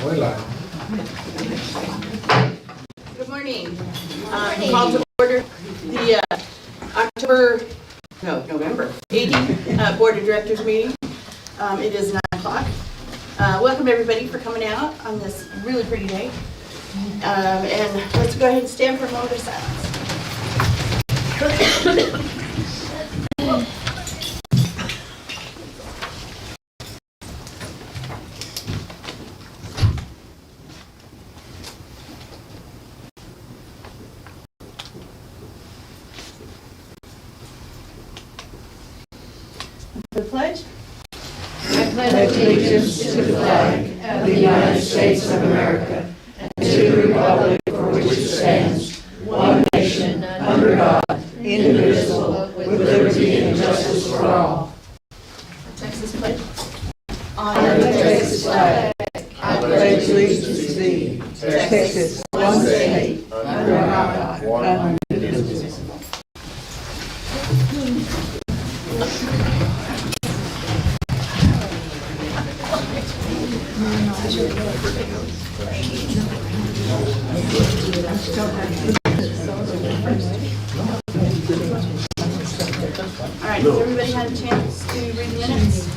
Good morning. Call to order the November 18th Board of Directors meeting. It is 9 o'clock. Welcome everybody for coming out on this really pretty day. And let's go ahead and stand for a moment of silence. The pledge. I pledge allegiance to the flag of the United States of America and to the republic for which it stands, one nation, under God, indivisible, with liberty and justice for all. Texas pledge. Honor the Texas flag. I pledge allegiance to thee, Texas, one state, under God, one indivisible. All right, has everybody had a chance to read the minutes?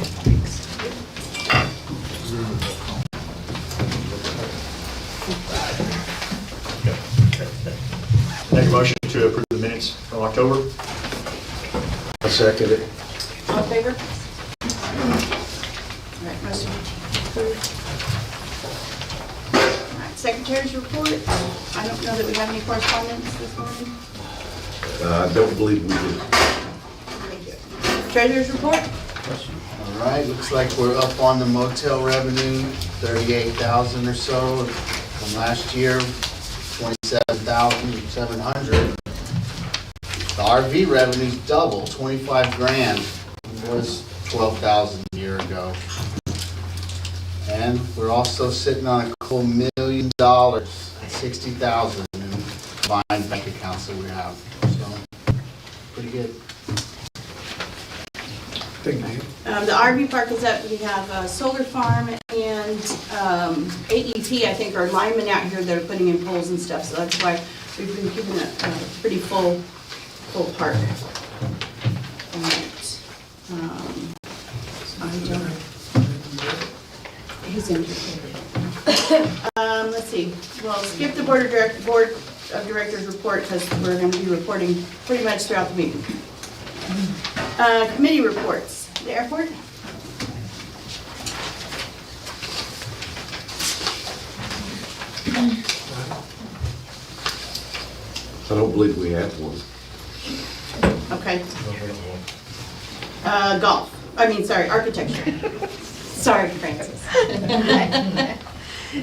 Make a motion to approve the minutes from October. I second it. All in favor? All right, motion approved. All right, Secretary's report. I don't know that we have any correspondence this morning. I don't believe we did. Thank you. Treasurer's report. All right, looks like we're up on the motel revenue, 38,000 or so from last year, 27,700. The RV revenue's double, 25 grand. It was 12,000 a year ago. And we're also sitting on a cool $1 million, 60,000 in combined bank accounts that we have. So, pretty good. Thank you. The RV park is up. We have a solar farm and AET, I think, are linemen out here that are putting in poles and stuff. So that's why we've been keeping a pretty full park. All right. He's in here. Let's see. Well, skip the board of directors report because we're going to be reporting pretty much throughout the meeting. Committee reports. The airport. I don't believe we have one. Okay. Golf. Sorry, architecture. Sorry, Francis.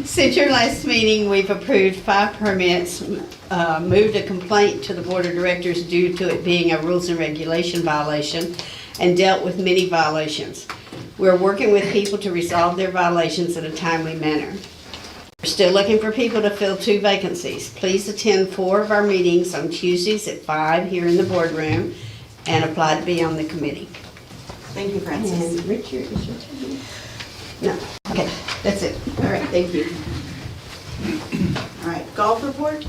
Since your last meeting, we've approved 5 permits, moved a complaint to the Board of Directors due to it being a rules and regulation violation, and dealt with many violations. We're working with people to resolve their violations in a timely manner. We're still looking for people to fill 2 vacancies. Please attend 4 of our meetings on Tuesdays at 5 here in the boardroom and apply to be on the committee. Thank you, Francis. And Richard, is your turn? No. Okay, that's it. All right, thank you. All right, golf report.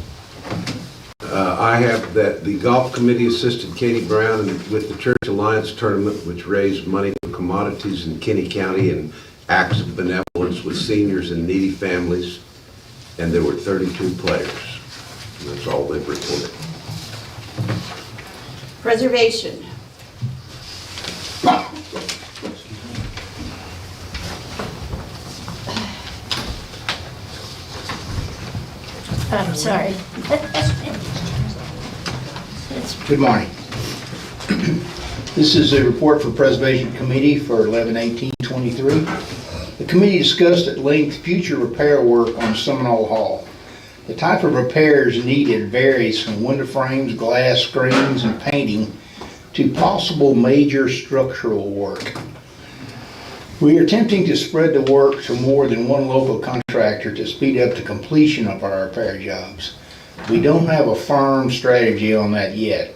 I have that the golf committee assisted Katie Brown with the Church Alliance tournament, which raised money for commodities in Kinney County and acts of benevolence with seniors and needy families. And there were 32 players. And that's all they've reported. Preservation. I'm sorry. Good morning. This is a report for Preservation Committee for 11/18/23. The committee discussed at length future repair work on Seminole Hall. The type of repairs needed varies from window frames, glass screens, and painting to possible major structural work. We are attempting to spread the work to more than one local contractor to speed up the completion of our repair jobs. We don't have a firm strategy on that yet.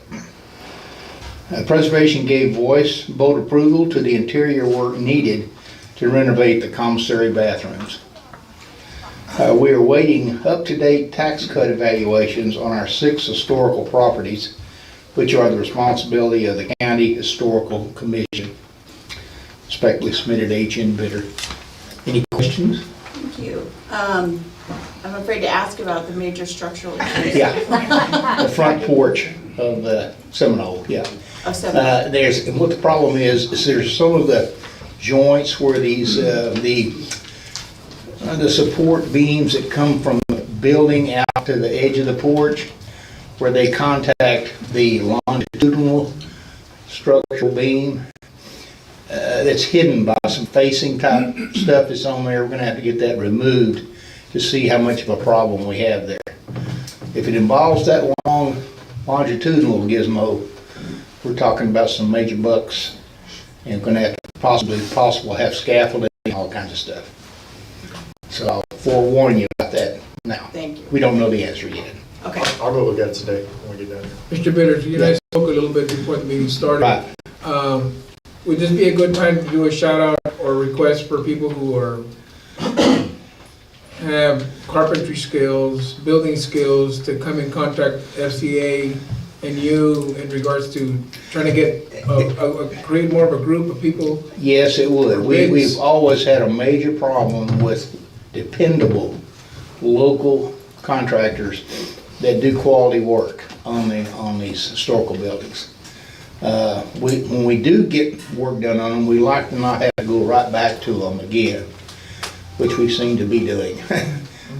Preservation gave vote approval to the interior work needed to renovate the commissary bathrooms. We are waiting up-to-date tax cut evaluations on our 6 historical properties, which are the responsibility of the County Historical Commission. Respectfully submitted, H.N. Bidder. Any questions? Thank you. I'm afraid to ask about the major structural issues Yeah. The front porch of the Seminole, yeah. of 7. And what the problem is there's some of the joints where these, the support beams that come from the building out to the edge of the porch, where they contact the longitudinal structural beam, that's hidden by some facing type stuff that's on there. We're gonna have to get that removed to see how much of a problem we have there. If it involves that long longitudinal gizmo, we're talking about some major bucks, and we're gonna have to possible have scaffolding and all kinds of stuff. So I'll forewarn you about that now. Thank you. We don't know the answer yet. Okay. I'll go look at it today when we get down here. Mr. Bitters, you guys spoke a little bit before the meeting started. Right. Would this be a good time to do a shout out or request for people who are have carpentry skills, building skills, to come in contact FCA and you in regards to trying to get create more of a group of people? Yes, it would. We've always had a major problem with dependable local contractors that do quality work on these historical buildings. When we do get work done on them, we like to not have to go right back to them again, which we seem to be doing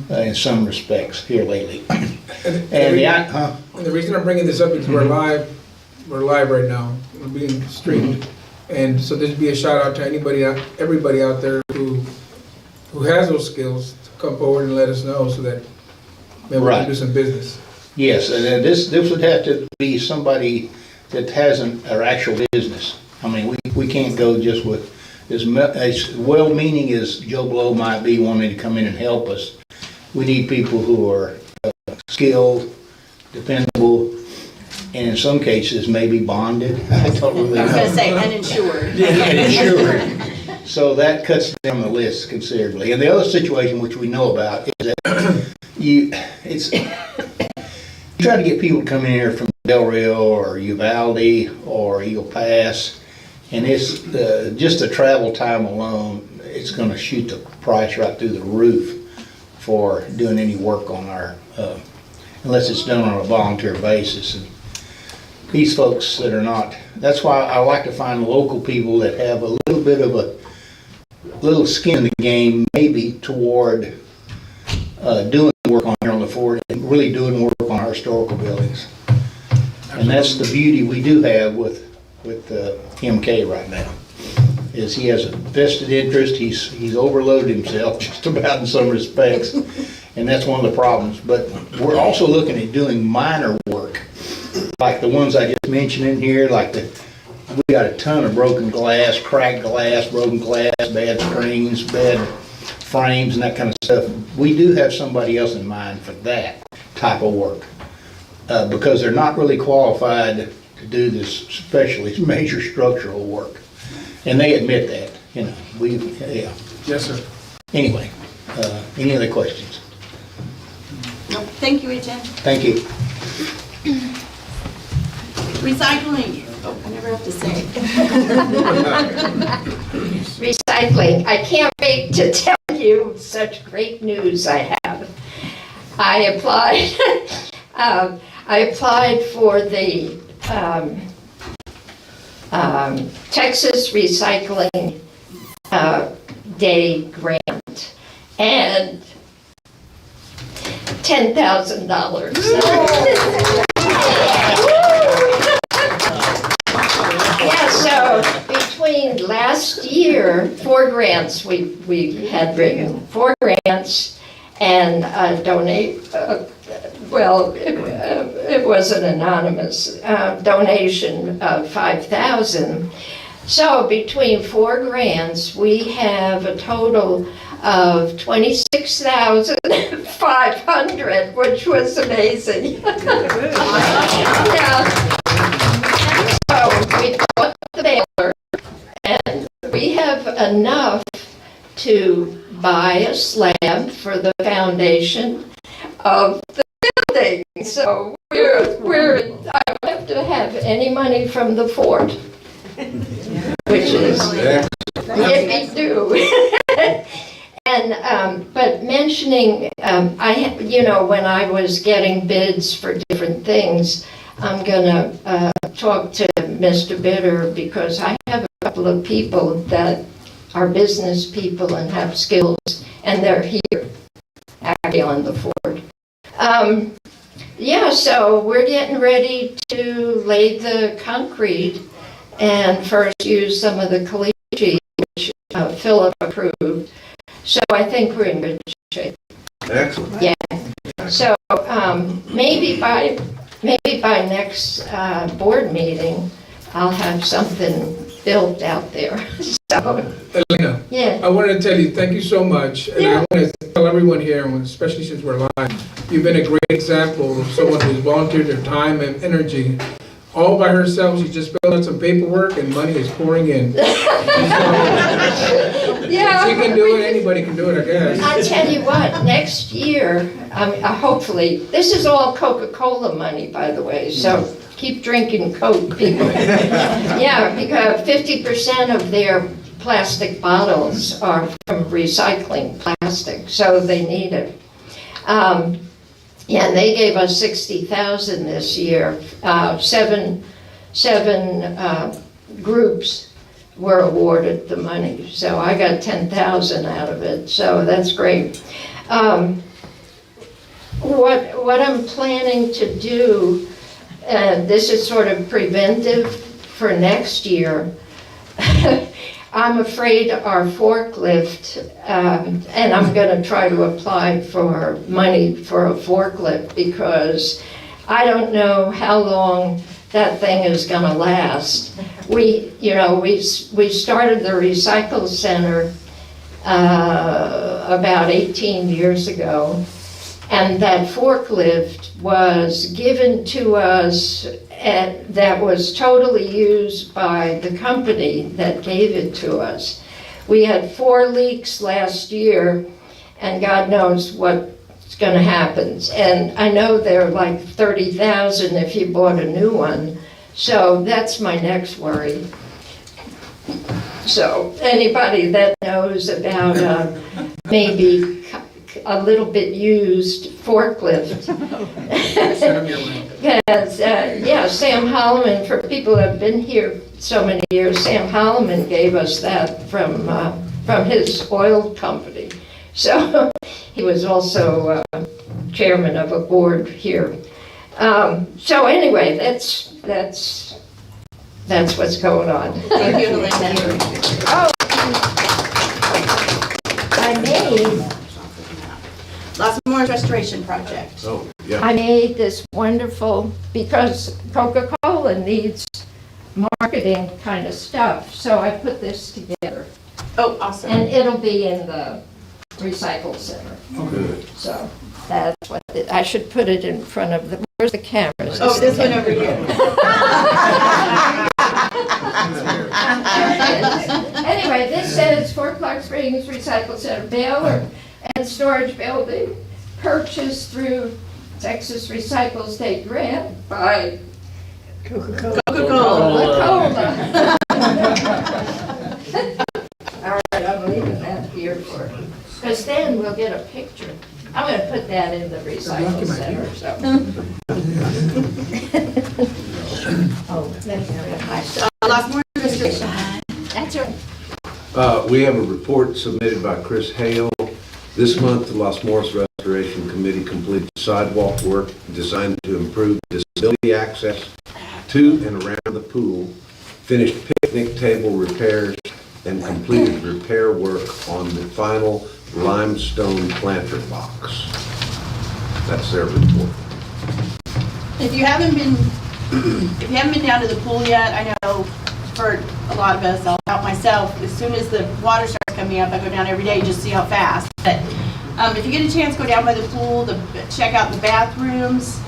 in some respects here lately. And And the reason I'm bringing this up is we're live right now. We're being streamed. And so this would be a shout out to everybody out there who has those skills to come forward and let us know so that maybe we can do some business. yes, and then this would have to be somebody that has an actual business. I mean, we can't go just with as well-meaning as Joe Blow might be wanting to come in and help us. We need people who are skilled, dependable, and in some cases maybe bonded. I don't really know. I was going to say uninsured. And insured. So that cuts down the list considerably. And the other situation which we know about is that you try to get people to come in here from Del Rio or Uvalde or Eagle Pass, and it's just the travel time alone, it's going to shoot the price right through the roof for doing any work on our, unless it's done on a volunteer basis. And these folks that are not, that's why I like to find local people that have a little bit of a little skin in the game, maybe toward doing work on here on the fort and really doing work on our historical buildings. And that's the beauty we do have with MK right now, is he has a vested interest. He's overloaded himself just about in some respects, and that's one of the problems. But we're also looking at doing minor work, like the ones I just mentioned in here, like we got a ton of broken glass, cracked glass, broken glass, bad screens, bad frames, and that kind of stuff. We do have somebody else in mind for that type of work, because they're not really qualified to do this specialist major structural work. And they admit that, yeah. Yes, sir. Anyway, any other questions? Nope. Thank you, Etienne. Thank you. Recycling. Oh, I never have to say. Recycling. I can't wait to tell you such great news I have. I applied for the Texas Recycling Day grant, and $10,000. Yeah, so between last year, 4 grants we had written, 4 grants, and donate. Well, it was an anonymous donation of $5,000. So between 4 grants, we have a total of $26,500, which was amazing. Yeah. So we bought the baler, and we have enough to buy a slab for the foundation of the building. So I don't have to have any money from the fort, which is yippee-doo. And, but mentioning, when I was getting bids for different things, I'm gonna talk to Mr. Bitter because I have a couple of people that are business people and have skills, and they're here, actually on the fort. So we're getting ready to lay the concrete and first use some of the caliche, which Philip approved. So I think we're in good shape. Excellent. Yeah. So maybe by next board meeting, I'll have something built out there. So, Elena, yeah. I wanted to tell you, thank you so much. And I want to tell everyone here, especially since we're live, you've been a great example of someone who's volunteered their time and energy. All by herself, she just filled out some paperwork and money is pouring in. Yeah. She can do it, anybody can do it, I guess. I tell you what, next year, hopefully, this is all Coca-Cola money, by the way, so keep drinking Coke, people. Yeah, because 50% of their plastic bottles are from recycling plastic, so they need it. And they gave us 60,000 this year. Seven groups were awarded the money, so I got 10,000 out of it, so that's great. What I'm planning to do, this is sort of preventive for next year. I'm afraid our forklift, and I'm going to try to apply for money for a forklift because I don't know how long that thing is going to last. We started the recycle center about 18 years ago, and that forklift was given to us and that was totally used by the company that gave it to us. We had 4 leaks last year, and God knows what's going to happen. And I know they're like 30,000 if you bought a new one. So that's my next worry. So anybody that knows about maybe a little bit used forklift. Because, Sam Holloman, for people who have been here so many years, Sam Holloman gave us that from his oil company. So he was also chairman of a board here. So anyway, that's what's going on. Thank you, Elena. Oh, I made Lots more restoration project. Oh, yeah. I made this wonderful, because Coca-Cola needs marketing kind of stuff, so I put this together. Oh, awesome. And it'll be in the recycle center. Good. So that's what, I should put it in front of the, where's the cameras? Oh, this one over here. Anyway, this says Fort Clark Springs Recycle Center, Baylor and Storage Building, purchased through Texas Recycle State Grant by Coca-Cola. Coca-Cola. All right, I'm leaving that here for, because then we'll get a picture. I'm going to put that in the recycle center, so. Oh, that's nice. Lots more restoration. That's right. We have a report submitted by Chris Hale. This month, the Los Morris Restoration Committee completed sidewalk work designed to improve disability access to and around the pool, finished picnic table repairs, and completed repair work on the final limestone planter box. That's their report. If you haven't been down to the pool yet, I know for a lot of us, I'll help myself. As soon as the water starts coming up, I go down every day just to see how fast. But if you get a chance, go down by the pool, check out the bathrooms.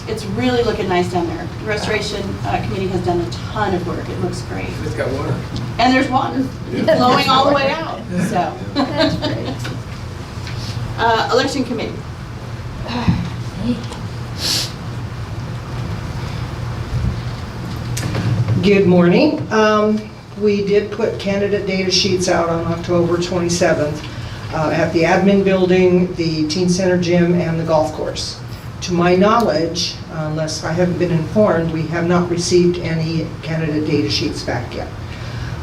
It's really looking nice down there. The Restoration Committee has done a ton of work. It looks great. It's got water. And there's water flowing all the way out, so. That's great. Election Committee. Good morning. We did put candidate data sheets out on October 27th at the admin building, the teen center gym, and the golf course. To my knowledge, unless I haven't been informed, we have not received any candidate data sheets back yet.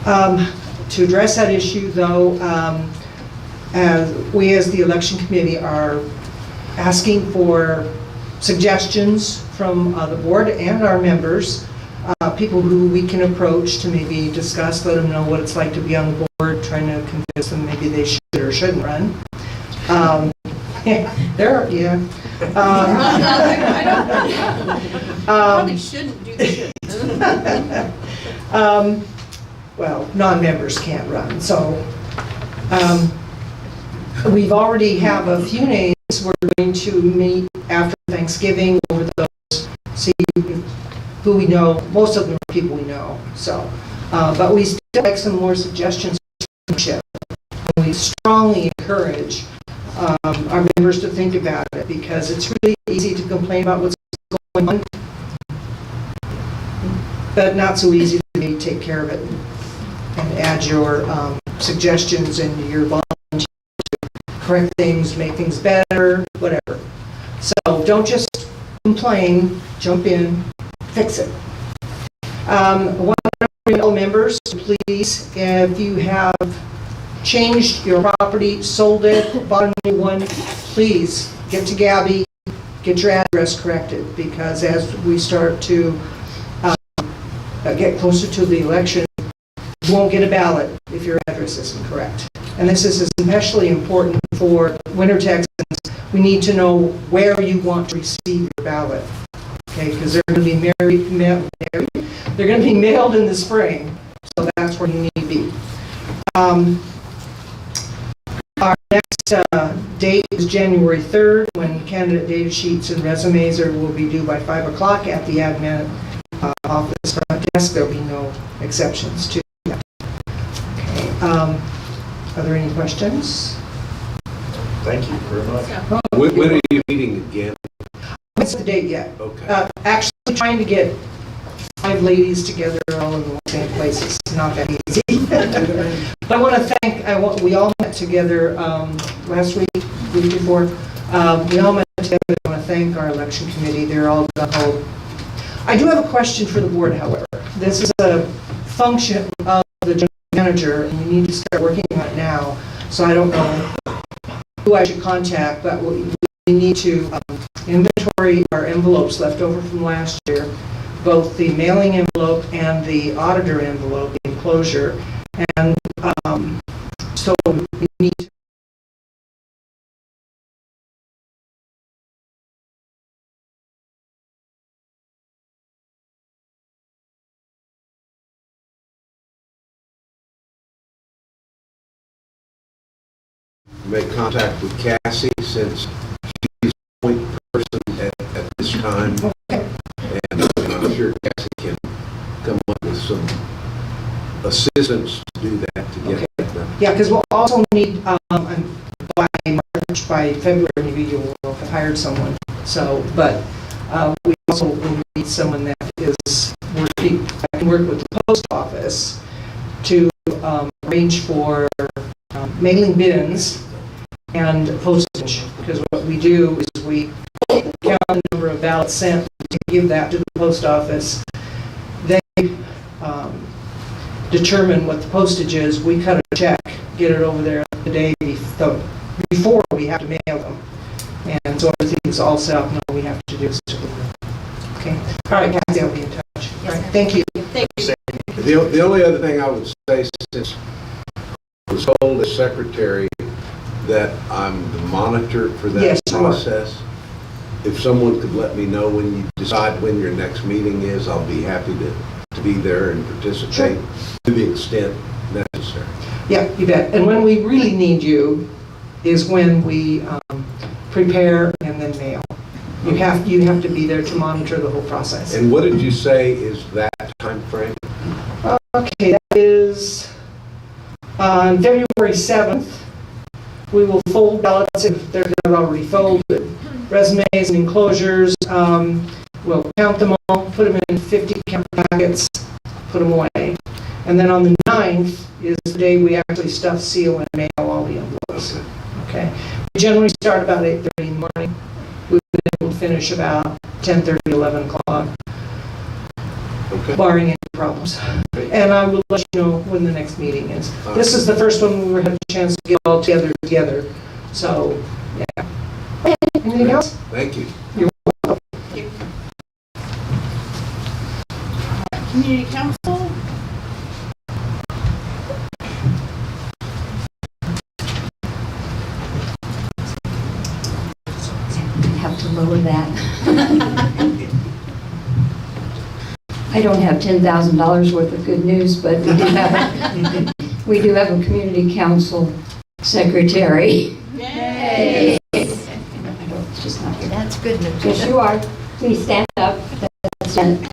To address that issue, though, we as the election committee are asking for suggestions from the board and our members, people who we can approach to maybe discuss, let them know what it's like to be on the board, trying to convince them maybe they should or shouldn't run. Probably shouldn't do the should. Well, non-members can't run, so we've already have a few names. We're going to meet after Thanksgiving over those, see who we know. Most of them are people we know, so. But we still like some more suggestions. We strongly encourage our members to think about it, because it's really easy to complain about what's going on, but not so easy to maybe take care of it and add your suggestions and your volunteers to correct things, make things better, whatever. So don't just complain, jump in, fix it. One of our members, please, if you have changed your property, sold it, bought a new one, please get to Gabby, get your address corrected, because as we start to get closer to the election, you won't get a ballot if your address isn't correct. And this is especially important for winter Texans. We need to know where you want to receive your ballot, okay? Because they're going to be they're going to be mailed in the spring, so that's where you need to be. Our next date is January 3rd, when candidate data sheets and resumes will be due by 5 o'clock at the admin office front desk. There'll be no exceptions to that. Okay. Are there any questions? Thank you very much. When are you meeting again? What's the date yet? Okay. Actually trying to get 5 ladies together all in the same place is not that easy. But I want to thank, we all met together last week before. We all met together. I want to thank our election committee. They're all gung-ho. I do have a question for the board, however. This is a function of the general manager, and we need to start working on it now. So I don't know who I should contact, but we need to inventory our envelopes left over from last year, both the mailing envelope and the auditor envelope, the enclosure. And so we need to make contact with Cassie, since she's the point person at this time. And I'm sure Cassie can come up with some assistance to do that, to get that done. Yeah, because we'll also need, by March, by February, maybe you'll have hired someone. So, but we also will need someone that is working, I can work with the post office to arrange for mailing bins and postage. Because what we do is we count the number of ballots sent, to give that to the post office. They determine what the postage is. We cut a check, get it over there the day before we have to mail them. And so everything's all set up, and all we have to do is to okay. All right, Kathy, I'll be in touch. All right, thank you. Thank you. The only other thing I would say, since I was told as secretary that I'm the monitor for that Yes, you are. process, if someone could let me know when you decide when your next meeting is, I'll be happy to be there and participate to the extent necessary. Yeah, you bet. And when we really need you is when we prepare and then mail. You have to be there to monitor the whole process. And what did you say is that time frame? Okay, that is on February 7th. We will fold ballots if they're not already folded, resumes and enclosures. We'll count them all, put them in 50 count packets, put them away. And then on the 9th is the day we actually stuff, seal, and mail all the envelopes. Okay. We generally start about 8:30 in the morning. We've been able to finish about 10:30, 11 o'clock, Okay. barring any problems. And I will let you know when the next meeting is. This is the first one we had a chance to get all together. So, yeah. Anything else? Thank you. Community council? Have to lower that. I don't have $10,000 worth of good news, but we do have a community council secretary. Yay! It's just not here. That's good news. Yes, you are. Please stand up. That's it.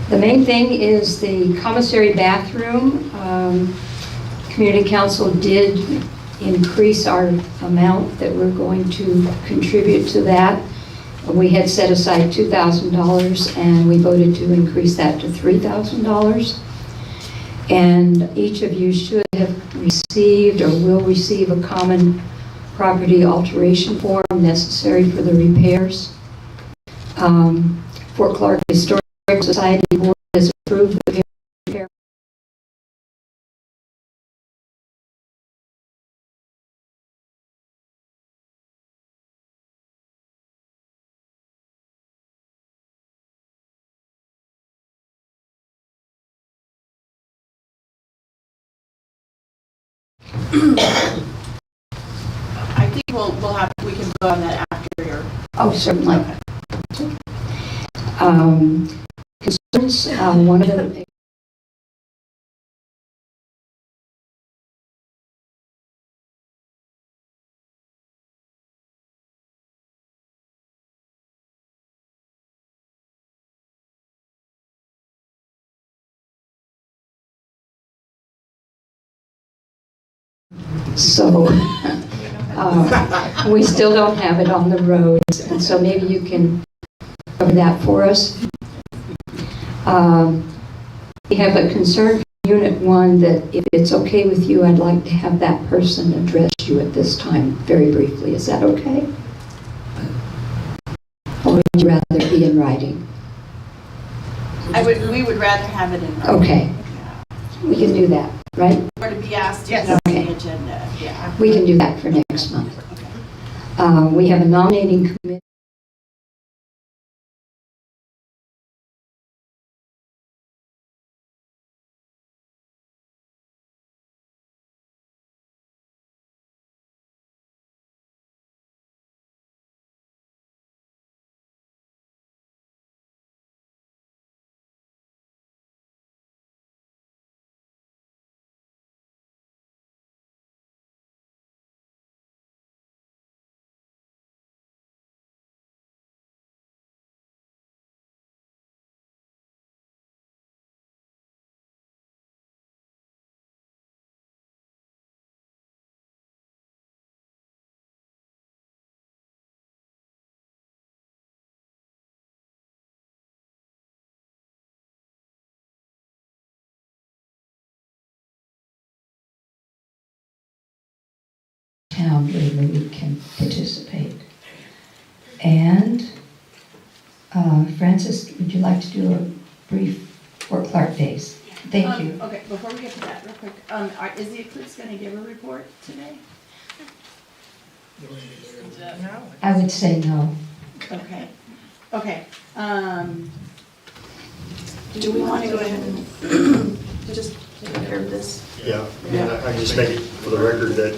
The main thing is the commissary bathroom. Community Council did increase our amount that we're going to contribute to that. We had set aside $2,000 and we voted to increase that to $3,000. And each of you should have received or will receive a common property alteration form necessary for the repairs. Fort Clark Historical Society Board has approved the repair. I think we can vote on that after your. Oh, certainly. Concerns, one of them. So we still don't have it on the roads, and so maybe you can cover that for us. We have a concern from Unit 1 that if it's okay with you, I'd like to have that person address you at this time very briefly. Is that okay? Or would you rather be in writing? We would rather have it in. Okay. We can do that, right? Or to be asked to Yes. go on Okay. the agenda, yeah. We can do that for next month. We have a nominating committee. Town where we can participate. And Francis, would you like to do a brief Fort Clark Days? Thank you. Okay, before we get to that, real quick, is the Eclipse going to give a report today? I would say no. Okay, okay. Do we want to go ahead and just take care of this? Yeah, and I just make it for the record that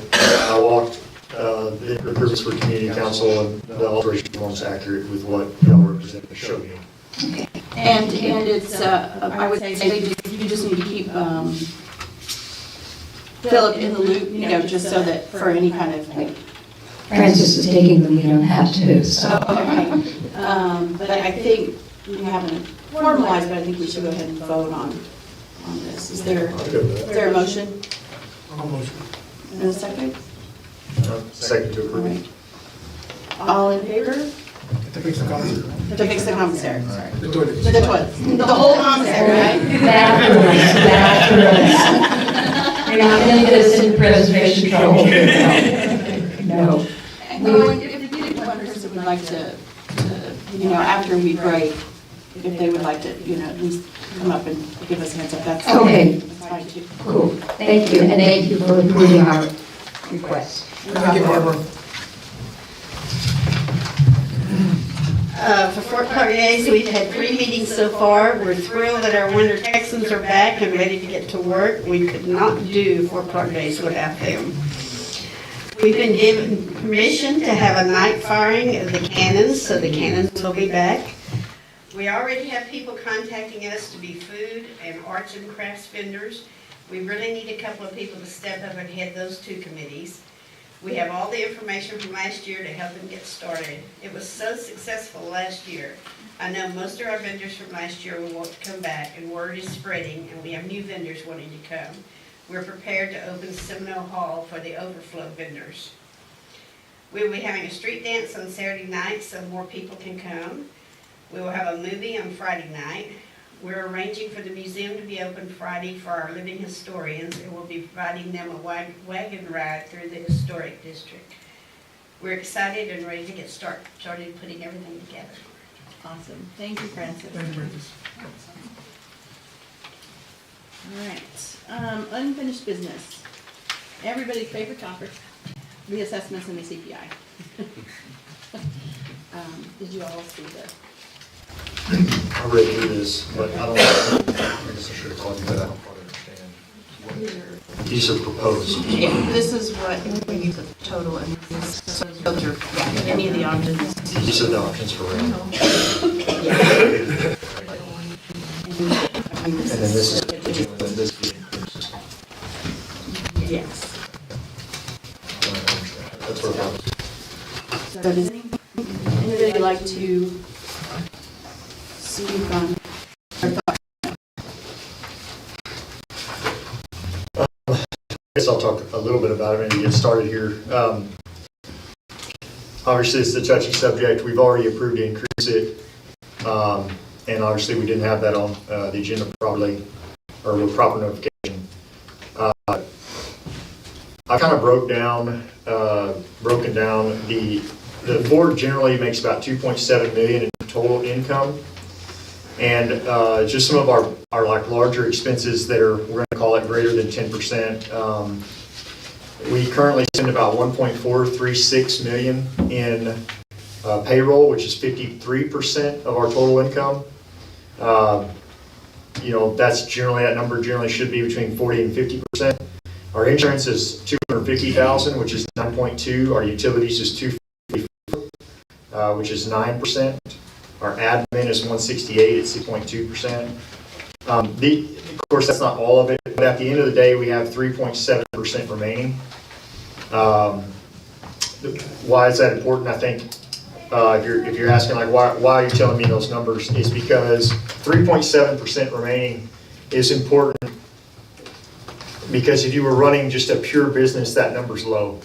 I walked the improvements for community council and the alteration form is accurate with what y'all represent showed me. Okay. And it's, I would say, you just need to keep Philip in the loop, you know, just so that for any kind of, Francis is taking the lead on that too, so. but I think we haven't formalized, but I think we should go ahead and vote on this. Is there a motion? I'll motion. And a second? Second to All approve. right. All in favor? To fix the commissary. To fix the commissary, sorry. The toilets. The toilets, the whole commissary, right? Bathrooms. You're not gonna get us in preservation trouble. No. Well, if one person would like to, you know, after we break, if they would like to, you know, at least come up and give us a heads up, that's. Okay. That's fine too. Cool. Thank you, and thank you for approving our request. Thank you, Barbara. For Fort Lauderdale, we've had 3 meetings so far. We're thrilled that our winter Texans are back and ready to get to work. We could not do Fort Lauderdale without them. We've been given permission to have a night firing of the cannons, so the cannons will be back. We already have people contacting us to be food and arts and crafts vendors. We really need a couple of people to step up and head those 2 committees. We have all the information from last year to help them get started. It was so successful last year. I know most of our vendors from last year will want to come back, and word is spreading, and we have new vendors wanting to come. We're prepared to open Seminole Hall for the overflow vendors. We will be having a street dance on Saturday night so more people can come. We will have a movie on Friday night. We're arranging for the museum to be open Friday for our living historians, and we'll be providing them a wagon ride through the historic district. We're excited and ready to get started putting everything together. Awesome. Thank you, Francis. Thank you, Francis. All right, unfinished business. Everybody's favorite topic, the assessments and the CPI. Did you all see the? I read through this, but I don't, I guess I should have called you, but I don't quite understand. These are proposed. Yeah, this is what we use the total, and so those are, yeah, any of the options. These are the options for rent. And then this is, Yes. that's where it goes. So does anybody like to speak on our thoughts? I guess I'll talk a little bit about it and get started here. Obviously, it's a touchy subject. We've already approved to increase it. And obviously, we didn't have that on the agenda properly, or with proper notification. I kind of broken down the board generally makes about 2.7 million in total income. And just some of our like larger expenses that are, we're going to call it greater than 10%. We currently spend about 1.436 million in payroll, which is 53% of our total income. You know, that's generally, that number generally should be between 40 and 50%. Our insurance is 250,000, which is 9.2. Our utilities is 254, which is 9%. Our admin is 168 at 6.2%. Of course, that's not all of it, but at the end of the day, we have 3.7% remaining. Why is that important? I think if you're asking like why are you telling me those numbers, is because 3.7% remaining is important, because if you were running just a pure business, that number's low.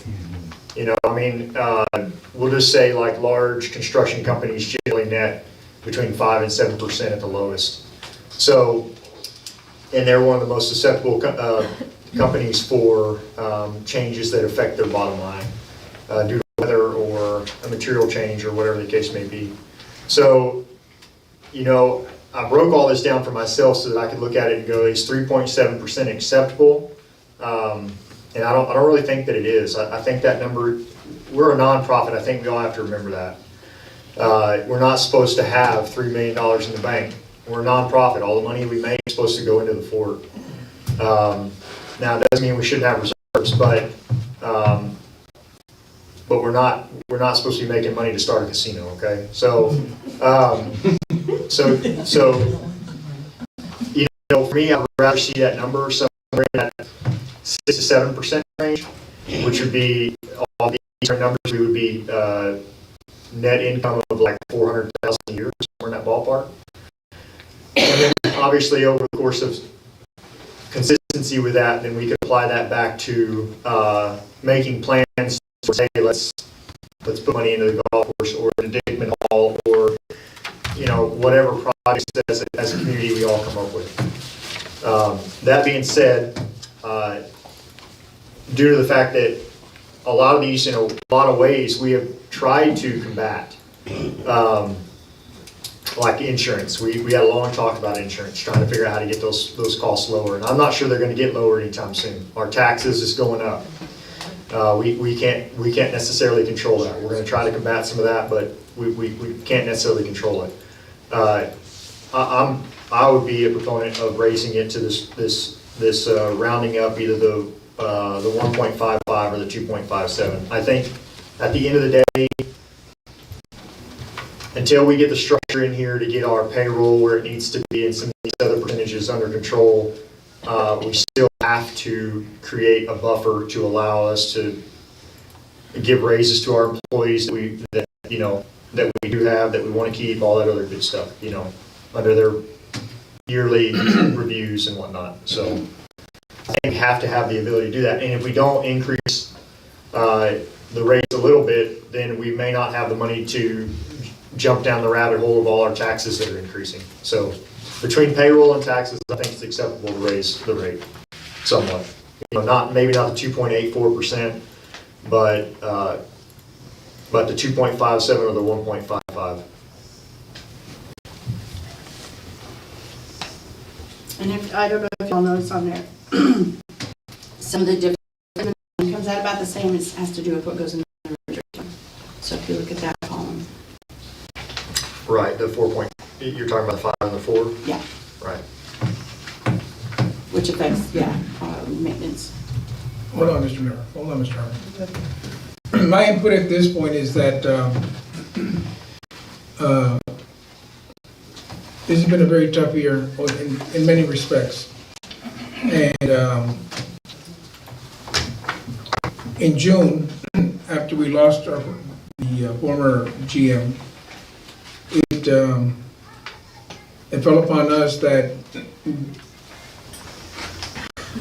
You know, I mean, we'll just say like large construction companies generally net between 5 and 7% at the lowest. So, and they're one of the most susceptible companies for changes that affect their bottom line due to weather or a material change or whatever the case may be. So, you know, I broke all this down for myself so that I could look at it and go, is 3.7% acceptable? And I don't really think that it is. I think that number, we're a nonprofit. I think we all have to remember that. We're not supposed to have $3 million in the bank. We're a nonprofit. All the money we make is supposed to go into the fort. Now, it doesn't mean we shouldn't have reserves, but we're not supposed to be making money to start a casino, okay? So, you know, for me, I'd rather see that number somewhere in that 6 to 7% range, which would be, all these numbers, we would be net income of like 400,000 a year, somewhere in that ballpark. And then obviously over the course of consistency with that, then we could apply that back to making plans to say, let's put money into the golf course or the Dickman Hall, or whatever projects as a community we all come up with. That being said, due to the fact that a lot of these, in a lot of ways, we have tried to combat, like insurance. We had a long talk about insurance, trying to figure out how to get those costs lower. And I'm not sure they're going to get lower anytime soon. Our taxes is going up. We can't necessarily control that. We're going to try to combat some of that, but we can't necessarily control it. I would be a proponent of raising it to this rounding up, either the 1.55 or the 2.57. I think at the end of the day, until we get the structure in here to get our payroll where it needs to be and some of these other percentages under control, we still have to create a buffer to allow us to give raises to our employees that we do have, that we want to keep, all that other good stuff, under their yearly reviews and whatnot. So I think we have to have the ability to do that. And if we don't increase the rates a little bit, then we may not have the money to jump down the rabbit hole of all our taxes that are increasing. So between payroll and taxes, I think it's acceptable to raise the rate somewhat. Maybe not the 2.84%, but the 2.57 or the 1.55. And I don't know if y'all notice on there, some of the different comes out about the same. It has to do with what goes in the refrigerator. So if you look at that column. Right, the 4 point, you're talking about the 5 and the 4? Yeah. Right. Which affects, maintenance. Hold on, Mr. Mayor. Hold on, Mr. Harmon. My input at this point is that this has been a very tough year in many respects. And in June, after we lost the former GM, it fell upon us that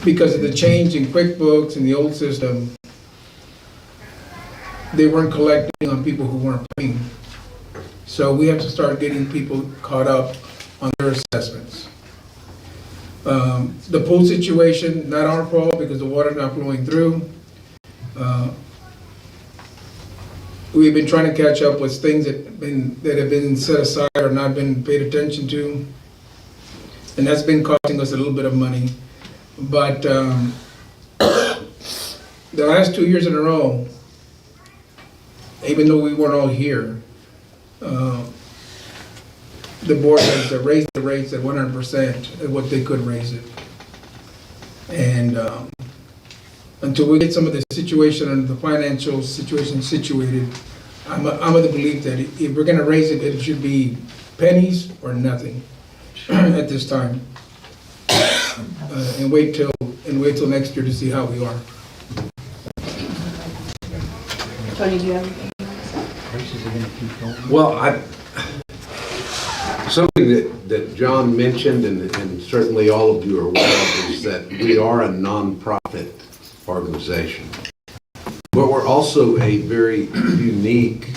because of the change in QuickBooks and the old system, they weren't collecting on people who weren't paying. So we have to start getting people caught up on their assessments. The pool situation, not our fault because the water's not flowing through. We've been trying to catch up with things that have been set aside or not been paid attention to. And that's been costing us a little bit of money. But the last 2 years in a row, even though we weren't all here, the board has raised the rates at 100% at what they could raise it. And until we get some of the situation and the financial situation situated, I'm of the belief that if we're going to raise it, it should be pennies or nothing at this time, and wait till next year to see how we are. Tony, do you have? Well, something that John mentioned, and certainly all of you are aware of, is that we are a nonprofit organization. But we're also a very unique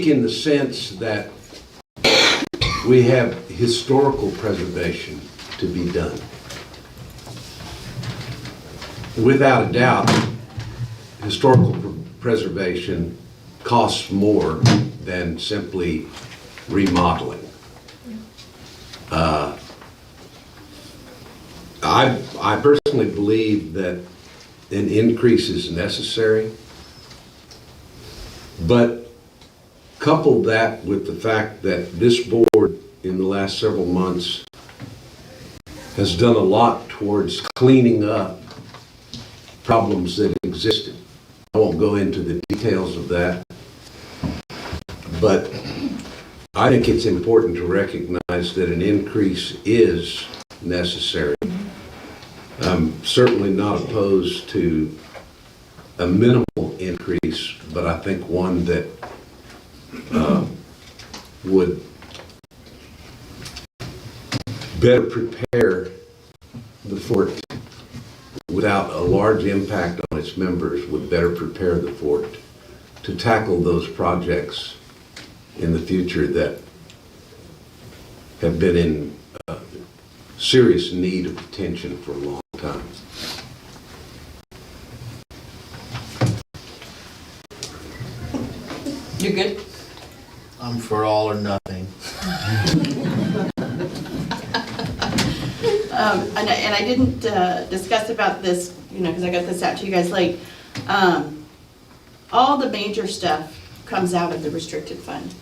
in the sense that we have historical preservation to be done. Without a doubt, historical preservation costs more than simply remodeling. I personally believe that an increase is necessary, but couple that with the fact that this board in the last several months has done a lot towards cleaning up problems that existed. I won't go into the details of that, but I think it's important to recognize that an increase is necessary. I'm certainly not opposed to a minimal increase, but I think one that would better prepare the fort without a large impact on its members, would better prepare the fort to tackle those projects in the future that have been in serious need of attention for a long time. You good? I'm for all or nothing. And I didn't discuss about this, because I got this out to you guys late. All the major stuff comes out of the restricted fund.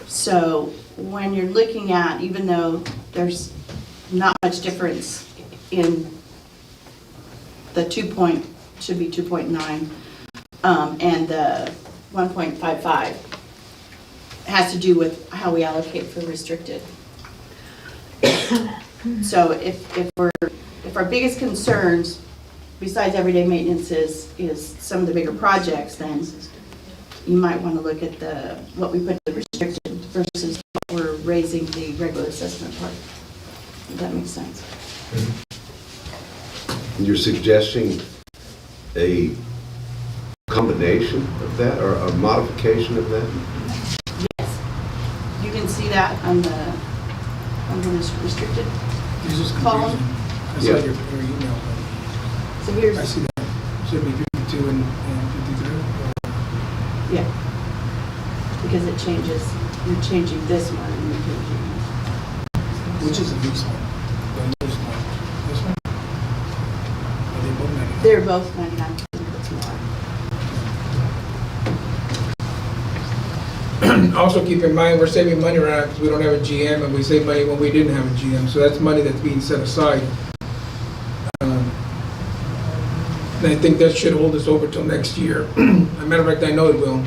So when you're looking at, even though there's not much difference in the should be 2.9, and the 1.55, has to do with how we allocate for restricted. So if our biggest concerns, besides everyday maintenance, is some of the bigger projects, then you might want to look at what we put in the restricted versus what we're raising the regular assessment part. If that makes sense. You're suggesting a combination of that or a modification of that? Yes. You can see that under this restricted This is column. confusing. I Yeah. saw your email. So here's, I see that. Should be 52 and 53. yeah. Because it changes, you're changing this one and you're changing Which is the least one? The lowest one? This one? Are they both 99? they're both 99%. That's more. Also keep in mind, we're saving money right now because we don't have a GM, and we save money when we didn't have a GM, so that's money that's being set aside. And I think that should hold us over till next year. As a matter of fact, I know it will.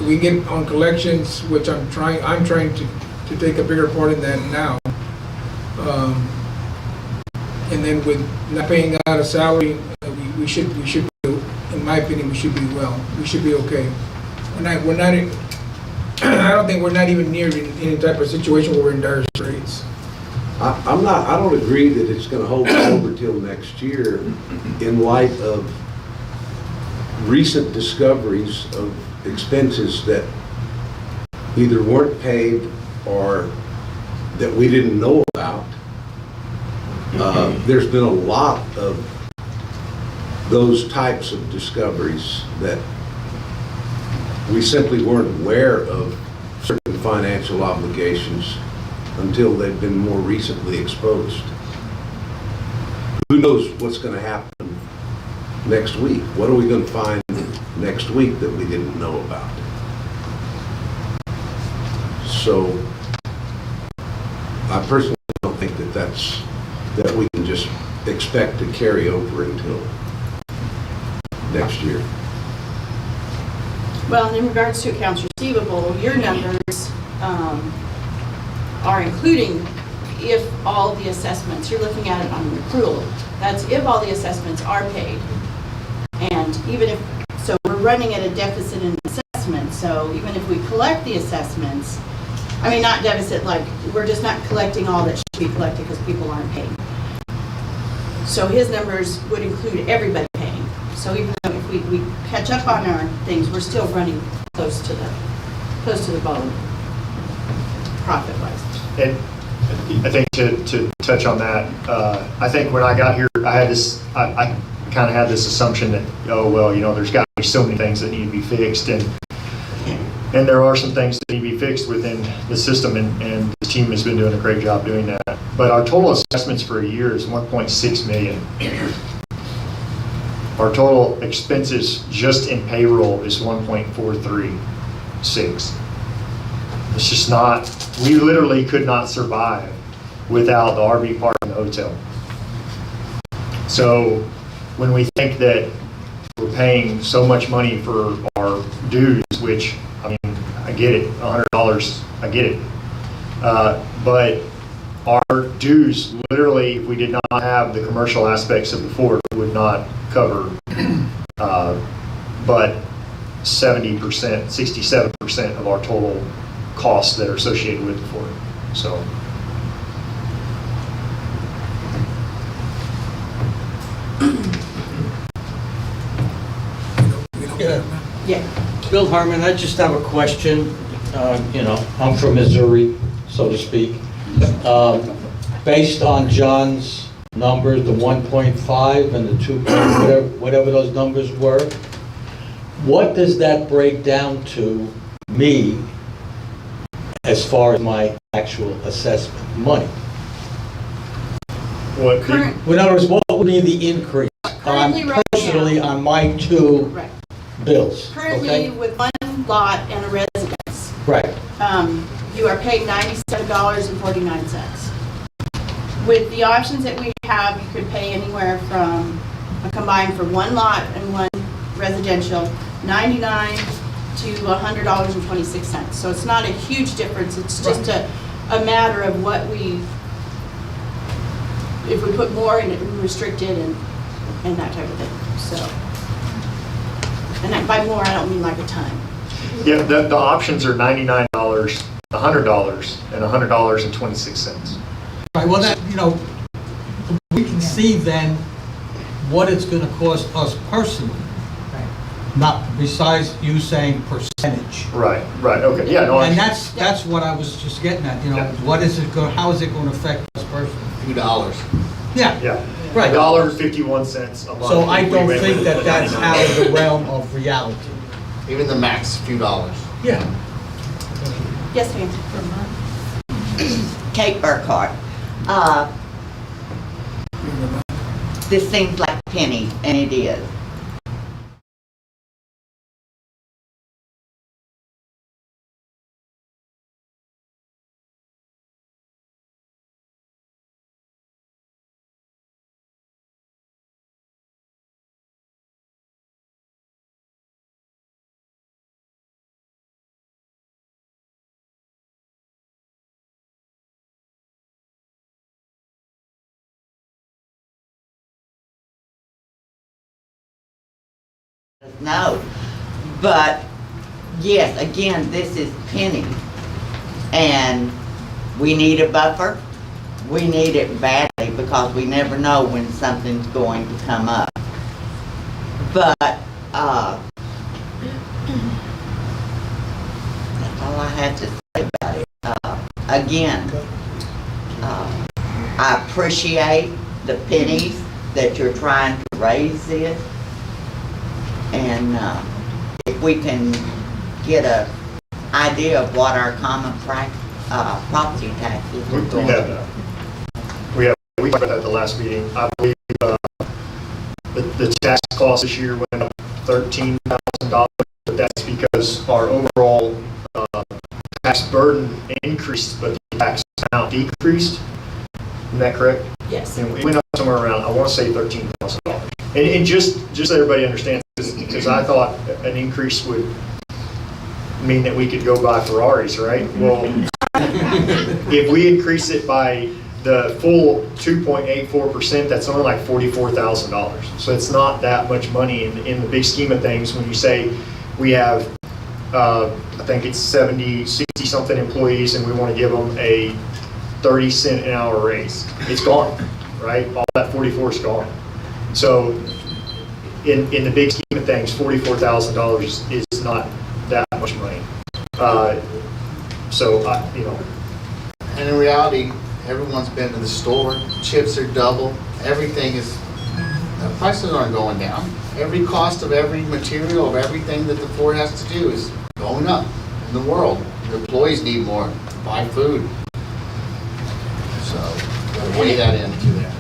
We get on collections, which I'm trying to take a bigger part in that now. And then with not paying out a salary, we should, in my opinion, we should be okay. I don't think we're not even near any type of situation where we're in dire straits. I don't agree that it's gonna hold us over till next year in light of recent discoveries of expenses that either weren't paid or that we didn't know about. There's been a lot of those types of discoveries that we simply weren't aware of certain financial obligations until they've been more recently exposed. Who knows what's going to happen next week? What are we going to find next week that we didn't know about? So I personally don't think that we can just expect to carry over until next year. Well, and in regards to accounts receivable, your numbers are including if all the assessments, you're looking at it on an accrual. That's if all the assessments are paid. And even if, so we're running at a deficit in assessment, so even if we collect the assessments, I mean, not deficit, like, we're just not collecting all that should be collected because people aren't paid. So his numbers would include everybody paying. So even though if we catch up on our things, we're still running close to the bottom, profit-wise. And I think to touch on that, I think when I got here, I kind of had this assumption that, oh, well, there's got to be so many things that need to be fixed, and there are some things that need to be fixed within the system, and the team has been doing a great job doing that. But our total assessments for a year is 1.6 million. Our total expenses just in payroll is 1.436. It's just not, we literally could not survive without the RV park and the hotel. So when we think that we're paying so much money for our dues, which, I mean, I get it, $100, I get it. But our dues, literally, if we did not have the commercial aspects of the fort, would not cover, but 70%, 67% of our total costs that are associated with the fort. So. Yeah. Bill Harmon, I just have a question. I'm from Missouri, so to speak. Based on John's numbers, the 1.5 and the 2, whatever those numbers were, what does that break down to me as far as my actual assessment money? What, Current, In other words, what would be the increase Currently, right personally now. on my 2 right. bills? Currently, Okay? with one lot and a residence, Right. you are paying $97.49. With the options that we have, you could pay anywhere from, combined for one lot and one residential, $99 to $100.26. So it's not a huge difference, it's just a matter of what we, if we put more in it, restricted and that type of thing, so. And by more, I don't mean like a ton. yeah, the options are $99, $100, and $100.26. Right, well, that, we can see then what it's gonna cost us personally. Not, besides you saying percentage. Right, okay, yeah, no, And that's what I was just getting at, what is it how is it gonna affect us personally? $2. Yeah, yeah. Right. $1.51 a month. so I if we don't went think with that that's $99. out of the realm of reality. Even the max, $2. Yeah. Yes, ma'am. Kate Burkhart. This seems like pennies, and it is. No, but yes, again, this is penny, and we need a buffer. We need it badly because we never know when something's going to come up. But that's all I have to say about it. Again, I appreciate the pennies that you're trying to raise this. And if we can get an idea of what our common property taxes are We Oh, have uh, going to that. We talked about that at the last meeting. I believe the tax cost this year went up $13,000, but that's because our overall tax burden increased, but the tax amount decreased. Isn't that correct? Yes. And it went up somewhere around, I want to say $13,000. And just so everybody understands, because I thought an increase would mean that we could go buy Ferraris, right? Well, if we increase it by the full 2.84%, that's only like $44,000. So it's not that much money in the big scheme of things. When you say we have, I think it's 60 something employees, and we want to give them a 30-cent an hour raise, it's gone, right? All that 44 is gone. So in the big scheme of things, $44,000 is not that much money. And in reality, everyone's been to the store, chips are double, everything is, the prices aren't going down. Every cost of every material, of everything that the Ford has to do is going up in the world. The employees need more to buy food. So, gotta weigh that into there.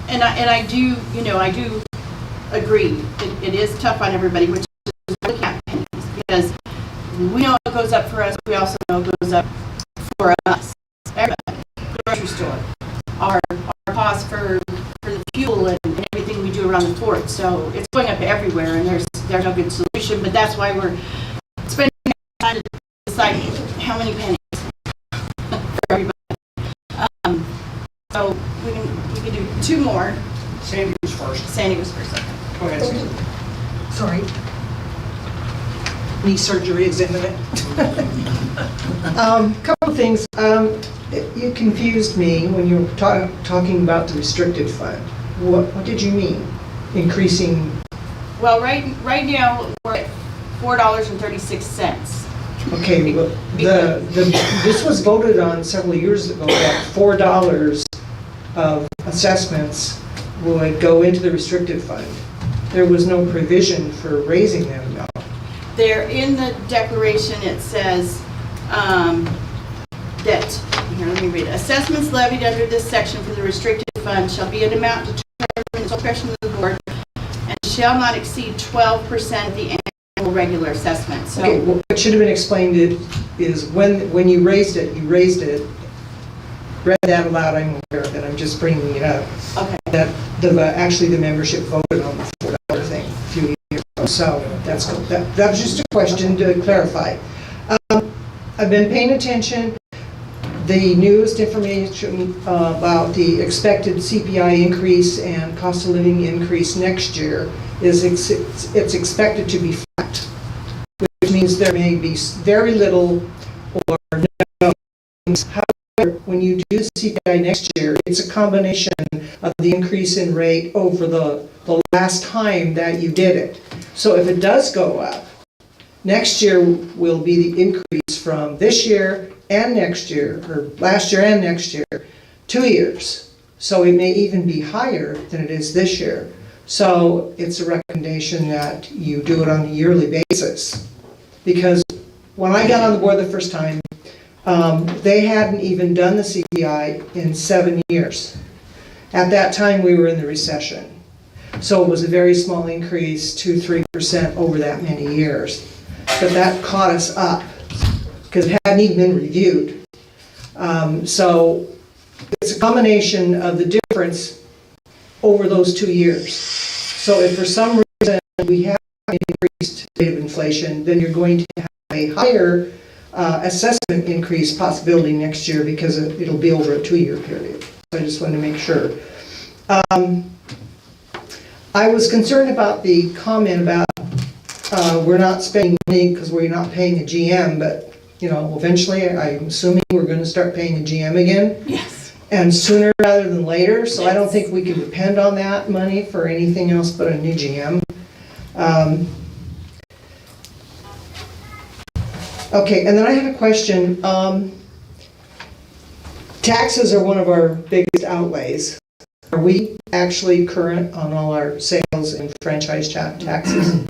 And I do, I do agree. It is tough on everybody, which is looking at pennies, because we know it goes up for us. We also know it goes up for us. Everybody, the grocery store, our cost for the fuel and everything we do around the fort. So it's going up everywhere, and there's no good solution. But that's why we're spending time to decide how many pennies for everybody. So we can do two more. Sandy was first. Sandy was first, okay. Go ahead, Sandy. Sorry. Knee surgery is imminent. Couple things. You confused me when you were talking about the restricted fund. What did you mean? Increasing? Well, right now, we're at $4.36. Okay, well, this was voted on several years ago, that $4 of assessments would go into the restricted fund. There was no provision for raising them, no. There, in the declaration, it says that, here, let me read it. Assessments levied under this section for the restricted fund shall be an amount determined at the discretion of the board and shall not exceed 12% of the annual regular assessment. So, Okay, well, what should have been explained is when you raised it, read that aloud, I'm aware of it, I'm just bringing it up. okay. That actually the membership voted on the $4 thing a few years ago, so that's good. That was just a question to clarify. I've been paying attention. The newest information about the expected CPI increase and cost of living increase next year is it's expected to be flat, which means there may be very little or no. However, when you do CPI next year, it's a combination of the increase in rate over the last time that you did it. So if it does go up, next year will be the increase from this year and next year, or last year and next year, 2 years. So it may even be higher than it is this year. So it's a recommendation that you do it on a yearly basis. Because when I got on the board the first time, they hadn't even done the CPI in 7 years. At that time, we were in the recession. So it was a very small increase, 2-3% over that many years. But that caught us up, because it hadn't even been reviewed. So it's a combination of the difference over those 2 years. So if for some reason we have an increased rate of inflation, then you're going to have a higher assessment increase possibility next year because it'll be over a 2-year period. So I just wanted to make sure. I was concerned about the comment about we're not spending money because we're not paying a GM, but eventually I'm assuming we're going to start paying a GM again. Yes. And sooner rather than later, so I don't think we can depend on that money for anything else but a new GM. Okay, and then I have a question. Taxes are one of our biggest outlays. Are we actually current on all our sales and franchise taxes?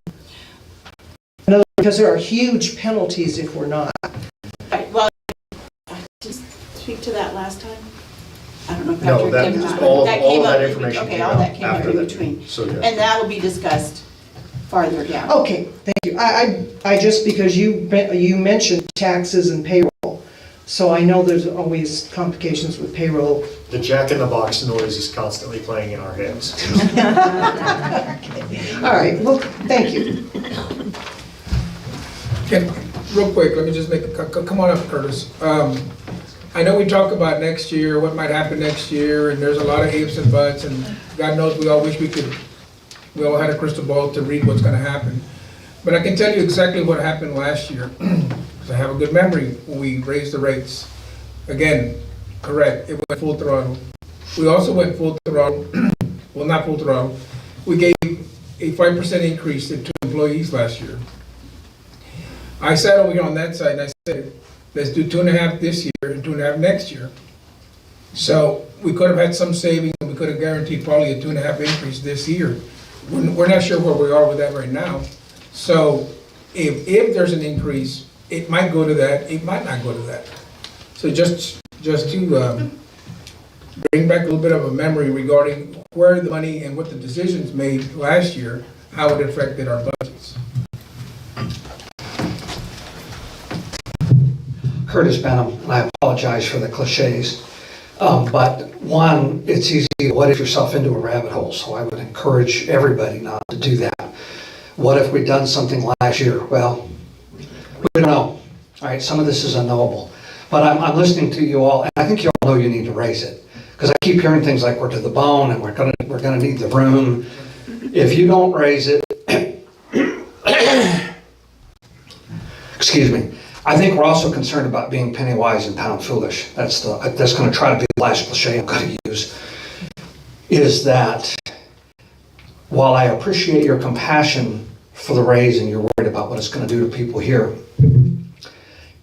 Because there are huge penalties if we're not. Right, well, just speak to that last time. I don't know if No, Patrick that- did or not. all That of came that up in information okay, came all out that came up after in that between. meeting, so yes. And that'll be discussed farther down. Okay, thank you. I just, because you mentioned taxes and payroll, so I know there's always complications with payroll. The jack-in-the-box noise is constantly playing in our heads. All right, well, thank you. Real quick, let me just make come on up, Curtis. I know we talk about next year, what might happen next year, and there's a lot of ifs and buts, and God knows we all wish we all had a crystal ball to read what's gonna happen. But I can tell you exactly what happened last year, because I have a good memory when we raised the rates. Again, correct, it went full throttle. We also went full throttle, well, not full throttle, we gave a 5% increase to employees last year. I sat over here on that side and I said, let's do 2.5 this year and 2.5 next year. So we could have had some savings and we could have guaranteed probably a 2.5 increase this year. We're not sure where we are with that right now. So if there's an increase, it might go to that, it might not go to that. So just to bring back a little bit of a memory regarding where the money and what the decisions made last year, how it affected our budgets. Curtis Benham, and I apologize for the cliches. But one, it's easy to what if yourself into a rabbit hole, so I would encourage everybody not to do that. What if we'd done something last year? Well, we don't know. All right, some of this is unknowable. But I'm listening to you all, and I think you all know you need to raise it. because I keep hearing things like we're to the bone and we're gonna need the room. If you don't raise it, excuse me, I think we're also concerned about being penny wise and pound foolish. That's gonna try to be the last cliche I'm gonna use, is that while I appreciate your compassion for the raise and you're worried about what it's gonna do to people here,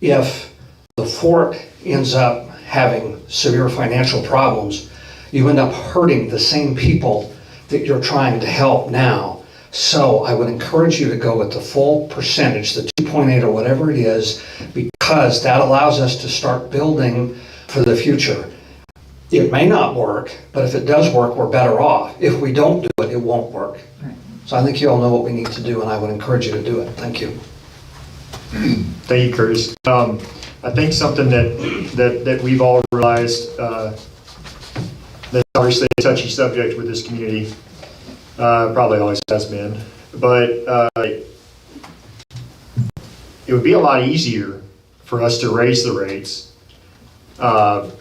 if the fort ends up having severe financial problems, you end up hurting the same people that you're trying to help now. So I would encourage you to go with the full percentage, the 2.8 or whatever it is, because that allows us to start building for the future. It may not work, but if it does work, we're better off. If we don't do it, it won't work. So I think you all know what we need to do, and I would encourage you to do it. Thank you. Thank you, Curtis. I think something that we've all realized, that's obviously a touchy subject with this community, probably always has been, but it would be a lot easier for us to raise the rates. At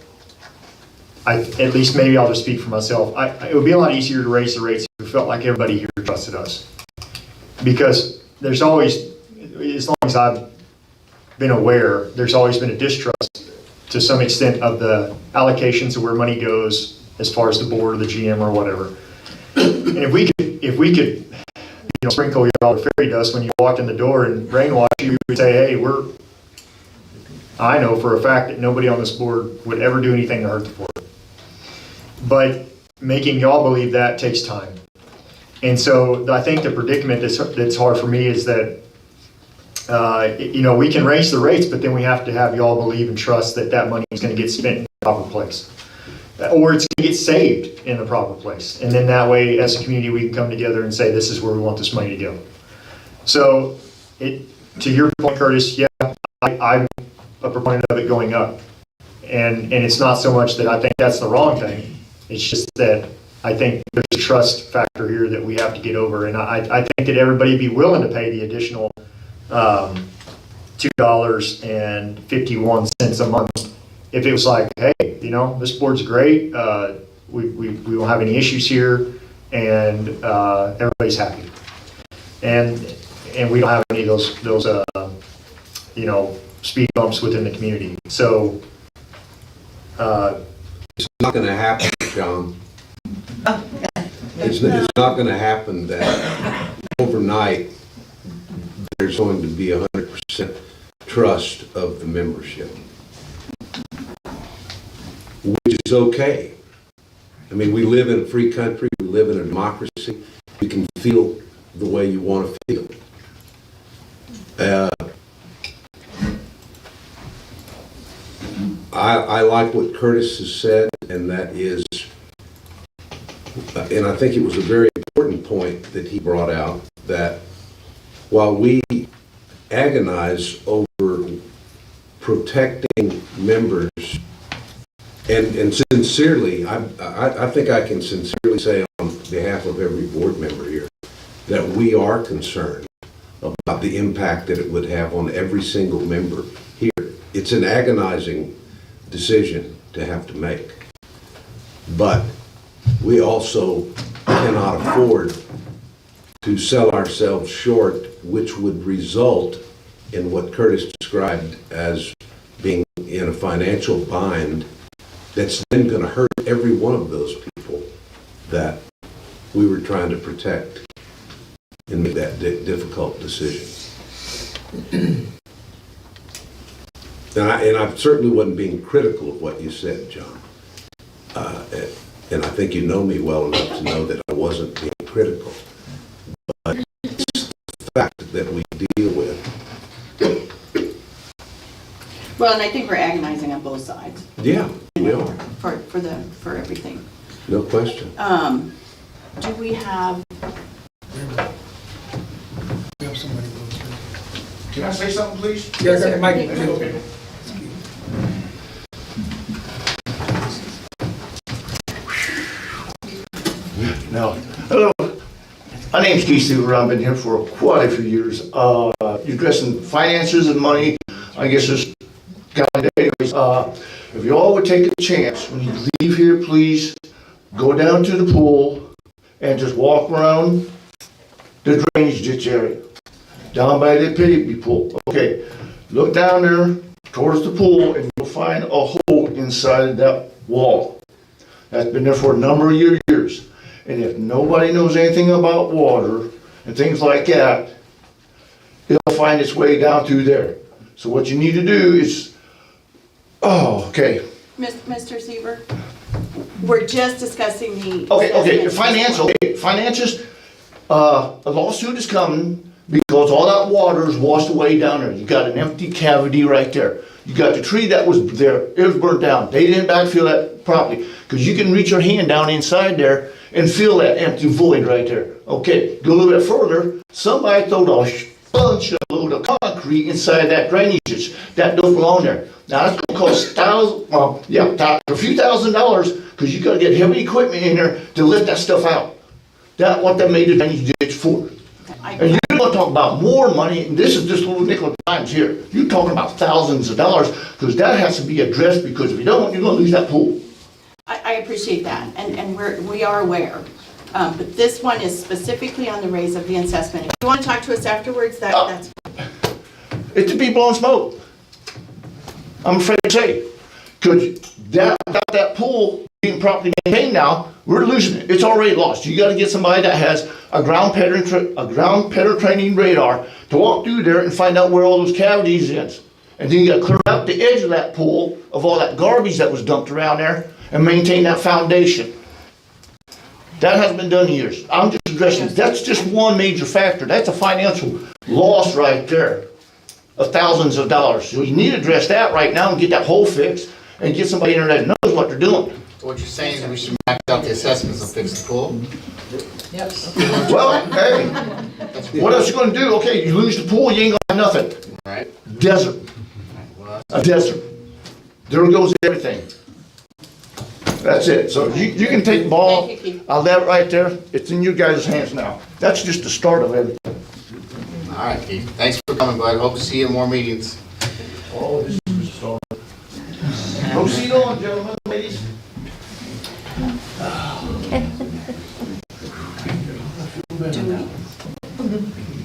least maybe I'll just speak for myself. It would be a lot easier to raise the rates if we felt like everybody here trusted us. Because there's always, as long as I've been aware, there's always been a distrust to some extent of the allocations of where money goes as far as the board or the GM or whatever. And if we could sprinkle y'all with fairy dust when you walked in the door and brainwash you, we would say, hey, I know for a fact that nobody on this board would ever do anything to hurt the board. But making y'all believe that takes time. And so I think the predicament that's hard for me is that, we can raise the rates, but then we have to have y'all believe and trust that that money is going to get spent in the proper place. Or it's going to get saved in the proper place. And then that way, as a community, we can come together and say, this is where we want this money to go. So, to your point, Curtis, yeah, I'm a proponent of it going up. And it's not so much that I think that's the wrong thing. It's just that I think there's a trust factor here that we have to get over. And I think that everybody would be willing to pay the additional $2.51 a month if it was like, hey, this board's great, we won't have any issues here, and everybody's happy, and we don't have any of those speed bumps within the community. So it's not going to happen, John. It's not going to happen that overnight there's going to be 100% trust of the membership, which is okay. I mean, we live in a free country, we live in a democracy, you can feel the way you want to feel. I like what Curtis has said, and that is, and I think it was a very important point that he brought out, that while we agonize over protecting members, and sincerely, I think I can sincerely say on behalf of every board member here that we are concerned about the impact that it would have on every single member here. It's an agonizing decision to have to make, but we also cannot afford to sell ourselves short, which would result in what Curtis described as being in a financial bind that's then going to hurt every one of those people that we were trying to protect and make that difficult decision. And I certainly wasn't being critical of what you said, John. And I think you know me well enough to know that I wasn't being critical. But it's the fact that we deal with. Well, and I think we're agonizing on both sides. Yeah, we are. For everything. No question. Do we have? Can I say something, please? Yes, sir. Mike. Okay. No. Hello. My name's Keith Seaver. I've been here for quite a few years. You're addressing finances and money. I guess this guy, anyways, if you all would take a chance, when you leave here, please, go down to the pool and just walk around the drainage ditch area, down by the pity pool. Okay, look down there towards the pool and you'll find a hole inside of that wall. That's been there for a number of years. And if nobody knows anything about water and things like that, it'll find its way down through there. So what you need to do is, okay. Mr. Seaver, we're just discussing the. Okay, finances, a lawsuit is coming because all that water is washed away down there. You got an empty cavity right there. You got the tree that was there, it was burnt down. They didn't backfill that properly, because you can reach your hand down inside there and feel that empty void right there. Okay, go a little bit further, somebody throwed a bunch of load of concrete inside that drainage ditch. That don't belong there. Now that's gonna cost a few $1,000s, because you gotta get heavy equipment in there to lift that stuff out. That's what they made the drainage ditch for. And you're gonna talk about more money, and this is just little nickel dimes here. You're talking about thousands of dollars, because that has to be addressed, because if you don't, you're gonna lose that pool. I appreciate that, and we are aware. But this one is specifically on the raise of the assessment. If you want to talk to us afterwards, that's. It's to be blowing smoke. I'm afraid to say. Because that pool being properly maintained now, we're losing it. It's already lost. You gotta get somebody that has a ground penetrating radar to walk through there and find out where all those cavities is. And then you gotta clear out the edge of that pool of all that garbage that was dumped around there and maintain that foundation. That hasn't been done in years. I'm just addressing, that's just one major factor. That's a financial loss right there of thousands of dollars. So you need to address that right now and get that hole fixed and get somebody in there that knows what they're doing. What you're saying is we should max out the assessments and fix the pool? Well, hey, what else you gonna do? Okay, you lose the pool, you ain't gonna have nothing. Right. Desert. A desert. There goes everything. That's it. So you can take the ball. I'll leave it right there. It's in you guys' hands now. That's just the start of everything. All right, Keith. Thanks for coming, bud. Hope to see you in more meetings. Oh, this is the start. Proceed on, gentlemen, ladies.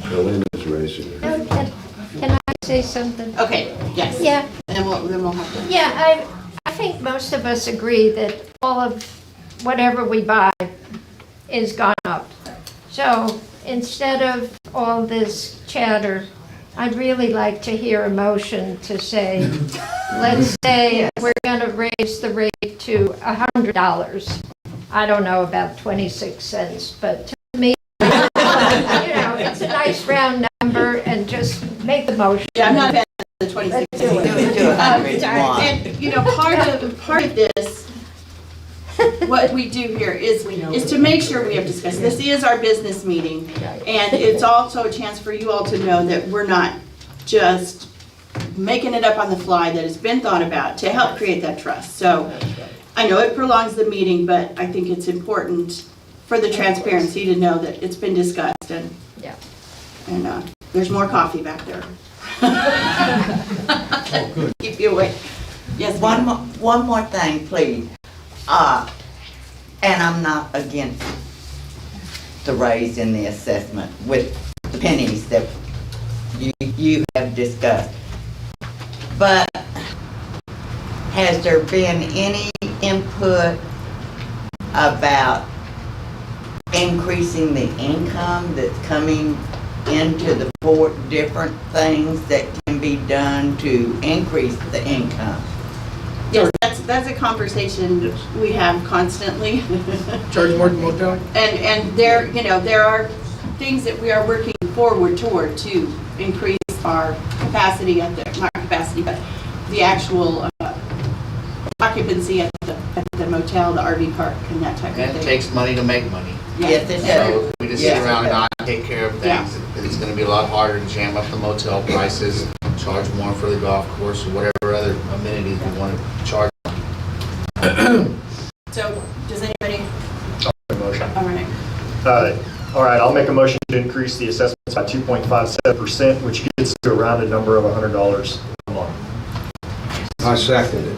Joanna's raising her. Can I say something? Okay, yes. Yeah, And then we'll have to. yeah, I think most of us agree that all of whatever we buy is gone up. So instead of all this chatter, I'd really like to hear a motion to say, let's say we're gonna raise the rate to $100. I don't know about 26 cents, but to me, it's a nice round number, and just make the motion. Yeah, I'm not a fan of the 26. Let's do it. And, part of this, what we do here is to make sure we have discussed, this is our business meeting. And it's also a chance for you all to know that we're not just making it up on the fly, that it's been thought about to help create that trust. So I know it prolongs the meeting, but I think it's important for the transparency to know that it's been discussed, and there's more coffee back there. Oh, good. Keep you awake. Yes, One more thing, please. And I'm not against the raise in the assessment with the pennies that you have discussed. But has there been any input about increasing the income that's coming into the board, different things that can be done to increase the income? Yes, that's a conversation we have constantly. Charge more than motel? And there are things that we are working forward toward to increase our capacity not capacity, but the actual occupancy at the motel, the RV park, and that type of And thing. it takes money to make money. Yes, it So does. if we just sit around and not take care of Yeah. things, it's gonna be a lot harder to jam up the motel prices, charge more for the golf course, or whatever other amenities we want to charge. So, does anybody, Motion. all right. All right, I'll make a motion to increase the assessments by 2.57%, which gets to a rounded number of $100 a month. I second it.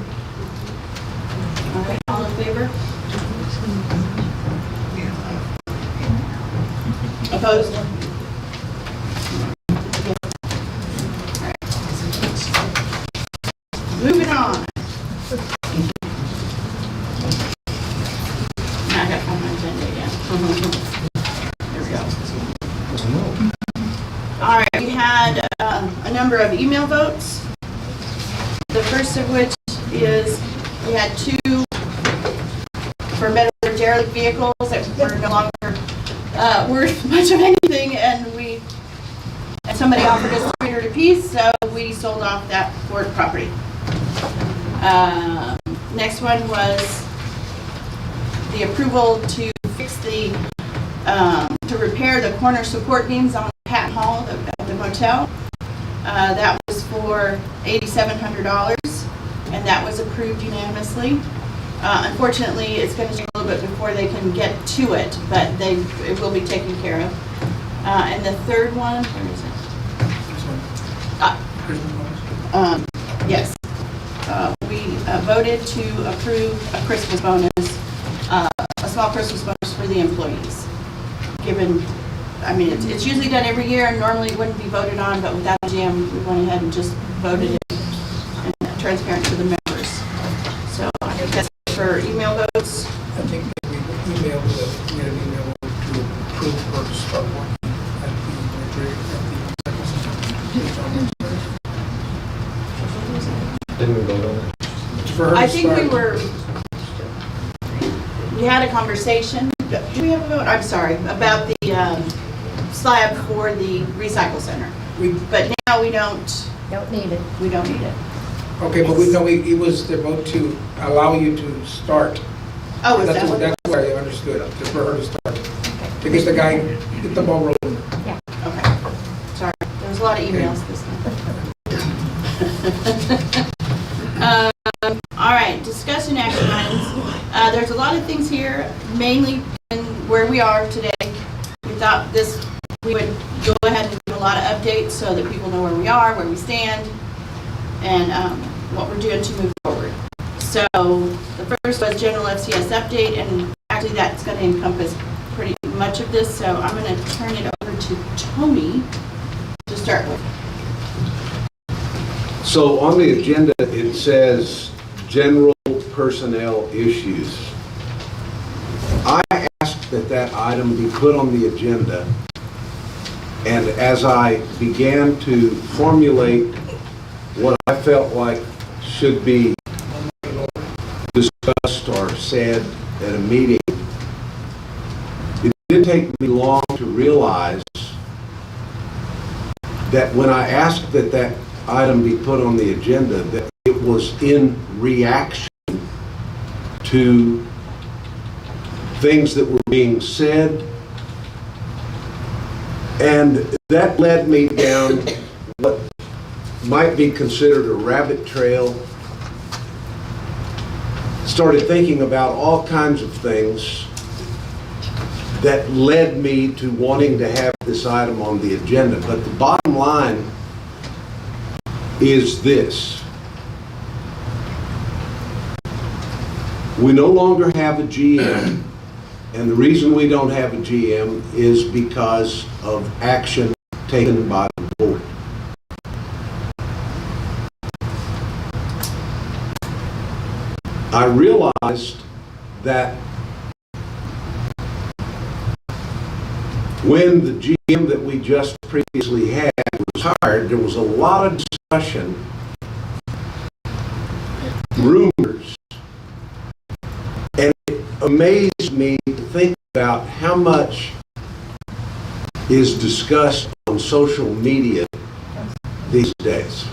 All right, all in favor? Opposed? Moving on. I got on my agenda again. There we go. All right, we had a number of email votes. The first of which is we had 2 for better derelict vehicles that were no longer worth much of anything, and somebody offered us $300 apiece, so we sold off that Ford property. Next one was the approval to fix to repair the corner support beams on Patton Hall of the motel. That was for $8,700, and that was approved unanimously. Unfortunately, it's going to take a little bit before they can get to it, but it will be taken care of. And the third one, where is it? Yes. We voted to approve a Christmas bonus, a small Christmas bonus for the employees. Given, I mean, it's usually done every year and normally it wouldn't be voted on, but without a jam, we went ahead and just voted it and transparent to the members. So I think that's for email votes. I think that we emailed to approve her to start working Didn't we vote on it? for her to I think start. we had a conversation, do we have a vote? I'm sorry, about the slab for the recycle center. But now we don't need it. We don't need it. Okay, but it was the vote to allow you to start. Oh, is that what? That's what I understood, just for her to start. To get the ball rolling. Okay, sorry, there was a lot of emails this time. All right, discussion action items. There's a lot of things here, mainly in where we are today. We thought we would go ahead and do a lot of updates so that people know where we are, where we stand, and what we're doing to move forward. So the first was general FCS update, and actually that's going to encompass pretty much of this, so I'm going to turn it over to Tony to start with. So on the agenda, it says general personnel issues. I asked that item be put on the agenda, and as I began to formulate what I felt like should be discussed or said at a meeting, it didn't take me long to realize that when I asked that item be put on the agenda, that it was in reaction to things that were being said, and that led me down what might be considered a rabbit trail. Started thinking about all kinds of things that led me to wanting to have this item on the agenda. But the bottom line is this. We no longer have a GM, and the reason we don't have a GM is because of action taken by the board. I realized that when the GM that we just previously had was hired, there was a lot of discussion, rumors, and it amazed me to think about how much is discussed on social media these days,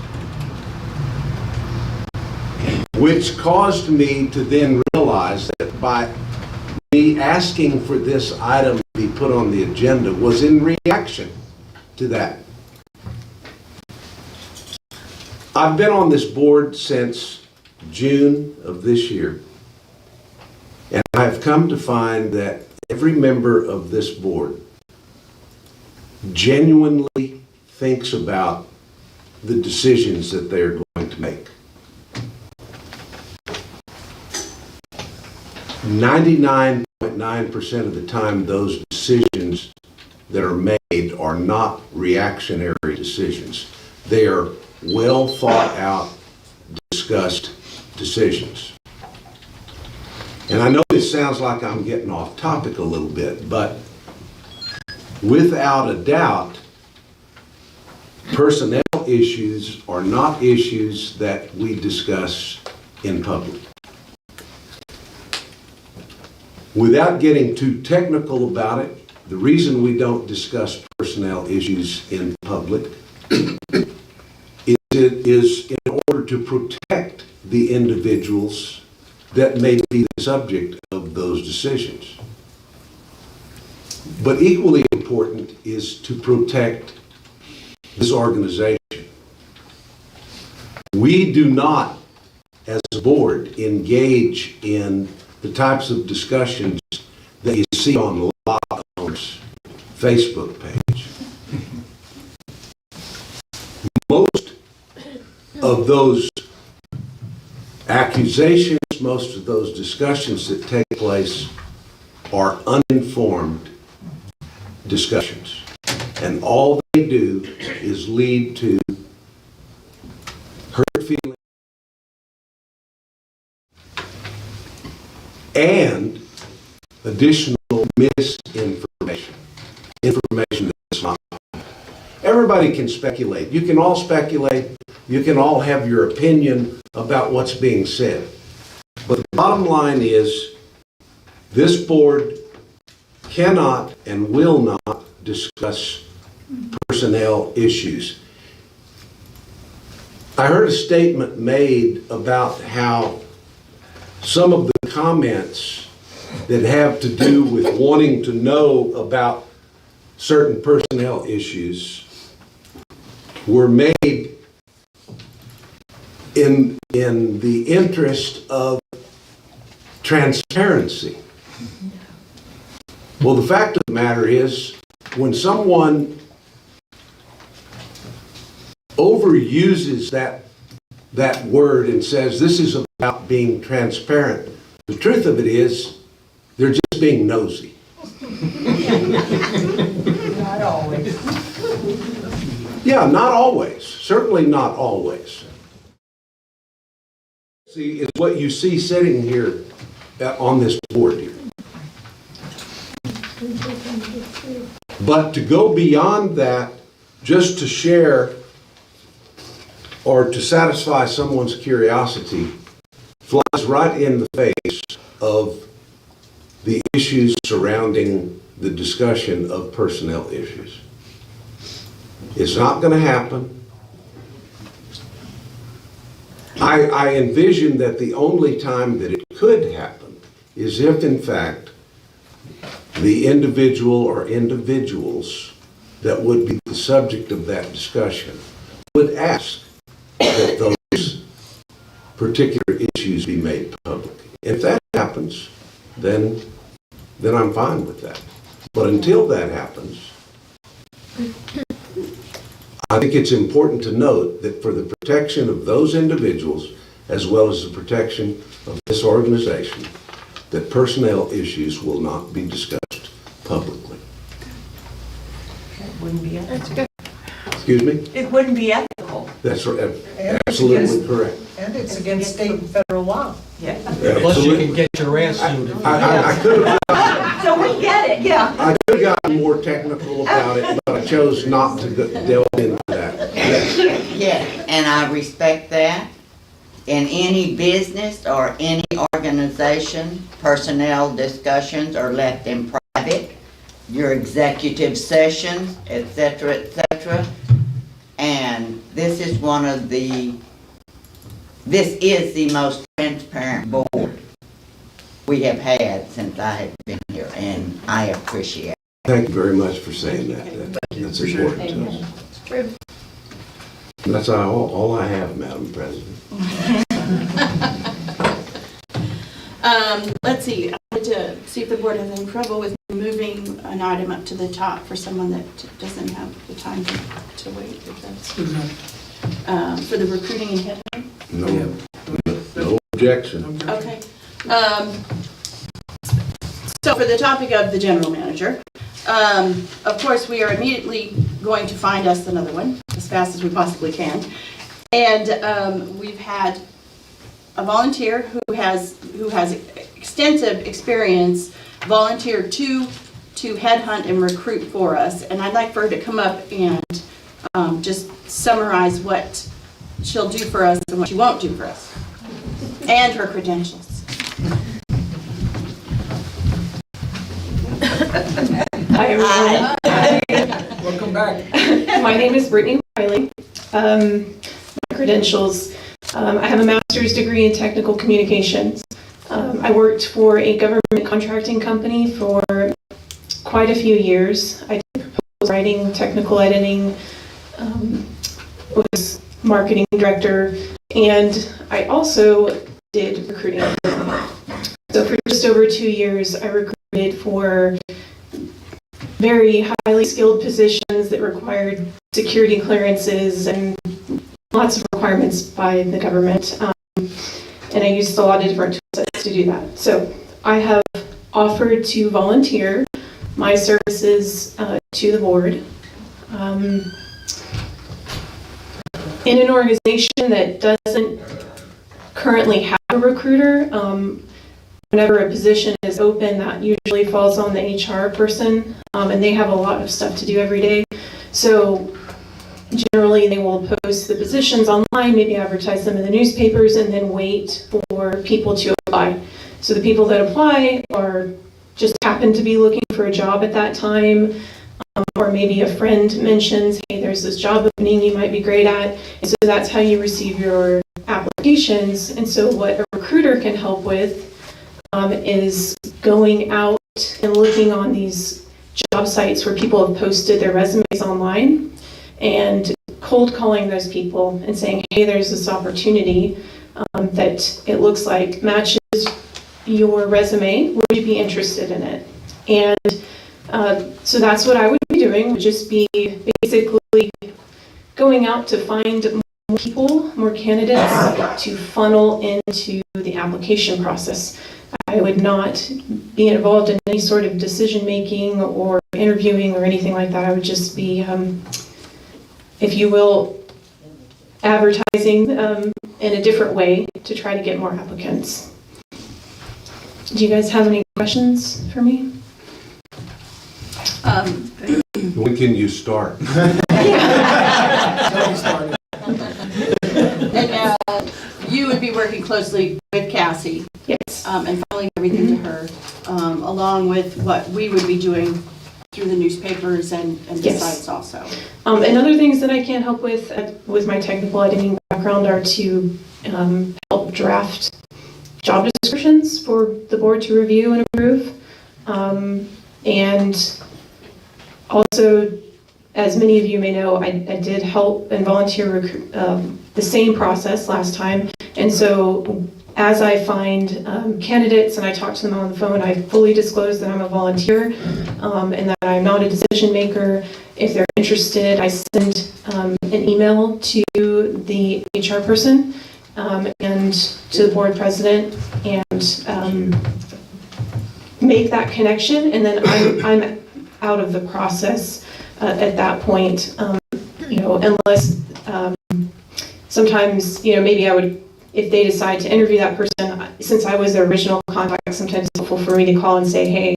which caused me to then realize that by me asking for this item to be put on the agenda was in reaction to that. I've been on this board since June of this year, and I've come to find that every member of this board genuinely thinks about the decisions that they're going to make. 99.9% of the time, those decisions that are made are not reactionary decisions. They are well thought out, discussed decisions. And I know this sounds like I'm getting off topic a little bit, but without a doubt, personnel issues are not issues that we discuss in public. Without getting too technical about it, the reason we don't discuss personnel issues in public is in order to protect the individuals that may be the subject of those decisions. But equally important is to protect this organization. We do not, as a board, engage in the types of discussions that you see on the lot owner's Facebook page. Most of those accusations, most of those discussions that take place are uninformed discussions. And all they do is lead to hurt feelings and additional misinformation. Information that's not. Everybody can speculate. You can all speculate. You can all have your opinion about what's being said. But the bottom line is, this board cannot and will not discuss personnel issues. I heard a statement made about how some of the comments that have to do with wanting to know about certain personnel issues were made in the interest of transparency. Well, the fact of the matter is, when someone overuses that word and says this is about being transparent, the truth of it is they're just being nosy. Not always. Yeah, not always. Certainly not always. See, it's what you see sitting here on this board here. But to go beyond that, just to share or to satisfy someone's curiosity, flies right in the face of the issues surrounding the discussion of personnel issues. It's not going to happen. I envision that the only time that it could happen is if, in fact, the individual or individuals that would be the subject of that discussion would ask that those particular issues be made public. If that happens, then I'm fine with that. But until that happens, I think it's important to note that for the protection of those individuals, as well as the protection of this organization, that personnel issues will not be discussed publicly. It wouldn't be ethical. Excuse me? It wouldn't be ethical. That's right. And it's Absolutely against- correct. And it's against state and federal law. Yeah. Plus you can get your ass sued. I could have So we get it, yeah. I could have gotten more technical about it, but I chose not to delve into that. Yes. Yeah, and I respect that. In any business or any organization, personnel discussions are left in private. Your executive sessions, et cetera, and this is the most transparent board we have had since I have been here, and I appreciate it. Thank you very much for saying that. That's important to us. It's true. That's all I have, Madam President. Let's see, I wanted to see if the board has any trouble with moving an item up to the top for someone that doesn't have the time to wait. If that's, for the recruiting and headhunting. No objection. Okay. for the topic of the general manager, of course, we are immediately going to find us another one as fast as we possibly can. And we've had a volunteer who has extensive experience volunteer to headhunt and recruit for us. And I'd like for her to come up and just summarize what she'll do for us and what she won't do for us, and her credentials. Hi, everyone. Welcome back. My name is Brittany Wiley. My credentials, I have a master's degree in technical communications. I worked for a government contracting company for quite a few years. I did proposal writing, technical editing, was marketing director, and I also did recruiting. So for just over 2 years, I recruited for very highly skilled positions that required security clearances and lots of requirements by the government. And I used a lot of different tool sets to do that. So I have offered to volunteer my services to the board. In an organization that doesn't currently have a recruiter, whenever a position is open, that usually falls on the HR person, and they have a lot of stuff to do every day. So generally, they will post the positions online, maybe advertise them in the newspapers, and then wait for people to apply. So the people that apply are just happen to be looking for a job at that time, or maybe a friend mentions, hey, there's this job opening you might be great at. And so that's how you receive your applications. And so what a recruiter can help with is going out and looking on these job sites where people have posted their resumes online and cold calling those people and saying, hey, there's this opportunity that it looks like matches your resume. Would you be interested in it? And so that's what I would be doing, would just be basically going out to find more people, more candidates to funnel into the application process. I would not be involved in any sort of decision-making or interviewing or anything like that. I would just be, if you will, advertising in a different way to try to get more applicants. Do you guys have any questions for me? When can you start? And you would be working closely with Cassie. Yes. And following everything to her, along with what we would be doing through the newspapers and the Yes. sites also. And other things that I can help with my technical editing background are to help draft job descriptions for the board to review and approve. And also, as many of you may know, I did help and volunteer recruit the same process last time. And so as I find candidates and I talk to them on the phone, I fully disclose that I'm a volunteer and that I'm not a decision maker. If they're interested, I send an email to the HR person and to the board president and make that connection. And then I'm out of the process at that point, unless sometimes, maybe I would, if they decide to interview that person, since I was their original contact, sometimes it's helpful for me to call and say, hey,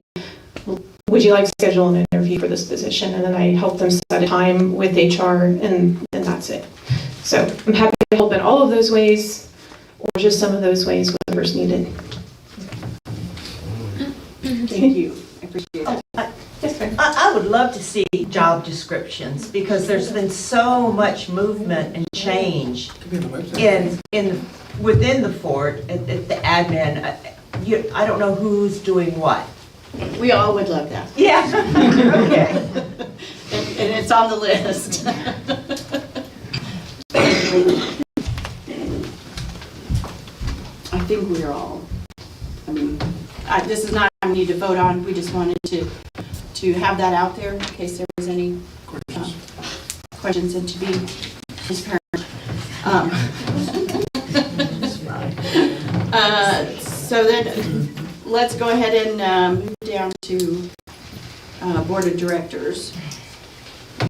would you like to schedule an interview for this position? And then I help them set a time with HR, and that's it. So I'm happy to help in all of those ways, or just some of those ways, whatever's needed. Thank you. I appreciate it. I would love to see job descriptions because there's been so much movement and change within the fort, at the admin. I don't know who's doing what. We all would love that. Yeah. Okay. And it's on the list. I think we're all, this is not something we need to vote on. We just wanted to have that out there in case there was any questions and to be transparent. So then let's go ahead and move down to Board of Directors.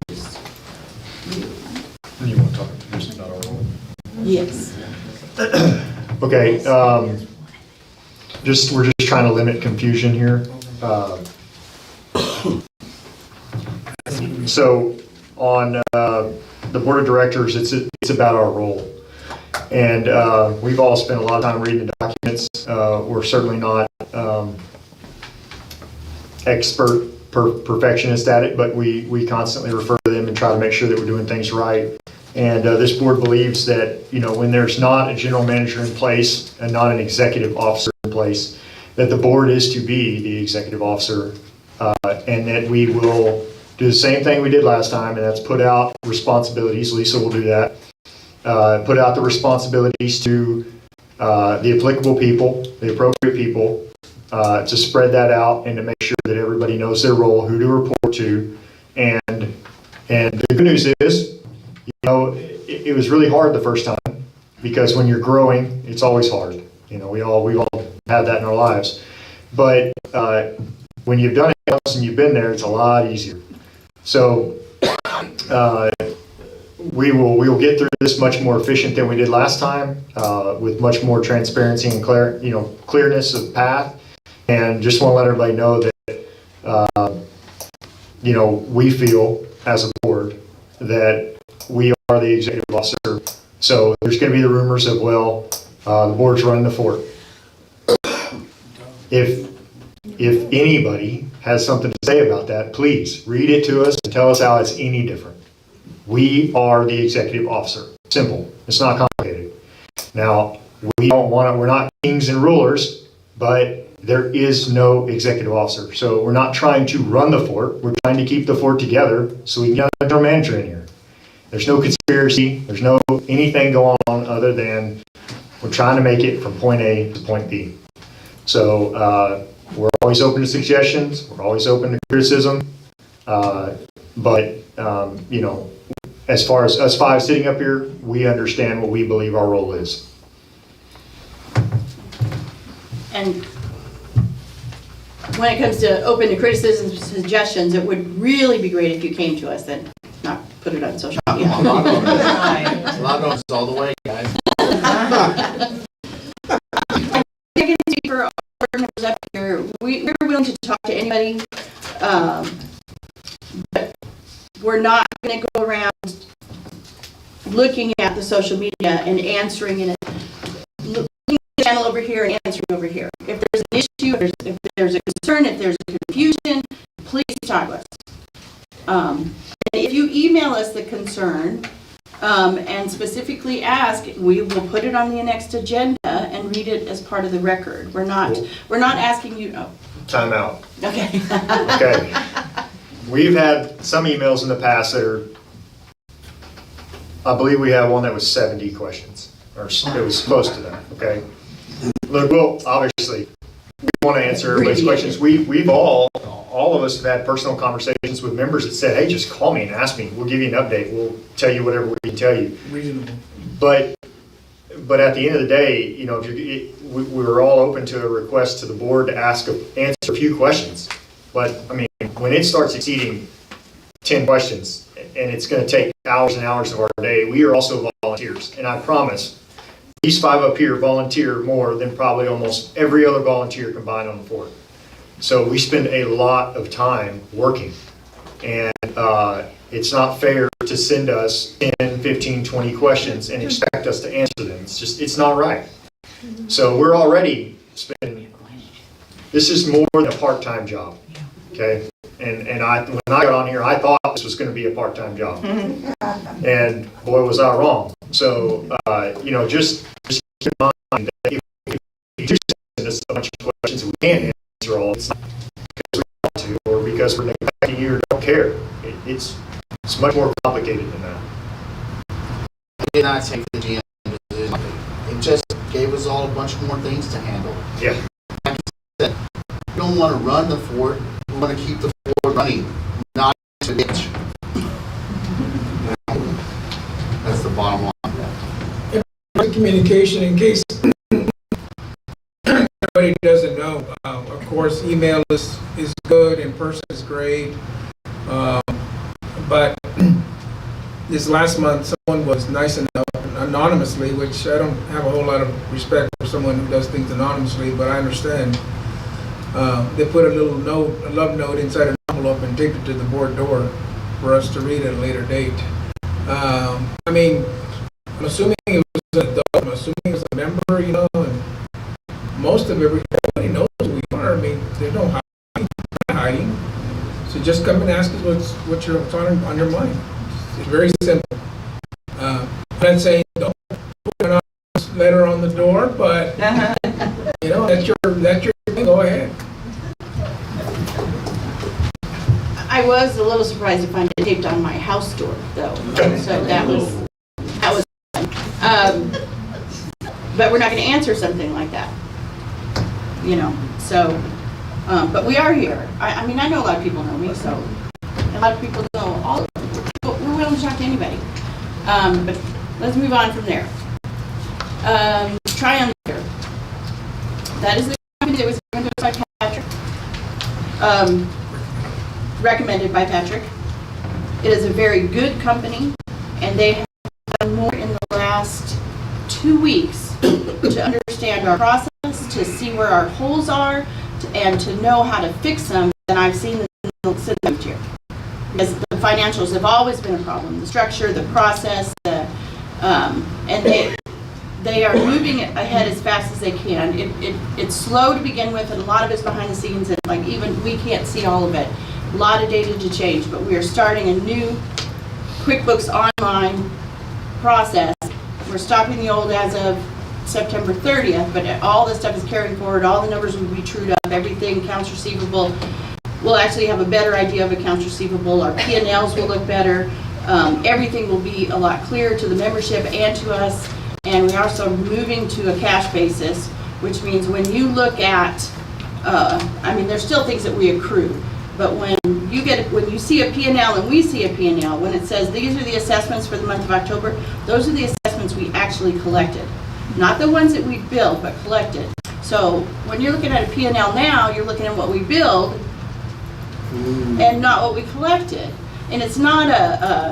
Just you. And you want to talk just about our role? Yes. Okay, we're just trying to limit confusion here. So on the Board of Directors, it's about our role. And we've all spent a lot of time reading the documents. We're certainly not expert perfectionist at it, but we constantly refer to them and try to make sure that we're doing things right. And this board believes that, when there's not a general manager in place and not an executive officer in place, that the board is to be the executive officer, and that we will do the same thing we did last time, and that's put out responsibilities. Lisa will do that. Put out the responsibilities to the applicable people, the appropriate people, to spread that out and to make sure that everybody knows their role, who to report to. And the good news is, it was really hard the first time, because when you're growing, it's always hard. We've all had that in our lives. But when you've done it once and you've been there, it's a lot easier. So we will get through this much more efficient than we did last time, with much more transparency and clearness of path. And just want to let everybody know that we feel as a board that we are the executive officer. So there's going to be the rumors of, the board's running the fort. If anybody has something to say about that, please read it to us and tell us how it's any different. We are the executive officer. Simple. It's not complicated. Now, we're not kings and rulers, but there is no executive officer. So we're not trying to run the fort. We're trying to keep the fort together so we can get a general manager in here. There's no conspiracy. There's no anything going on other than we're trying to make it from point A to point B. So we're always open to suggestions. We're always open to criticism. But as far as us five sitting up here, we understand what we believe our role is. And when it comes to open to criticisms and suggestions, it would really be great if you came to us and not put it on social media. Log on all the way, guys. I can speak for all our members up here. We're willing to talk to anybody, but we're not going to go around looking at the social media and answering in it. Looking at the channel over here and answering over here. If there's an issue, if there's a concern, if there's a confusion, please talk to us. And if you email us the concern and specifically ask, we will put it on the next agenda and read it as part of the record. We're not asking you. Oh. Time out. Okay. Okay. We've had some emails in the past that are, I believe we have one that was 70 questions, or it was close to that, okay? Look, well, obviously, we want to answer everybody's questions. We've all of us have had personal conversations with members that said, hey, just call me and ask me. We'll give you an update. We'll tell you whatever we can tell you. Reasonable. But at the end of the day, we were all open to a request to the board to answer a few questions. But, I mean, when it starts exceeding 10 questions, and it's going to take hours and hours of our day, we are also volunteers. And I promise, these five up here volunteer more than probably almost every other volunteer combined on the fort. So we spend a lot of time working. And it's not fair to send us 10, 15, 20 questions and expect us to answer them. It's not right. So we're already spending, this is more than a part-time job, okay? And when I got on here, I thought this was going to be a part-time job. And boy, was I wrong. So, just keep in mind that if you do send us a bunch of questions we can't answer all, it's not because we want to or because we're neglecting you or don't care. It's much more complicated than that. I did not take the GM decision. It just gave us all a bunch more things to handle. Yeah. Like I said, we don't want to run the fort. We want to keep the fort running, not to ditch. That's the bottom line. Communication, in case anybody doesn't know, of course, email is good, in person is great. But this last month, someone was nice enough, anonymously, which I don't have a whole lot of respect for someone who does things anonymously, but I understand. They put a little note, a love note inside an envelope and taped it to the board door for us to read at a later date. I mean, I'm assuming it was an adult, I'm assuming it was a member, you know, and most of everybody knows who we are. I mean, there's no hiding. So just come and ask us what's on your mind. It's very simple. I'm not saying don't put an letter on the door, but you know, that's your thing. Go ahead. I was a little surprised to find it taped on my house door, though. So that was fun. But we're not going to answer something like that, you know. So, but we are here. I mean, I know a lot of people know me, so a lot of people know all of them. But we're willing to talk to anybody. But let's move on from there. Triumph. That is the company that was given to us by Patrick. Recommended by Patrick. It is a very good company, and they have done more in the last 2 weeks to understand our process, to see where our holes are, and to know how to fix them than I've seen them since I moved here. Because the financials have always been a problem, the structure, the process, and they are moving ahead as fast as they can. It's slow to begin with, and a lot of it's behind the scenes, and like even we can't see all of it. A lot of data to change, but we are starting a new QuickBooks Online process. We're stopping the old as of September 30th, but all this stuff is carrying forward. All the numbers will be trued up, everything, accounts receivable. We'll actually have a better idea of accounts receivable. Our P&Ls will look better. Everything will be a lot clearer to the membership and to us. And we're also moving to a cash basis, which means when you look at, I mean, there's still things that we accrue. But when you see a P&L and we see a P&L, when it says these are the assessments for the month of October, those are the assessments we actually collected. Not the ones that we billed, but collected. So when you're looking at a P&L now, you're looking at what we billed and not what we collected. And it's not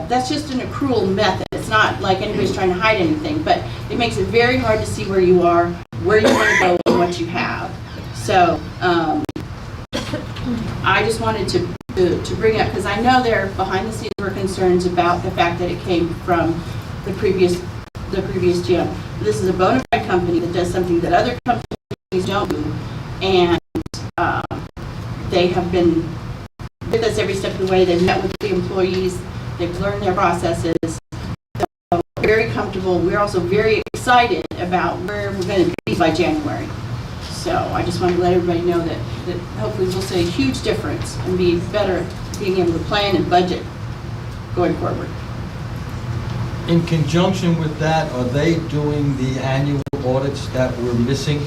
that's just an accrual method. It's not like anybody's trying to hide anything, but it makes it very hard to see where you are, where you want to go, and what you have. So, I just wanted to bring up, because I know there behind the scenes were concerns about the fact that it came from the previous GM. This is a bona fide company that does something that other companies don't do, and they have been with us every step of the way. They've met with the employees, they've learned their processes. So we're very comfortable. We're also very excited about where we're going to be by January. So I just wanted to let everybody know that hopefully we'll see a huge difference and be better at being able to plan and budget going forward. In conjunction with that, are they doing the annual audits that we're missing?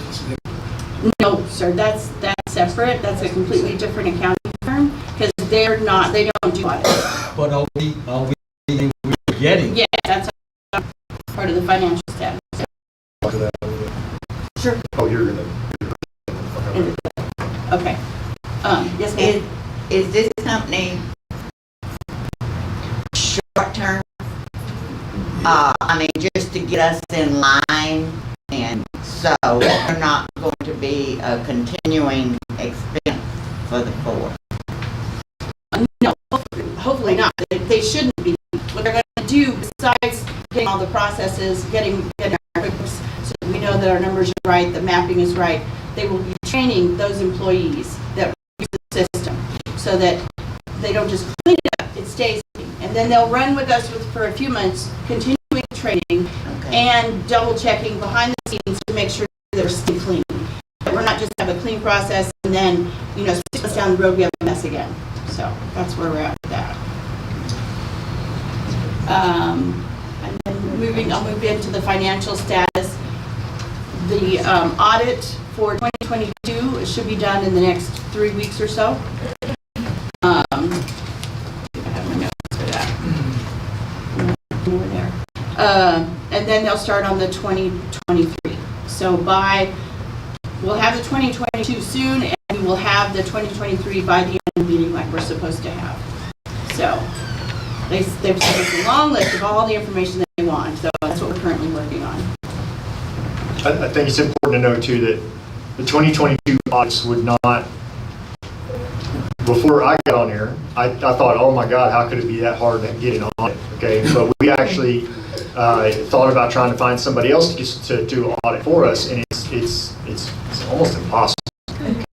No, sir, that's separate. That's a completely different accounting firm, because they don't do audits. But are we getting? Yeah, that's part of the financial status. Sure. Oh, you're gonna. Okay. Yes, ma'am. Is this company short-term? I mean, just to get us in line, and so they're not going to be a continuing expense for the board? No, hopefully not. They shouldn't be. What they're going to do, besides getting all the processes, getting our QuickBooks, so we know that our numbers are right, the mapping is right, they will be training those employees that use the system so that they don't just clean it up, it stays clean. And then they'll run with us for a few months, continuing training and double checking behind the scenes to make sure they're still clean. We're not just have a clean process and then, 6 months down the road we have a mess again. So that's where we're at with that. And then I'll move into the financial status. The audit for 2022 should be done in the next 3 weeks or so. I have my notes for that. Over there. And then they'll start on the 2023. So we'll have the 2022 soon, and we we'll have the 2023 by the end of the meeting like we're supposed to have. So they've sent us a long list of all the information that they want, so that's what we're currently working on. I think it's important to note too that the 2022 audits would not, before I got on here, I thought, oh my God, how could it be that hard to get an audit? Okay, but we actually thought about trying to find somebody else to do an audit for us, and it's almost impossible.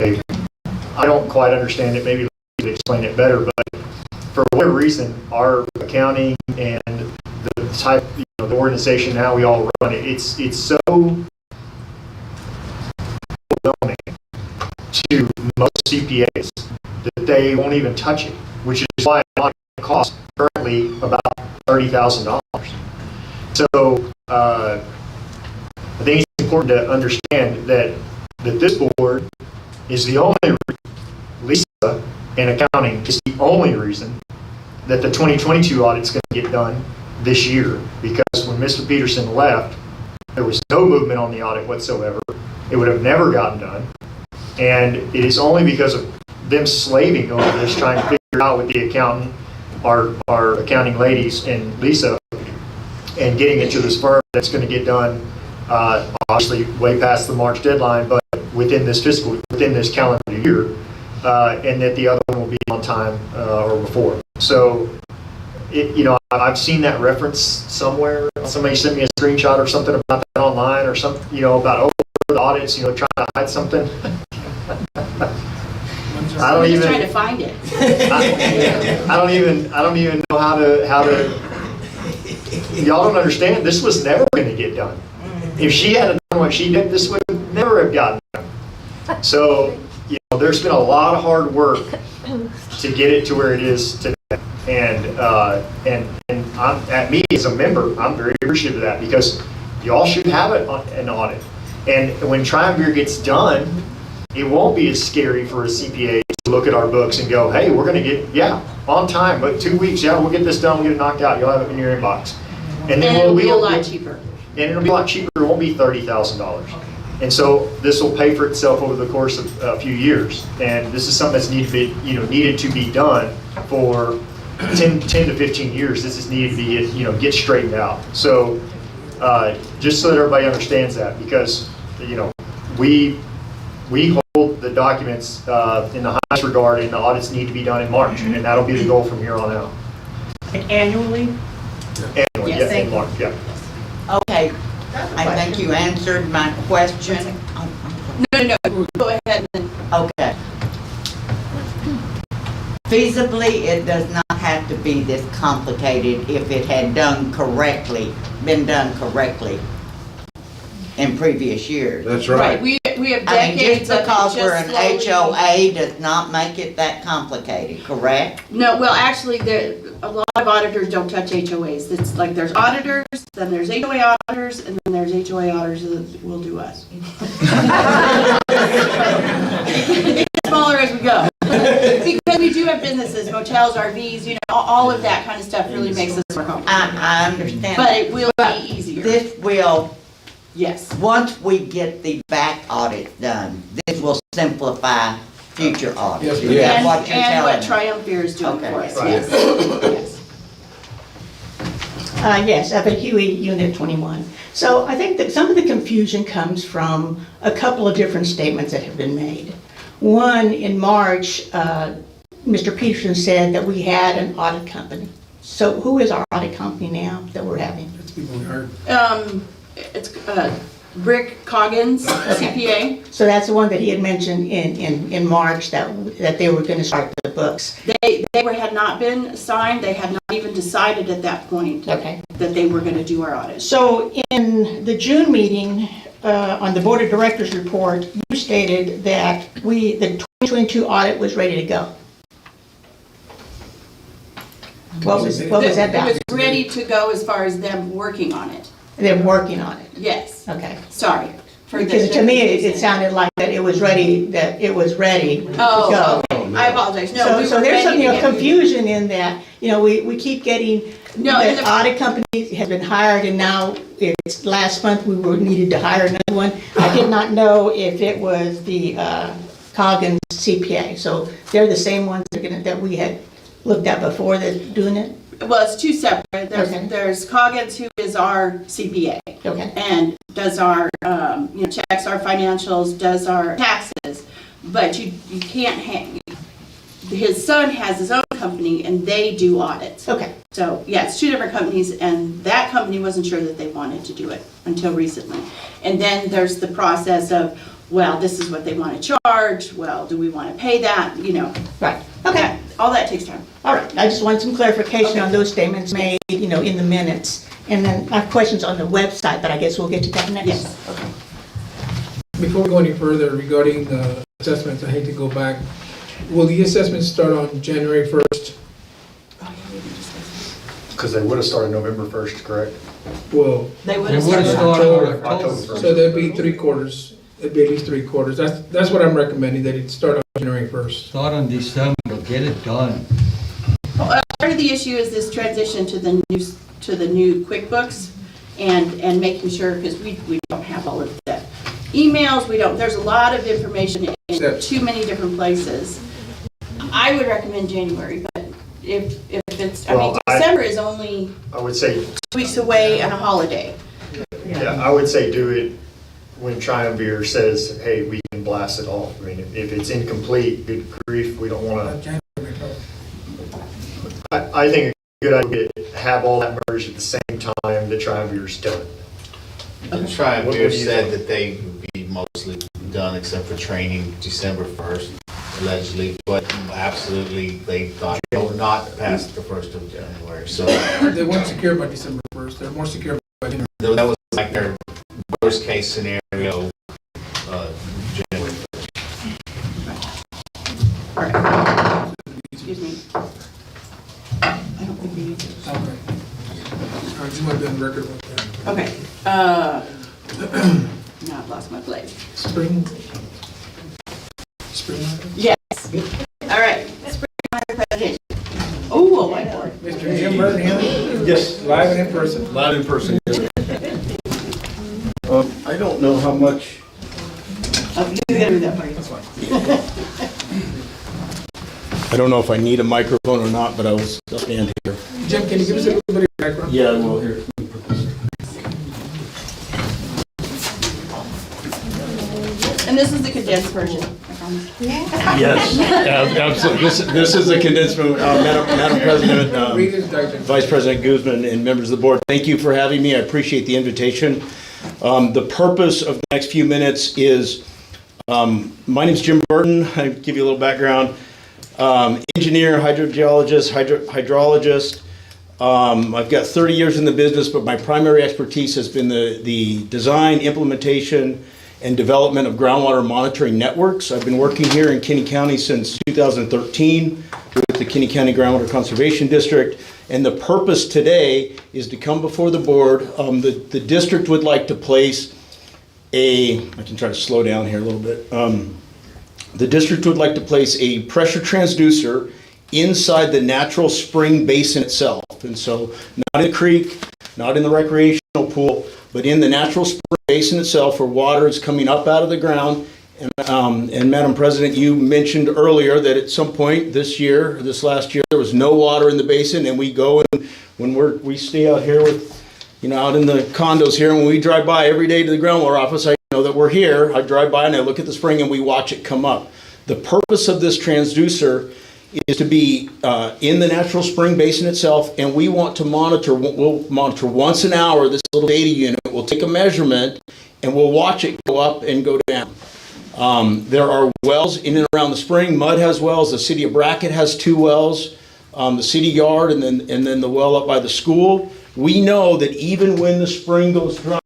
Okay, I don't quite understand it. Maybe you could explain it better, but for whatever reason, our accounting and the type, the organization, how we all run it, it's so overwhelming to most CPAs that they won't even touch it, which is why it costs currently about $30,000. So I think it's important to understand that this board is the only, Lisa and accounting is the only reason that the 2022 audit is going to get done this year, because when Mr. Peterson left, there was no movement on the audit whatsoever. It would have never gotten done. And it is only because of them slaving over this, trying to figure out with the accountant, our accounting ladies and Lisa, and getting it to this firm that's going to get done, obviously way past the March deadline, but within this calendar year, and that the other one will be on time or before. So, I've seen that reference somewhere. Somebody sent me a screenshot or something about that online, or something, about the audits, trying to hide something. I'm just trying to find it. I don't even know how to. Y'all don't understand. This was never going to get done. If she had done what she did, this would never have gotten done. So, there's been a lot of hard work to get it to where it is today. And at me as a member, I'm very appreciative of that, because y'all should have an audit. And when Triumvir gets done, it won't be as scary for a CPA to look at our books and go, hey, we're going to get, on time, but 2 weeks, we'll get this done, we'll get it knocked out, you'll have it in your inbox. And it'll be a lot cheaper. And it'll be a lot cheaper, it won't be $30,000. And so this will pay for itself over the course of a few years. And this is something that's needed to be done for 10 to 15 years. This is needed to be, get straightened out. So just so that everybody understands that, because, we hold the documents in the highest regard, and the audits need to be done in March, and that'll be the goal from here on out. Annually? Annually, Yes. in March, yeah. Okay, I think you answered my question. No, go ahead and Okay. Feasibly, it does not have to be this complicated if it had been done correctly in previous years. That's right. we have I mean, decades just of because it we're an just slowly. HOA does not make it that complicated, correct? No, well, actually, a lot of auditors don't touch HOAs. It's like there's auditors, then there's HOA auditors, and then there's HOA auditors that will do us. It gets smaller as we go. Because we do have businesses, motels, RVs, all of that kind of stuff really makes us more comfortable. I understand. But it will be easier. This will, Yes. once we get the back audit done, this will simplify future audits. Is that what you're And what telling me? Triumvir is doing Okay, for us, right. yes. Yes, up at Huey, Unit 21. So I think that some of the confusion comes from a couple of different statements that have been made. One, in March, Mr. Peterson said that we had an audit company. So who is our audit company now that we're having? That's people we heard. It's Brick Coggins, CPA. So that's the one that he had mentioned in March that they were going to start the books. They had not been signed, they had not even decided at that point Okay. that they were going to do our audit. So in the June meeting, on the Board of Directors report, you stated that the 2022 audit was ready to go. What was that about? It was ready to go as far as them working on it. They're working on it. Yes. Okay. Sorry. Because to me, it sounded like that it was ready to go. Oh, okay. I apologize. No, we So were there's some ready to get confusion in that, we keep getting, No, the and the- audit company has been hired, and now it's, last month we needed to hire another one. I did not know if it was the Coggins CPA. So they're the same ones that we had looked at before that doing it? Well, it's two separate. Okay. There's Coggins, who is our CPA. Okay. And does our, checks our financials, does our taxes. But you can't his son has his own company and they do audits. Okay. So, yeah, it's two different companies, and that company wasn't sure that they wanted to do it until recently. And then there's the process of, well, this is what they want to charge, well, do we want to pay that, Right, okay. all that takes time. All right, I just wanted some clarification on those statements made, in the minutes. And then I have questions on the website, but I guess we'll get to that next. Yes. Okay. Before we go any further regarding the assessments, I hate to go back. Will the assessments start on January 1st? Because they would have started November 1st, correct? Well, They would They have would've started. started October October. 1st. so there'd be 3 quarters. It'd be at least 3 quarters. That's what I'm recommending, that it start on January 1st. Start on December, get it done. Part of the issue is this transition to the new QuickBooks and making sure, because we don't have all of that. Emails, there's a lot of information in too many different places. I would recommend January, but if it's, December is only I would say, 2 weeks away and a holiday. yeah, I would say do it when Triumvir says, hey, we can blast it off. I mean, if it's incomplete, good grief, we don't want to. I think a good idea to have all that merged at the same time that Triumvir's done. The Triumvir said that they would be mostly done except for training December 1st, allegedly, but absolutely they thought they were not past the 1st of January. So They weren't secure by December 1st. They're more secure by January. that was like their worst case scenario, January 1st. All right. Excuse me. I don't think we need to. Okay. All right, you might be on record with that. Okay. Now I've lost my place. Spring? Yes. All right. Spring presentation. Oh, a whiteboard. Mr. Jim Burton here? Yes. Live and in person? Live in person. I don't know how much. Oh, you gotta do that part. That's fine. I don't know if I need a microphone or not, but I'll stand here. Jim, can you give us a little bit of background? Yeah, well, here. And this is the condensed version, I promise. Yes, absolutely. This is a condensed, Madam President, Reader's Digest. Vice President Guzman, and members of the board, thank you for having me. I appreciate the invitation. The purpose of the next few minutes is, my name's Jim Burton. I'll give you a little background. Engineer, hydrogeologist, hydrologist. I've got 30 years in the business, but my primary expertise has been the design, implementation, and development of groundwater monitoring networks. I've been working here in Kinney County since 2013 with the Kinney County Groundwater Conservation District. And the purpose today is to come before the board. The district would like to place I can try to slow down here a little bit. The district would like to place a pressure transducer inside the natural spring basin itself. And so not in the creek, not in the recreational pool, but in the natural spring basin itself where water is coming up out of the ground. And Madam President, you mentioned earlier that at some point this last year, there was no water in the basin, and we go and when we stay out here with, out in the condos here, and when we drive by every day to the groundwater office, I know that we're here. I drive by and I look at the spring and we watch it come up. The purpose of this transducer is to be in the natural spring basin itself, and we want to monitor, we'll monitor once an hour, this little data unit. We'll take a measurement and we'll watch it go up and go down. There are wells in and around the spring. Mud has wells. The city of Brackett has 2 wells. The city yard and then the well up by the school. We know that even when the spring goes dry,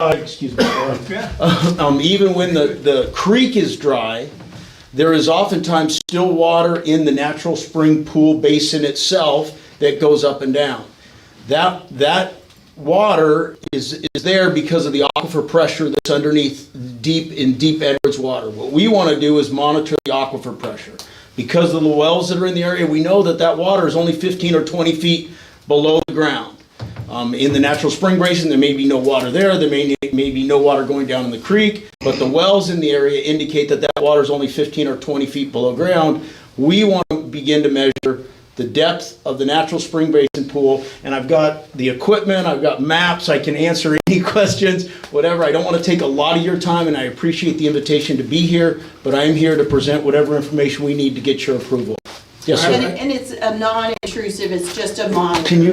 even when the creek is dry, there is oftentimes still water in the natural spring pool basin itself that goes up and down. That water is there because of the aquifer pressure that's underneath deep Edwards water. What we want to do is monitor the aquifer pressure. Because of the wells that are in the area, we know that water is only 15 or 20 feet below the ground. In the natural spring basin, there may be no water there. There may be no water going down in the creek, but the wells in the area indicate that that water is only 15 or 20 feet below ground. We want to begin to measure the depth of the natural spring basin pool, and I've got the equipment, I've got maps, I can answer any questions, whatever. I don't want to take a lot of your time, and I appreciate the invitation to be here, but I am here to present whatever information we need to get your approval. Yes, sir. And it's a non-intrusive, it's just a monitor. Can you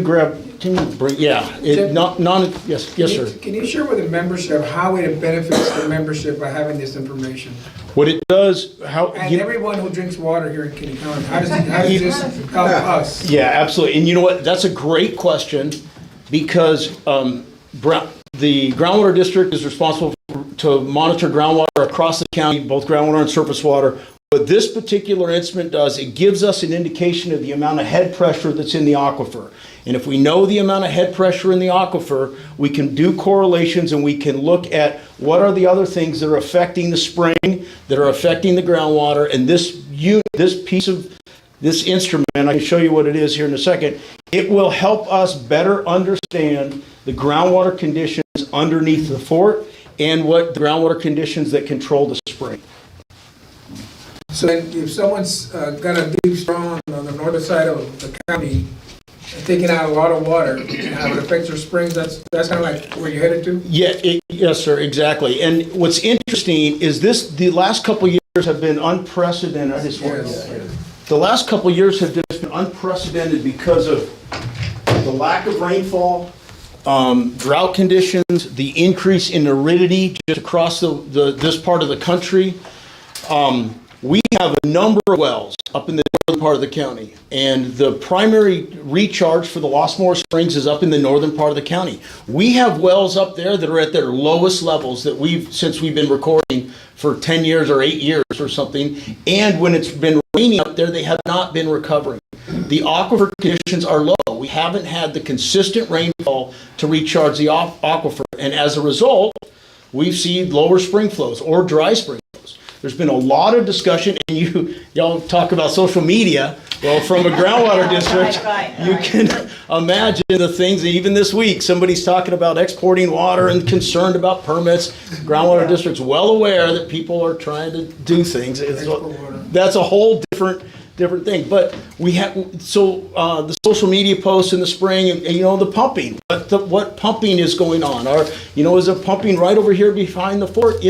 bring, yeah, yes, sir. Can you share with the membership how it benefits the membership by having this information? What it does, And everyone who drinks water here in Kinney County, how does this help us? Yeah, absolutely. And you know what? That's a great question because the groundwater district is responsible to monitor groundwater across the county, both groundwater and surface water. What this particular instrument does, it gives us an indication of the amount of head pressure that's in the aquifer. And if we know the amount of head pressure in the aquifer, we can do correlations and we can look at what are the other things that are affecting the spring, that are affecting the groundwater. And this piece of this instrument, I can show you what it is here in a second, it will help us better understand the groundwater conditions underneath the fort and what the groundwater conditions that control the spring. So if someone's got a deep strong on the northern side of the county, and taking out a lot of water, and how it affects your springs, that's kind of like where you're headed to? Yeah, yes, sir, exactly. And what's interesting is the last couple of years have been unprecedented. The last couple of years have just been unprecedented because of the lack of rainfall, drought conditions, the increase in aridity just across this part of the country. We have a number of wells up in the northern part of the county, and the primary recharge for the Lost Moor Springs is up in the northern part of the county. We have wells up there that are at their lowest levels that since we've been recording for 10 years or 8 years or something, and when it's been raining up there, they have not been recovering. The aquifer conditions are low. We haven't had the consistent rainfall to recharge the aquifer, and as a result, we've seen lower spring flows or dry spring flows. There's been a lot of discussion, and y'all talk about social media. Well, from a groundwater district, you can imagine the things that even this week, somebody's talking about exporting water and concerned about permits. Groundwater district's well aware that people are trying to do things. That's a whole different thing. But we have, the social media posts in the spring, and the pumping. What pumping is going on? Is a pumping right over here behind the fort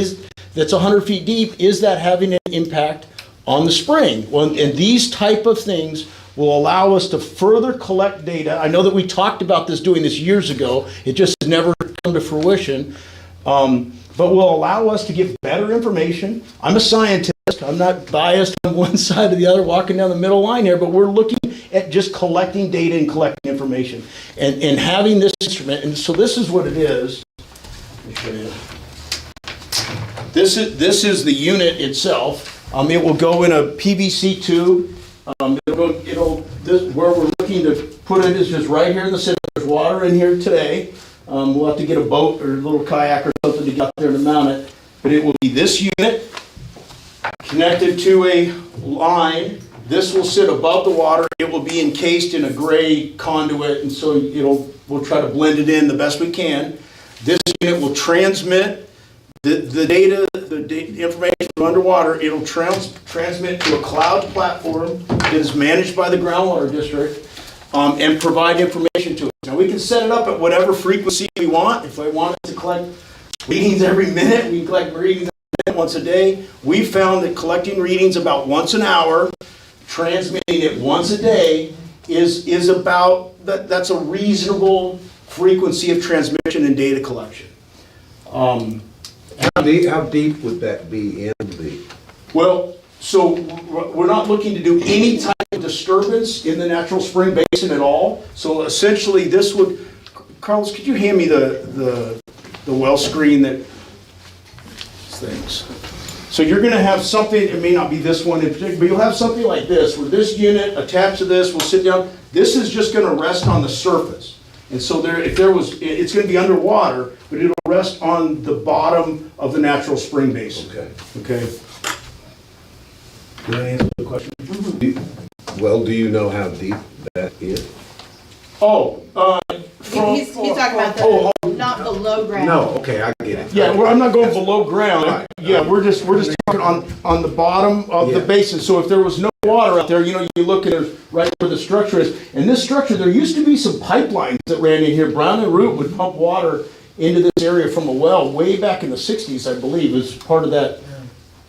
that's 100 feet deep, is that having an impact on the spring? Well, and these type of things will allow us to further collect data. I know that we talked about doing this years ago. It just has never come to fruition. But will allow us to get better information. I'm a scientist. I'm not biased on one side or the other, walking down the middle line here, but we're looking at just collecting data and collecting information and having this instrument. And so this is what it is. Let me show you. This is the unit itself. It will go in a PVC tube. Where we're looking to put it is just right here in the center. There's water in here today. We'll have to get a boat or a little kayak or something to get up there to mount it. But it will be this unit connected to a line. This will sit above the water. It will be encased in a gray conduit, and so we'll try to blend it in the best we can. This unit will transmit the data, the information from underwater. It'll transmit to a cloud platform that is managed by the groundwater district and provide information to us. Now we can set it up at whatever frequency we want. If I wanted to collect readings every minute, we can collect readings once a day. We found that collecting readings about once an hour, transmitting it once a day is about, that's a reasonable frequency of transmission and data collection. How deep would that be in the? Well, so we're not looking to do any type of disturbance in the natural spring basin at all. So essentially this would, Carlos, could you hand me the well screen that things. So you're going to have something, it may not be this one in particular, but you'll have something like this, where this unit attached to this will sit down. This is just going to rest on the surface. And so it's going to be underwater, but it'll rest on the bottom of the natural spring basin. Okay. Can I answer the question? Well, do you know how deep that is? Oh, You he's talking about not below ground. No, okay, I get it. Yeah, well, I'm not going below ground. Yeah, we're just talking on the bottom of the Yeah. basin. So if there was no water out there, you look at it right where the structure is. And this structure, there used to be some pipelines that ran in here. Brown and Root would pump water into this area from a well way back in the 60s, I believe, as part of that.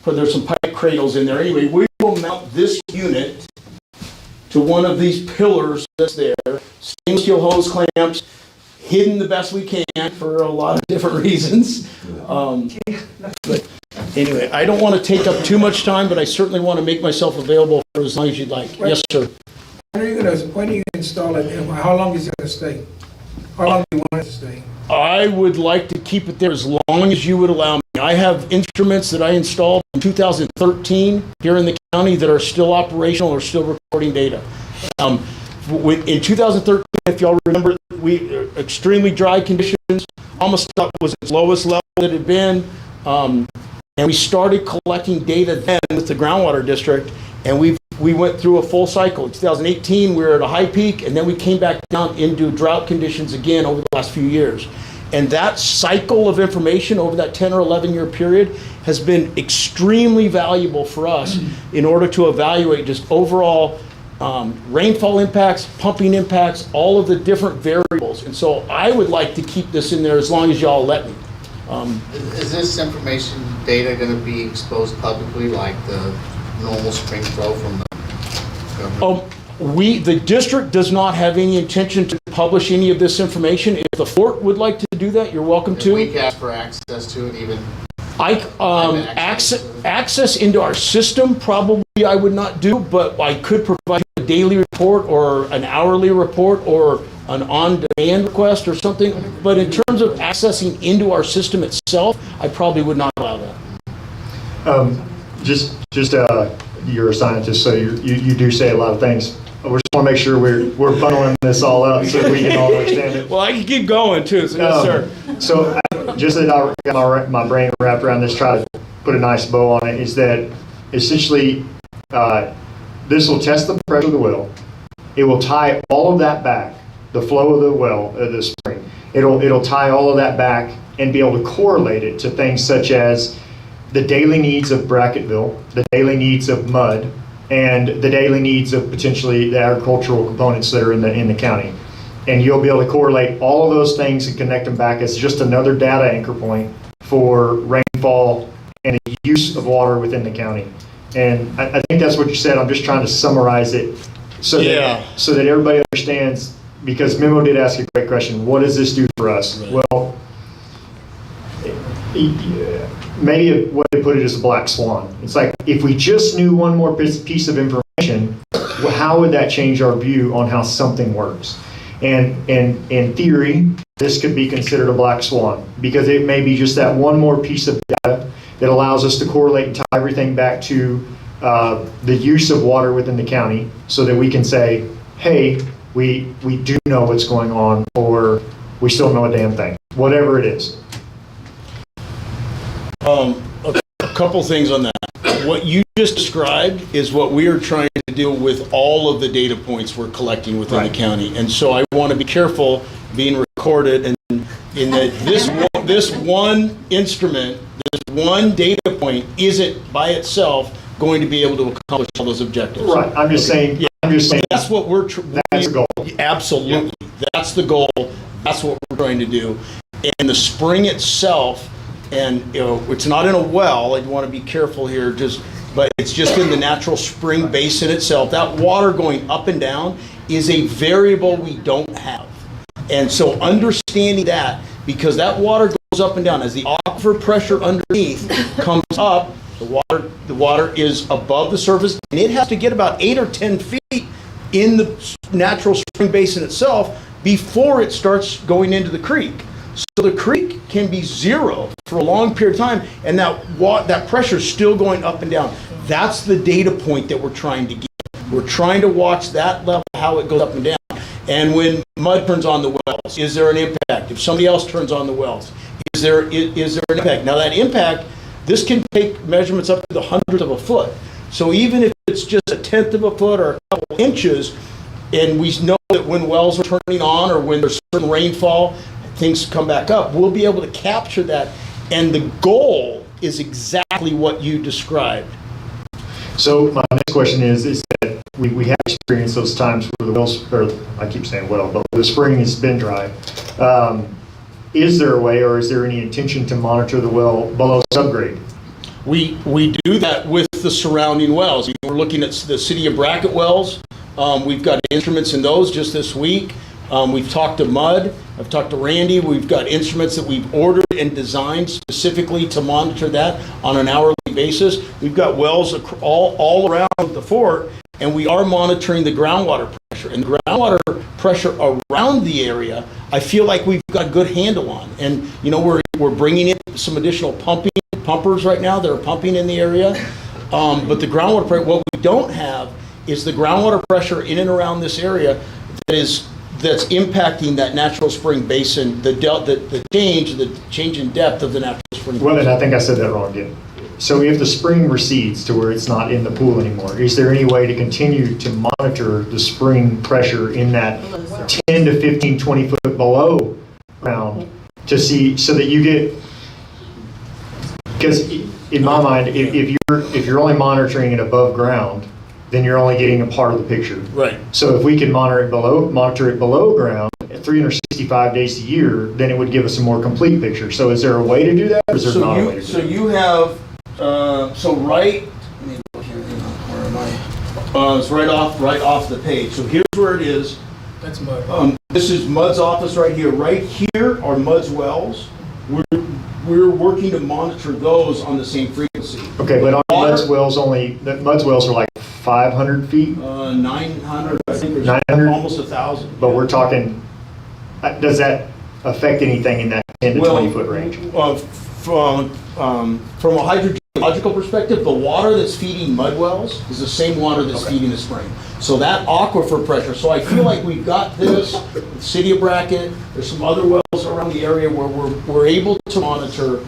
There's some pipe cradles in there. Anyway, we will mount this unit to one of these pillars that's there. Stainless steel hose clamps, hidden the best we can for a lot of different reasons. But anyway, I don't want to take up too much time, but I certainly want to make myself available for as long as you'd like. Yes, sir. When are you gonna install it, and how long is it gonna stay? How long do you want it to stay? I would like to keep it there as long as you would allow me. I have instruments that I installed in 2013 here in the county that are still operational or still recording data. In 2013, if y'all remember, extremely dry conditions, almost was its lowest level that it had been. And we started collecting data then with the groundwater district, and we went through a full cycle. In 2018, we were at a high peak, and then we came back down into drought conditions again over the last few years. And that cycle of information over that 10 or 11 year period has been extremely valuable for us in order to evaluate just overall rainfall impacts, pumping impacts, all of the different variables. And so I would like to keep this in there as long as y'all let me. Is this information data going to be exposed publicly like the normal spring flow from the government? The district does not have any intention to publish any of this information. If the fort would like to do that, you're welcome to. We ask for access to it even? Access into our system, probably I would not do, but I could provide a daily report or an hourly report or an on-demand request or something. But in terms of accessing into our system itself, I probably would not allow that. You're a scientist, so you do say a lot of things. We just want to make sure we're funneling this all up so we can all understand it. Well, I can keep going too, so yes, sir. So just that I got my brain wrapped around this, try to put a nice bow on it, is that essentially this will test the pressure of the well. It will tie all of that back, the flow of the well, the spring. It'll tie all of that back and be able to correlate it to things such as the daily needs of Brackettville, the daily needs of Mud, and the daily needs of potentially the agricultural components that are in the county. And you'll be able to correlate all of those things and connect them back as just another data anchor point for rainfall and the use of water within the county. And I think that's what you said. I'm just trying to summarize it so that everybody understands, because Memo did ask a great question. What does this do for us? Right. Well, maybe a way to put it is a black swan. It's like, if we just knew one more piece of information, how would that change our view on how something works? And in theory, this could be considered a black swan, because it may be just that one more piece of data that allows us to correlate and tie everything back to the use of water within the county, so that we can say, hey, we do know what's going on, or we still don't know a damn thing, whatever it is. A couple things on that. What you just described is what we are trying to do with all of the data points we're collecting within the county. And so I want to be careful being recorded, and in that this one instrument, this one data point isn't by itself going to be able to accomplish all those objectives. Right. I'm just saying. Yeah. I'm just saying. That's what that's the goal. Absolutely. Yeah. That's the goal. That's what we're trying to do. And the spring itself, and it's not in a well. I'd want to be careful here. But it's just in the natural spring basin itself. That water going up and down is a variable we don't have. And so understanding that, because that water goes up and down as the aquifer pressure underneath comes up, the water is above the surface, and it has to get about 8 or 10 feet in the natural spring basin itself before it starts going into the creek. So the creek can be zero for a long period of time, and that pressure is still going up and down. That's the data point that we're trying to get. We're trying to watch that level, how it goes up and down. And when Mud turns on the wells, is there an impact? If somebody else turns on the wells, is there an impact? Now that impact, this can take measurements up to the 100th of a foot. So even if it's just a 1/10 of a foot or a couple inches, and we know that when wells are turning on or when there's certain rainfall, things come back up, we'll be able to capture that. And the goal is exactly what you described. So my next question is that we have experienced those times where the wells, or I keep saying well, but the spring has been dry. Is there a way, or is there any intention to monitor the well below subgrade? We do that with the surrounding wells. We're looking at the city of Brackett wells. We've got instruments in those just this week. We've talked to Mud. I've talked to Randy. We've got instruments that we've ordered and designed specifically to monitor that on an hourly basis. We've got wells all around the fort, and we are monitoring the groundwater pressure. And the groundwater pressure around the area, I feel like we've got a good handle on. And, you know, we're bringing in some additional pumpers right now that are pumping in the area. But the groundwater pressure, what we don't have is the groundwater pressure in and around this area that's impacting that natural spring basin, the change in depth of the natural spring basin. Well, then I think I said that wrong again. So if the spring recedes to where it's not in the pool anymore, is there any way to continue to monitor the spring pressure in that 10 to 15, 20 foot below ground to see, so that you get, because in my mind, if you're only monitoring it above ground, then you're only getting a part of the picture. Right. So if we can monitor it below ground 365 days a year, then it would give us a more complete picture. So is there a way to do that, or is there not a way to do that? So you have, let me look here, where am I? It's right off the page. So here's where it is. That's Mud. This is Mud's office right here. Right here are Mud's wells. We're working to monitor those on the same frequency. Okay, but on Mud's wells Mud's wells are like 500 feet? 900, I think there's 900? almost 1,000. But we're talking, does that affect anything in that 10 to 20 foot range? From a hydrogeological perspective, the water that's feeding Mud wells is the same water that's feeding the spring. So that aquifer pressure, so I feel like we've got this, the city of Brackett, there's some other wells around the area where we're able to monitor.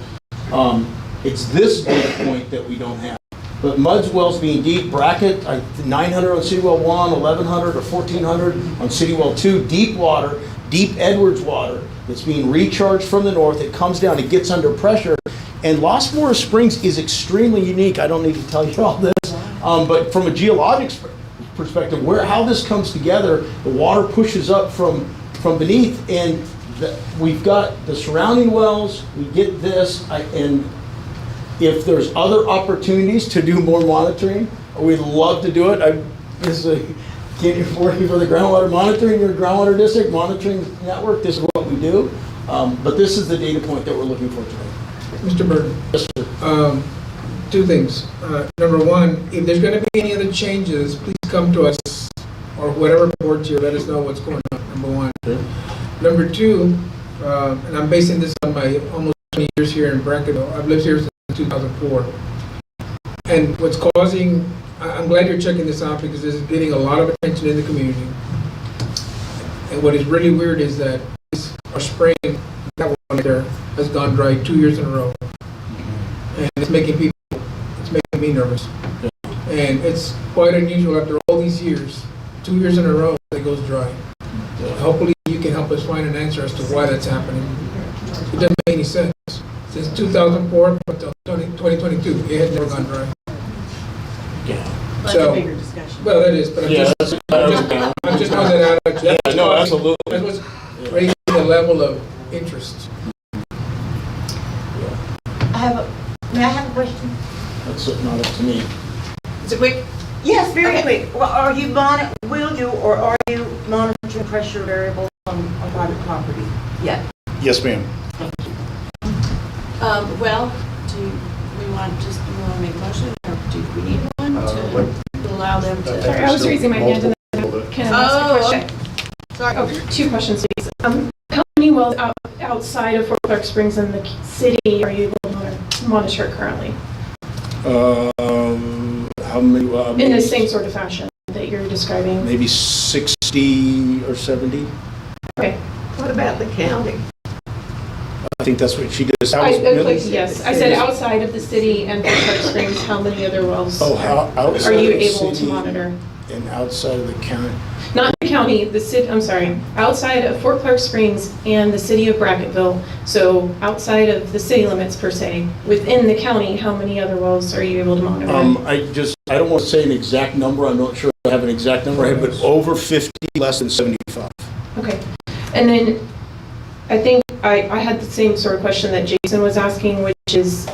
It's this data point that we don't have. But Mud's wells being deep, Brackett, 900 on City Well 1, 1,100 or 1,400 on City Well 2, deep water, deep Edwards water that's being recharged from the north. It comes down, it gets under pressure. And Las Flores Springs is extremely unique. I don't need to tell you all this. But from a geologic perspective, how this comes together, the water pushes up from beneath, and we've got the surrounding wells, we get this, and if there's other opportunities to do more monitoring, we'd love to do it. Working for the groundwater monitoring, your groundwater district monitoring network, this is what we do. But this is the data point that we're looking for today. Mr. Burton. Yes, sir. Two things. Number one, if there's going to be any other changes, please come to us or whatever board you let us know what's going on. Number one. Sure. Number two, and I'm basing this on my almost 20 years here in Brackett. I've lived here since 2004. And what's causing, I'm glad you're checking this out because this is getting a lot of attention in the community. And what is really weird is that our spring that one there has gone dry 2 years in a row. And it's making me nervous. And it's quite unusual after all these years, 2 years in a row, it goes dry. Hopefully you can help us find an answer as to why that's happening. It doesn't make any sense. Since 2004 until 2022, it had never gone dry. Yeah. That's a bigger discussion. Well, that is, but I'm just throwing that out. Yeah, no, absolutely. That was raising the level of interest. May I have a question? That's not up to me. Is it quick? Yes, very quick. Well, will you or are you monitoring pressure variables on private property yet? Yes, ma'am. Well, do we want to make a motion, or do we need one to allow them to? Sorry, I was raising my hand and then can I ask a question? Okay. Sorry. Oh, two questions, please. How many wells outside of Fort Clark Springs in the city are you able to monitor currently? How many? In the same sort of fashion that you're describing? Maybe 60 or 70. Okay. What about the county? I think that's what she did. Yes, I said outside of the city and Fort Clark Springs, how many other wells outside are you of the able to city monitor? And outside of the county? Not the county, outside of Fort Clark Springs and the city of Brackettville, so outside of the city limits per se, within the county, how many other wells are you able to monitor? I don't want to say an exact number, I'm not sure I have an exact number, but over 50, less than 75. Okay. And then I think I had the same sort of question that Jason was asking, which is,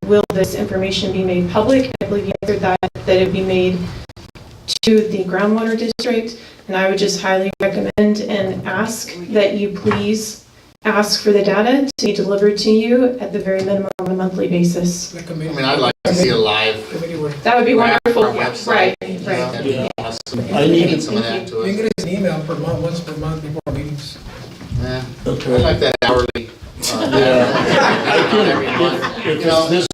will this information be made public? I believe you answered that it'd be made to the groundwater district. And I would just highly recommend and ask that you please ask for the data to be delivered to you at the very minimum on a monthly basis. I mean, I'd like to see a live. That would be wonderful. Our website. Right. Yeah. Awesome. I need some of that to You us. can get us an email per month, once per month before meetings. Yeah. Okay. I like that hourly. If it's this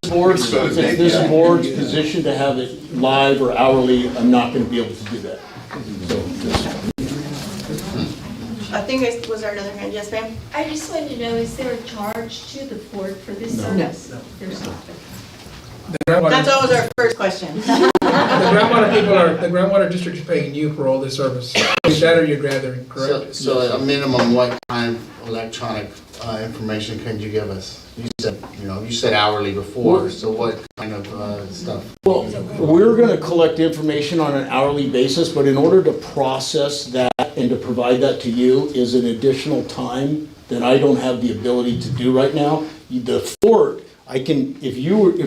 board's position to have it live or hourly, I'm not going to be able to do that. I think was there another hand? Yes, ma'am? I just wanted to know, is there a charge to the board for this service? No. There's not. That's always our first question. The groundwater district is paying you for all this service. Is that or you're gathering, correct? So at a minimum, what kind of electronic information can you give us? You said hourly before, so what kind of stuff? Well, we're going to collect information on an hourly basis, but in order to process that and to provide that to you is an additional time that I don't have the ability to do right now. The fort, if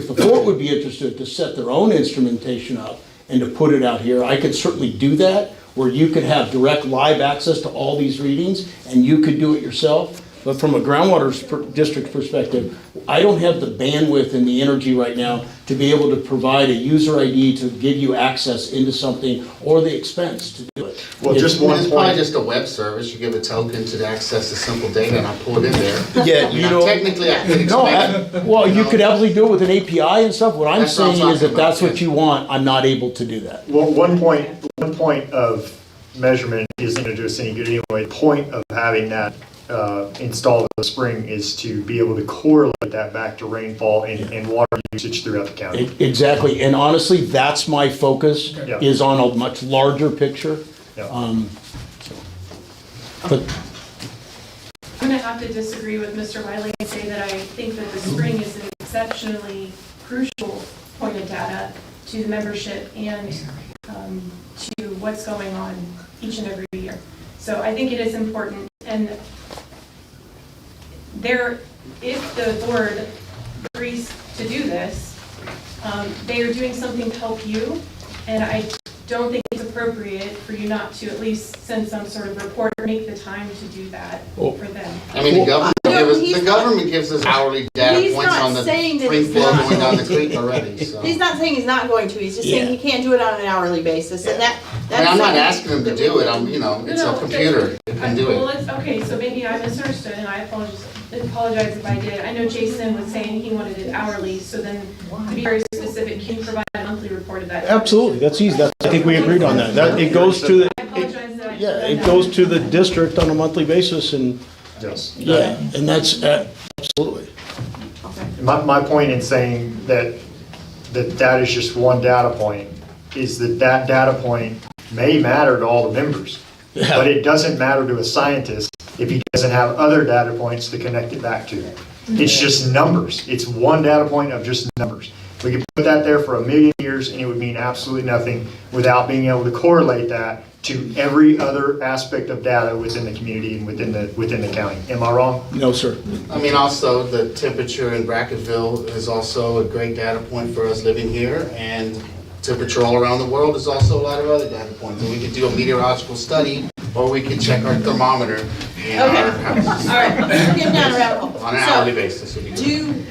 the fort would be interested to set their own instrumentation up and to put it out here, I could certainly do that, where you could have direct live access to all these readings and you could do it yourself. But from a groundwater district perspective, I don't have the bandwidth and the energy right now to be able to provide a user ID to give you access into something or the expense to do it. Well, just It's one probably point. just a web service. You give a token to access the simple data and I pull it in there. Yeah, I mean, technically I could No, expect. well, you could absolutely do it with an API and stuff. What I'm That's what I'm saying is talking that that's about, what you want, I'm not able to do that. Well, one point of measurement isn't going to do us any good anyway. The point of having that installed in the spring is to be able to correlate that back to rainfall and water usage throughout the county. Exactly, and honestly, that's my focus, Yeah. is on a much larger picture. Yeah. But I'm going to have to disagree with Mr. Wiley and say that I think that the spring is an exceptionally crucial point of data to the membership and to what's going on each and every year. So I think it is important, and if the board agrees to do this, they are doing something to help you, and I don't think it's appropriate for you not to at least send some sort of report or make the time to do that for them. I mean, the government gives us hourly data He's points not on the saying that free it's flow not. going down the creek already, so. He's not saying he's not going to, he's just saying he can't do it on an hourly basis, and I mean, I'm not asking him to do it, it's a computer, it can do Well, it. okay, so maybe I misunderstood, and I apologize if I did. I know Jason was saying he wanted it hourly, so then to be very specific, can you provide a monthly report of that? absolutely, that's easy, I think we agreed on that. It goes to, I apologize that I. it goes to the district on a monthly basis, and, Yes. yeah, and that's, absolutely. My point in saying that is just one data point is that data point may matter to all the members, but it doesn't matter to a scientist if he doesn't have other data points to connect it back to. It's just numbers. It's one data point of just numbers. We could put that there for 1,000,000 years and it would mean absolutely nothing without being able to correlate that to every other aspect of data within the community and within the county. Am I wrong? No, sir. I mean, also, the temperature in Brackettville is also a great data point for us living here, and temperature all around the world is also a lot of other data points. And we could do a meteorological study, or we could check our thermometer in our house. All right, we're getting down a rabbit hole. On an So, hourly basis. would be good.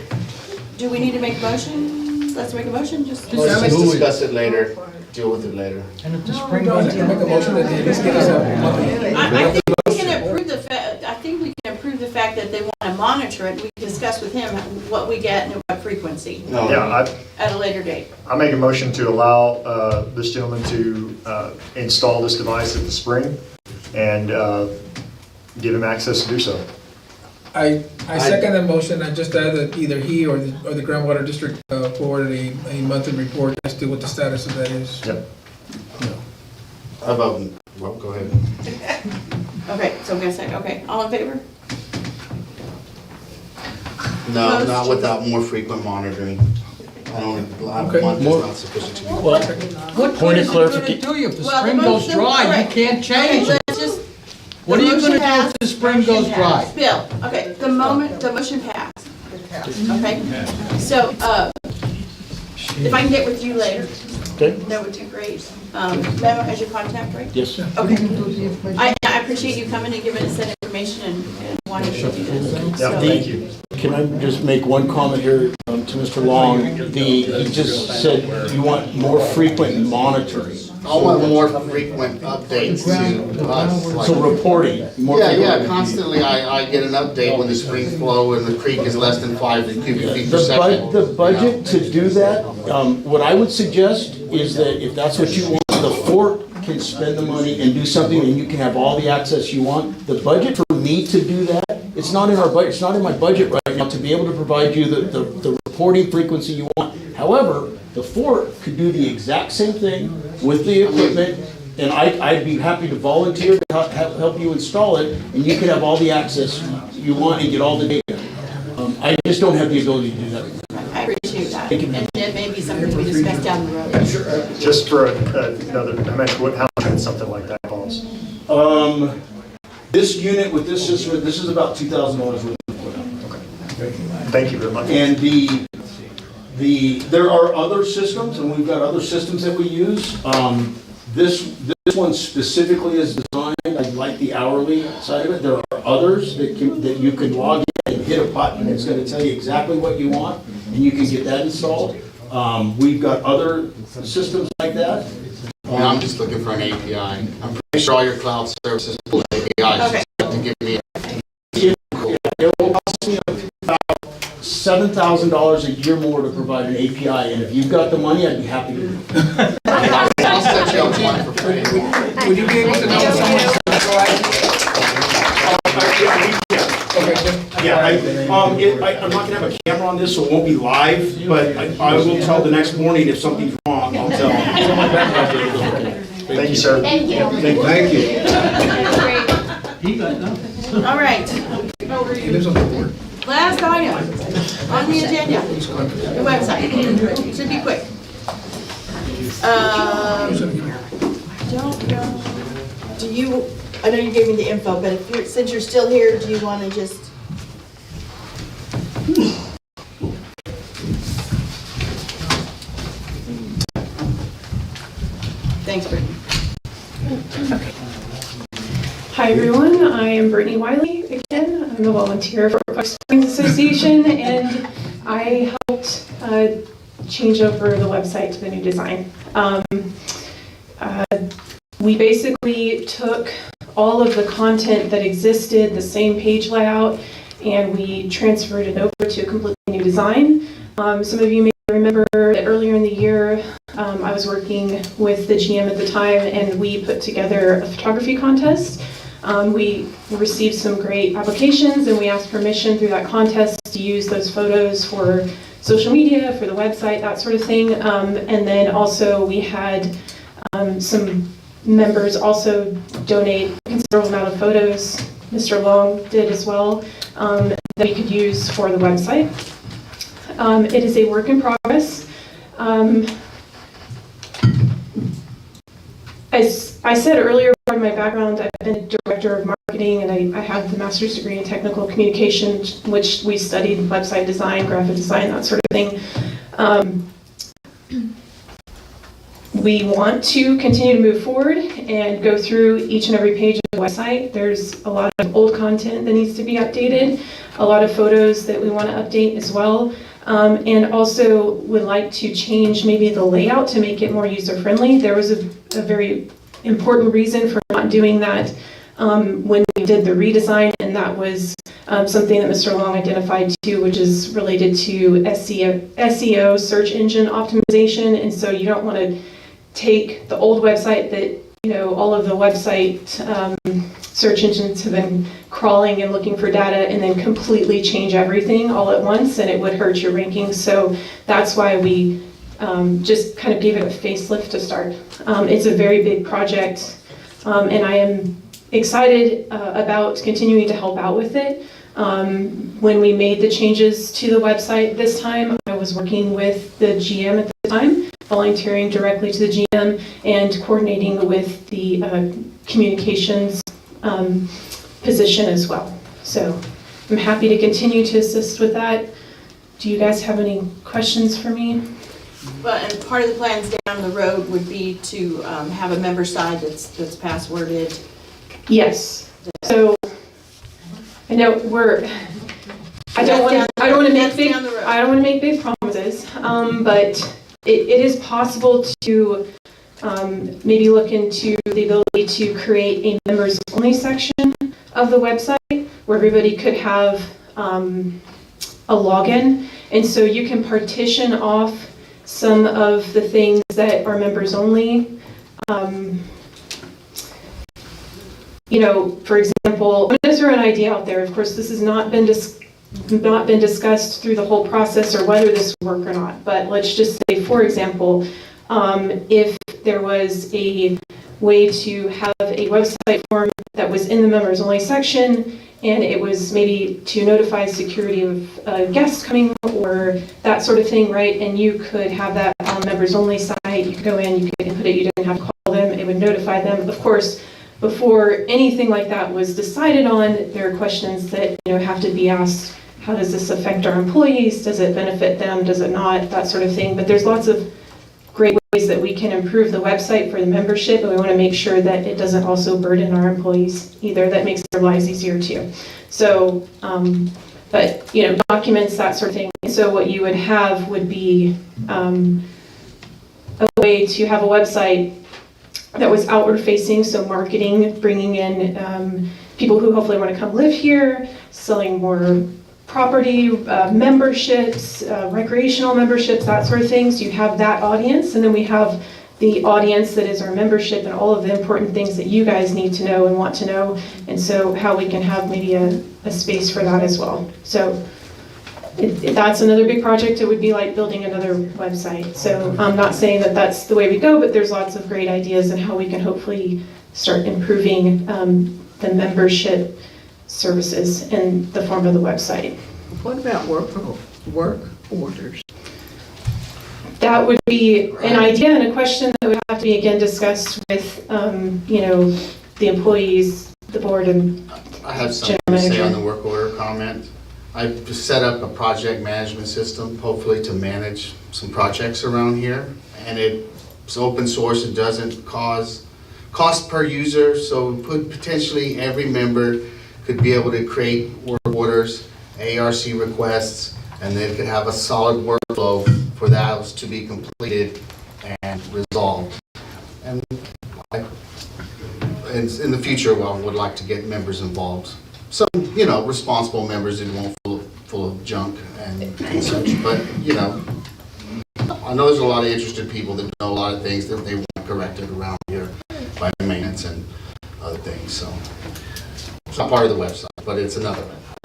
Do we need to make a motion? Let's make a motion, Let's discuss it later, deal with it later. And if the spring budget, make a motion that they just give us a monthly. I think we can approve the fact that they want to monitor it. We can discuss with him what we get and at what frequency Yeah, at a later date. I make a motion to allow this gentleman to install this device at the spring and give him access to do so. I second the motion. I just add that either he or the groundwater district forwarded a monthly report as to what the status of that is. Yep. How about, well, go ahead. So I'm gonna say, okay, all in favor? No, Opposed? not without more frequent monitoring. I don't, a Okay. month is not sufficient to me. What Point good of is it gonna clarification. do you if the Well, spring the goes motion- dry, you alright. can't change Okay, it? let's just. What are you motion gonna do passed, if the spring motion goes dry? passed. Bill, okay, the motion passed. Okay, so, if I can get with you later, Okay. that would be great. Memo has your contact, right? Yes. Okay. I appreciate you coming and giving us that information and wanting to do this. Yeah, So- thank you. Can I just make one comment here to Mr. Long? He just said you want more frequent monitoring. I want more frequent updates to us. like- So reporting. more Yeah, frequent. yeah, constantly I get an update when the springs flow and the creek is less than 5 cubic feet per second. The budget to do that, what I would suggest is that if that's what you want, the fort can spend the money and do something and you can have all the access you want. The budget for me to do that, it's not in our budget, it's not in my budget right now to be able to provide you the reporting frequency you want. However, the fort could do the exact same thing with the equipment, and I'd be happy to volunteer to help you install it, and you could have all the access you want and get all the data. I just don't have the ability to do that. I appreciate that. And it may be something we discuss down the road. Just for another dimension, how much would something like that cost? This unit with this system, this is about $2,000 worth of equipment. Okay. Thank you very much. And there are other systems, and we've got other systems that we use. This one specifically is designed, I like the hourly side of it. There are others that you can log in and hit a button, it's gonna tell you exactly what you want, and you can get that installed. We've got other systems like that. Yeah, I'm just looking for an API. I'm pretty sure all your cloud services pull APIs. Okay. You have to give me It will cost me about $7,000 a year more to provide an API, and if you've got the money, I'd be happy to do it. I'll set you up one for free. Would you be able to know someone's Yeah, I'm not gonna have a camera on this, so it won't be live, but I will tell the next morning if something's wrong, I'll tell. Thank you, sir. Thank you. Thank you. All right, He lives on the board. last item on the agenda, the website. Should be quick. Don't know, do you, I know you gave me the info, but if you're, since you're still here, do you want to just? Thanks, Brittany. Hi, everyone. I am Brittany Wiley again. I'm a volunteer for Parks Springs Association, and I helped change over the website to the new design. We basically took all of the content that existed, the same page layout, and we transferred it over to a completely new design. Some of you may remember that earlier in the year, I was working with the GM at the time, and we put together a photography contest. We received some great applications, and we asked permission through that contest to use those photos for social media, for the website, that sort of thing. And then also we had some members also donate a considerable amount of photos. Mr. Long did as well, that we could use for the website. It is a work in progress. As I said earlier, part of my background, I've been a director of marketing, and I have the master's degree in technical communication, which we studied website design, graphic design, that sort of thing. We want to continue to move forward and go through each and every page of the website. There's a lot of old content that needs to be updated, a lot of photos that we want to update as well. And also would like to change maybe the layout to make it more user-friendly. There was a very important reason for not doing that when we did the redesign, and that was something that Mr. Long identified too, which is related to SEO, search engine optimization. And so you don't want to take the old website that, you know, all of the website search engines have been crawling and looking for data, and then completely change everything all at once, and it would hurt your rankings. So that's why we just kind of gave it a facelift to start. It's a very big project, and I am excited about continuing to help out with it. When we made the changes to the website this time, I was working with the GM at the time, volunteering directly to the GM and coordinating with the communications position as well. So I'm happy to continue to assist with that. Do you guys have any questions for me? Well, and part of the plans down the road would be to have a member side that's passworded. Yes. So I know I don't want to make big promises, but it is possible to maybe look into the ability to create a members only section of the website where everybody could have a login, and so you can partition off some of the things that are members only. For example, I'm going to throw an idea out there. Of course, this has not been discussed through the whole process or whether this will work or not. But let's just say, for example, if there was a way to have a website form that was in the members only section, and it was maybe to notify security of guests coming or that sort of thing, right? And you could have that on members only site. You could go in, you could input it, you didn't have to call them, it would notify them. Of course, before anything like that was decided on, there are questions that have to be asked. How does this affect our employees? Does it benefit them? Does it not? That sort of thing. But there's lots of great ways that we can improve the website for the membership, and we want to make sure that it doesn't also burden our employees either. That makes their lives easier too. So, but documents, that sort of thing. So what you would have would be a way to have a website that was outward facing, so marketing, bringing in people who hopefully want to come live here, selling more property, memberships, recreational memberships, that sort of thing. So you have that audience, and then we have the audience that is our membership and all of the important things that you guys need to know and want to know, and so how we can have maybe a space for that as well. So that's another big project. It would be like building another website. So I'm not saying that that's the way we go, but there's lots of great ideas on how we can hopefully start improving the membership services in the form of the website. What about work orders? That would be an idea and a question that would have to be again discussed with the employees, the board, and I have something to say on the work order comment. I've just set up a project management system, hopefully to manage some projects around here. And it's open source, it doesn't cause cost per user, so potentially every member could be able to create work orders, ARC requests, and they could have a solid workflow for those to be completed and resolved. And in the future, I would like to get members involved. Some, responsible members who won't full of junk and such, but, I know there's a lot of interested people that know a lot of things that they want corrected around here by maintenance and other things, so. It's not part of the website, but it's another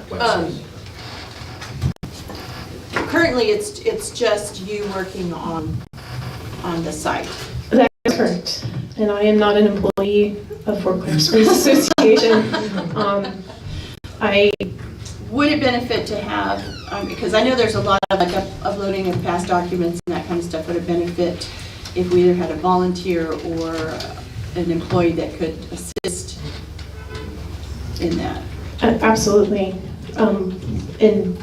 website. Currently, it's just you working on the site. That is correct. And I am not an employee of Forklift Springs Association. Would it benefit to have, because I know there's a lot of uploading of past documents and that kind of stuff, would it benefit if we either had a volunteer or an employee that could assist in that? Absolutely. And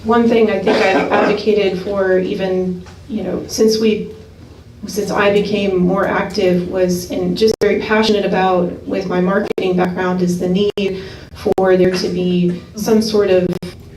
one thing I think I've advocated for even, since I became more active was, and just very passionate about with my marketing background, is the need for there to be some sort of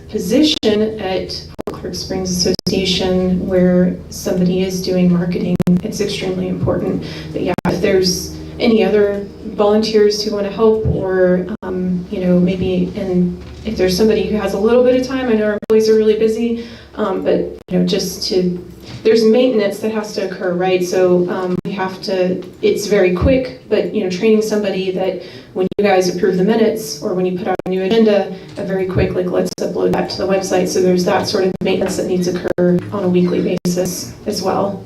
position at Fort Clark Springs Association where somebody is doing marketing. It's extremely important. But yeah, if there's any other volunteers who want to help, or maybe, and if there's somebody who has a little bit of time, I know our employees are really busy, but there's maintenance that has to occur, right? So we have to, it's very quick, but training somebody that when you guys approve the minutes or when you put out a new agenda, a very quick, let's upload that to the website. So there's that sort of maintenance that needs to occur on a weekly basis as well.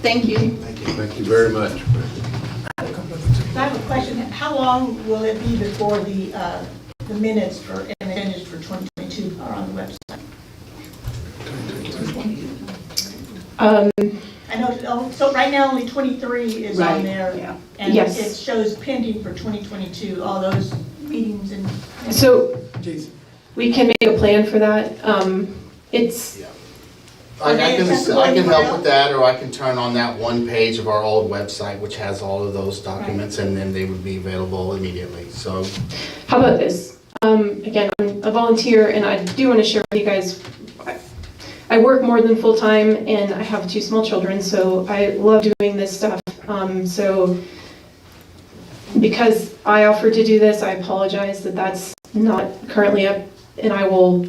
Thank you. Thank you very much. I have a question. How long will it be before the minutes for and agendas for 2022 are on the website? I know, so right now only 23 is Right, on there. yeah. And Yes. it shows pending for 2022, all those meetings and. So we can make a plan for that. It's, I can help with that, or I can turn on that one page of our old website, which has all of those documents, and then they would be available immediately, so. how about this? Again, I'm a volunteer and I do want to share with you guys, I work more than full-time and I have 2 small children, so I love doing this stuff. So because I offered to do this, I apologize that that's not currently up, and I will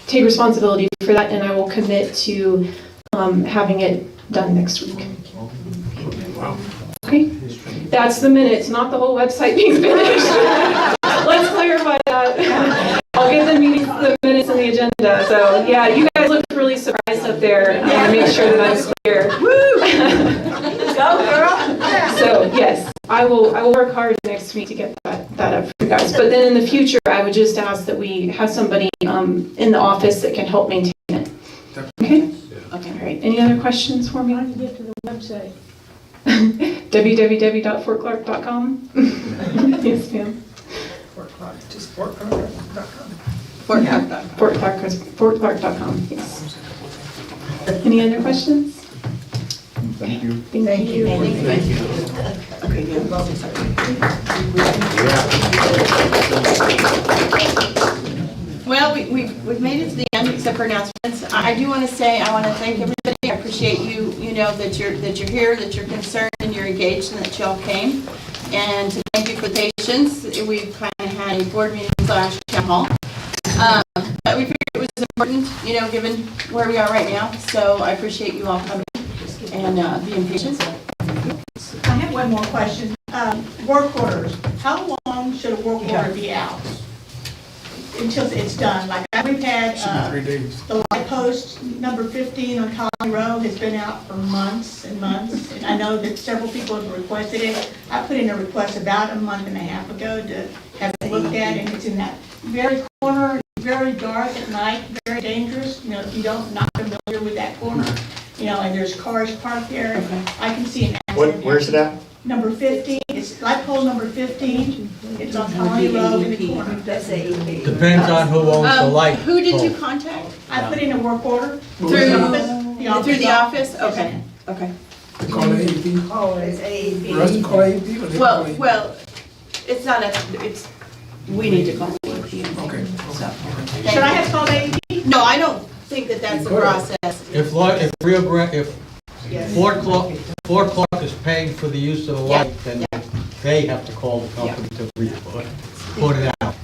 take responsibility for that, and I will commit to having it done next week. Okay, that's the minutes, not the whole website being finished. Let's clarify that. I'll get the minutes and the agenda. So yeah, you guys looked really surprised up there. I want to make sure that I'm clear. Go, girl. So yes, I will work hard next week to get that up for you guys. But then in the future, I would just ask that we have somebody in the office that can help maintain it. Okay? Okay, all right. Any other questions for me? How do you get to the website? www.fortclark.com. Yes, ma'am. Just fortclark.com. Fortclark.com, yes. Any other questions? Thank you. Thank you. Thank you. Well, we've made it to the end, except for announcements. I do want to say, I want to thank everybody. I appreciate you, that you're here, that you're concerned and you're engaged, and that y'all came. And to thank you for the patience. We've kind of had a board meeting / town hall. But we figured it was important, given where we are right now. So I appreciate you all coming and being patient. I have one more question. Work orders. How long should a work order be out? Until it's done. Like we've had 3 days. the light post number 15 on Colony Road has been out for months and months. And I know that several people have requested it. I put in a request about a month and a half ago to have it looked at, and it's in that very corner, very dark at night, very dangerous. If you not familiar with that corner, and there's cars parked there. I can see an accident. Where's it at? Number 15, it's light pole number 15. It's on Colony Road in the corner. Depends on who owns the light. Who did you pole. I contact? put in a work order. Through the office? Okay. Call it AEP. Oh, it's AEP. For us to call AEP, or they call AEP? Well, it's not we need to call it. Okay. Should I have called AEP? No, I don't think that the process. If Fort Clark is paying for the use of the light, then they have to call the company to report it out.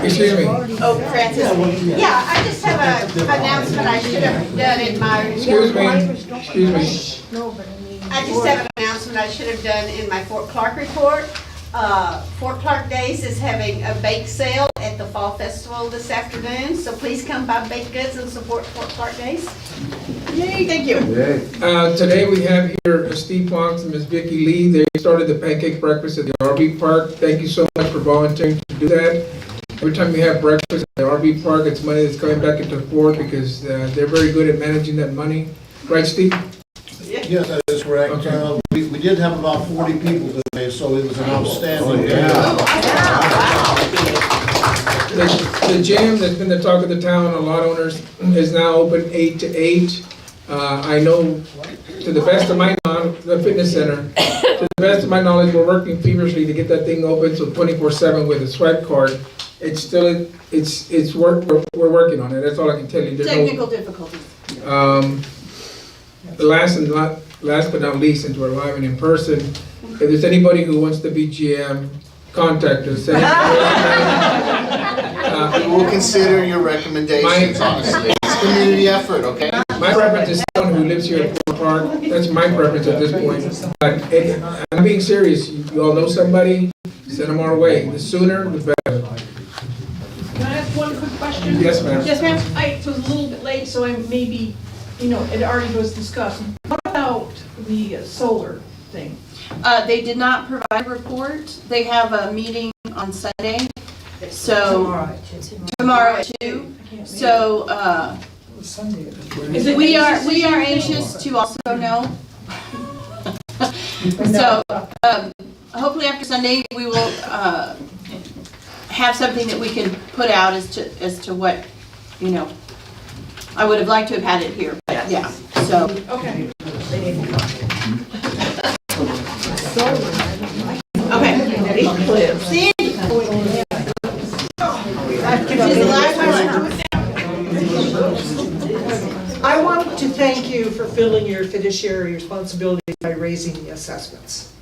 Excuse me. Oh, Francis. Yeah, I just have an announcement I should have done in my. Excuse me. I just have an announcement I should have done in my Fort Clark report. Fort Clark Days is having a bake sale at the Fall Festival this afternoon, so please come buy baked goods and support Fort Clark Days. Yay, thank you. Today we have here Steve Fox and Ms. Vicki Lee. They started the pancake breakfast at the RV Park. Thank you so much for volunteering to do that. Every time we have breakfast at the RV Park, it's money that's coming back into Fort because they're very good at managing that money. Right, Steve? Yes, that is correct. Okay. We did have about 40 people today, so it was an outstanding day. The gym that's been the talk of the town, a lot of owners, is now open 8 to 8. I know, to the best of my knowledge, the fitness center, to the best of my knowledge, we're working feverishly to get that thing open, so 24/7 with a swipe card. It's still, it's work, we're working on it, that's all I can tell you. There's no- Technical difficulties. Last but not least, since we're live and in person, if there's anybody who wants to be GM, contact us. We will consider your recommendations, honestly. It's a community effort, okay? My preference is someone who lives here at Fort Park. That's my preference at this point. But I'm being serious. You all know somebody, send them our way. The sooner, the better. Can I ask one quick question? Yes, ma'am. Yes, ma'am. I was a little bit late, so I maybe it already was discussed. What about the solar thing? They did not provide a report. They have a meeting on Sunday, so. Tomorrow at 2. So, we are anxious to also know. So, hopefully after Sunday, we will, have something that we can put out as to what, I would have liked to have had it here, but yeah, so. Okay. Okay. See? This is the last one. I want to thank you for filling your fiduciary responsibility by raising the assessments.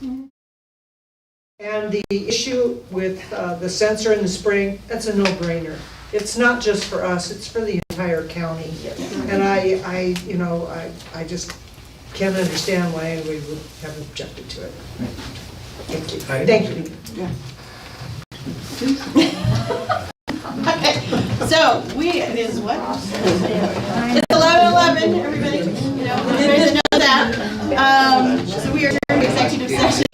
And the issue with the sensor in the spring, that's a no-brainer. It's not just for us, it's for the entire county. And I just can't understand why anybody would have objected to it. Thank you. Thank you. So, it is what? It's 11:11, everybody, everybody knows that. So we are in executive session.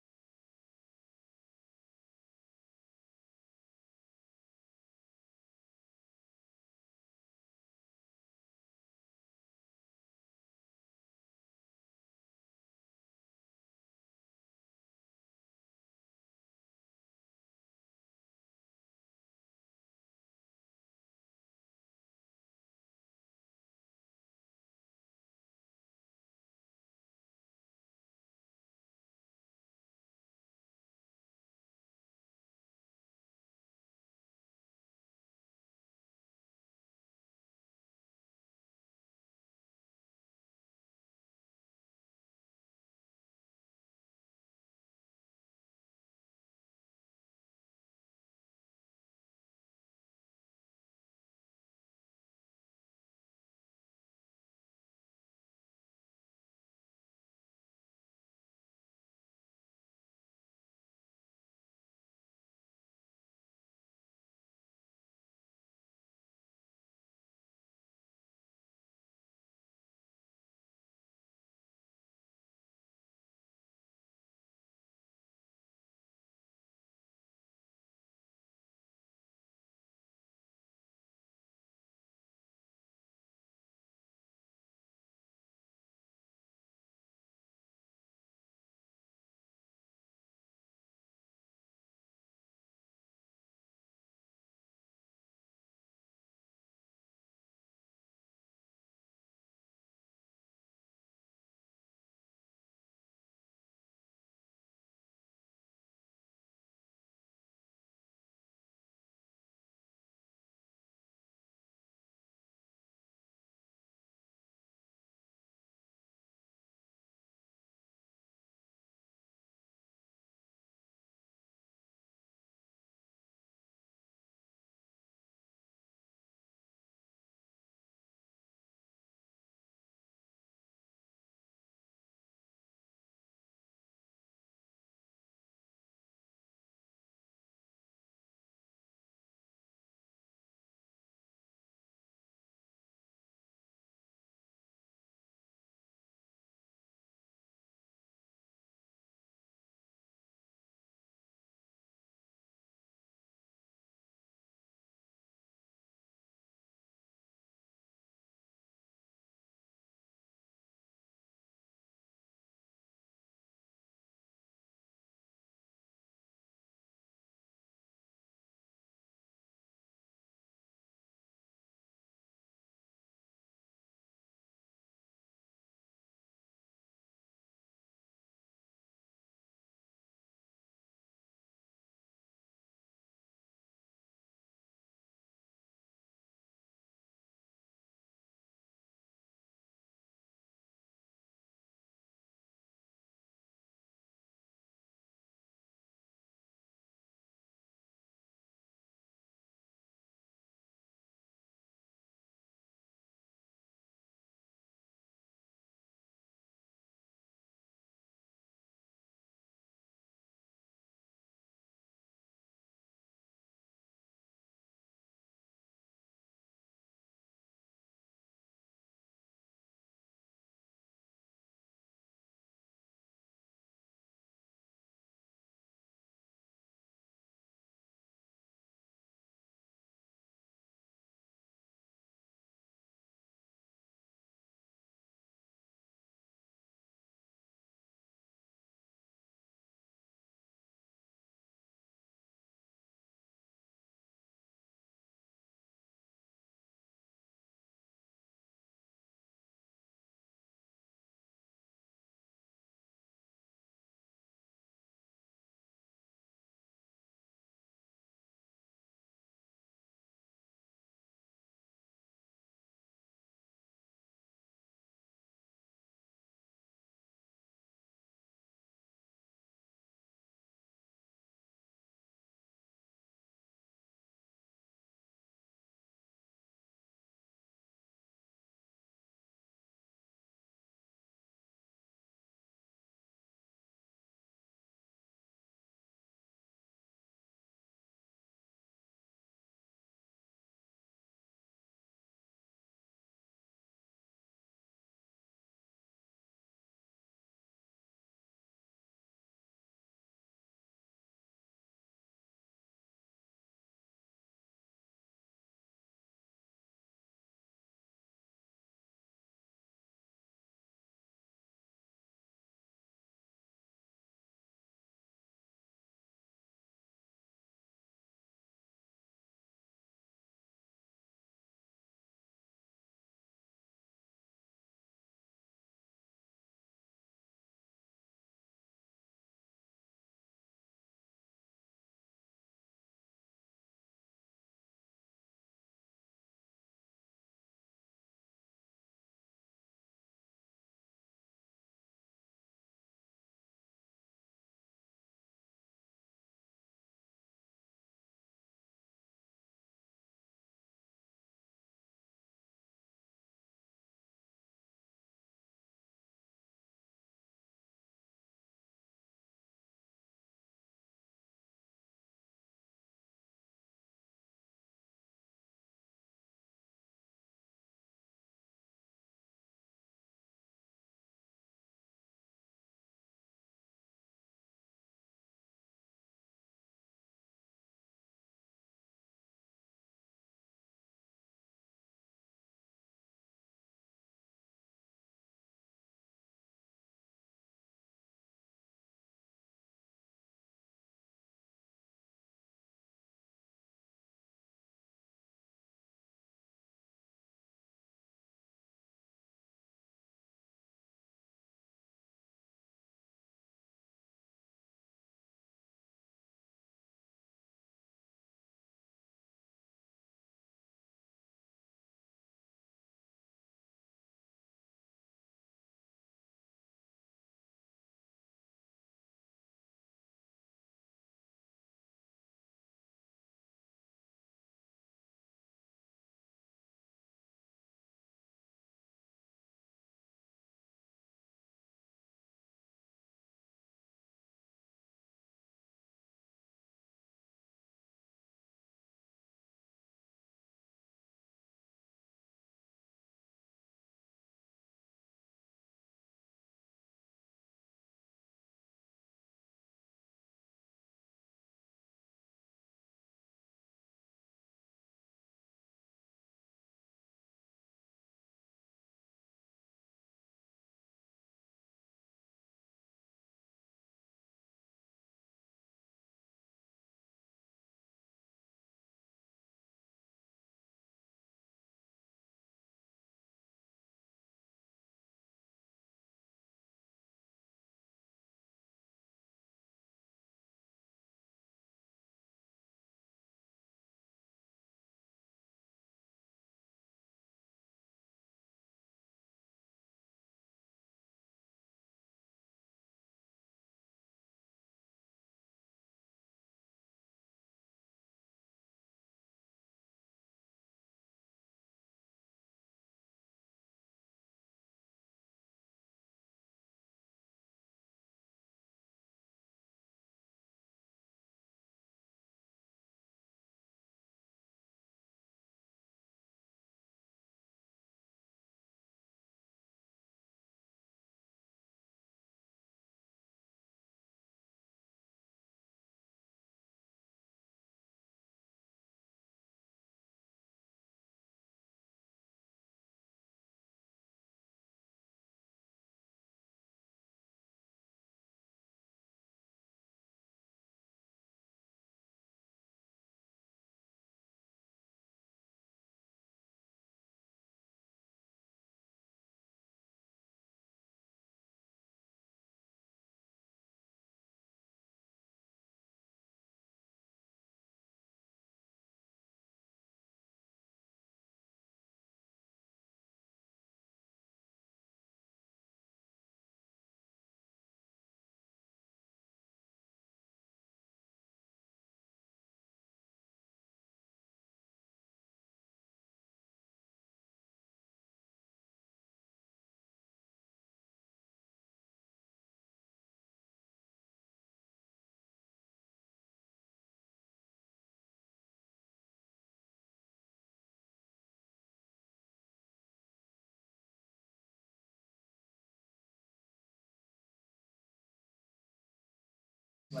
You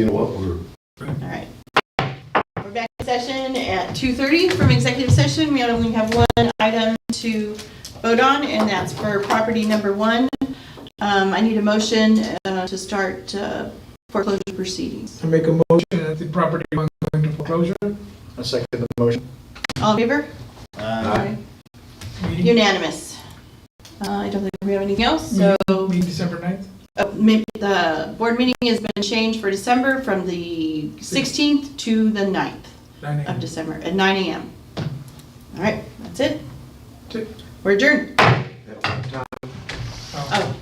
know what, we're. All right. We're back in session at 2:30 from executive session. We only have one item to vote on, and that's for property number 1. I need a motion to start foreclosure proceedings. I make a motion that the property going into foreclosure. I second the motion. All in favor? Aye. Unanimous. I don't think we have anything else, so. Meeting December 9th? The board meeting has been changed for December from the 16th to the 9th 9 a.m. of December at 9 a.m. All right, that's it. That's it. We're adjourned.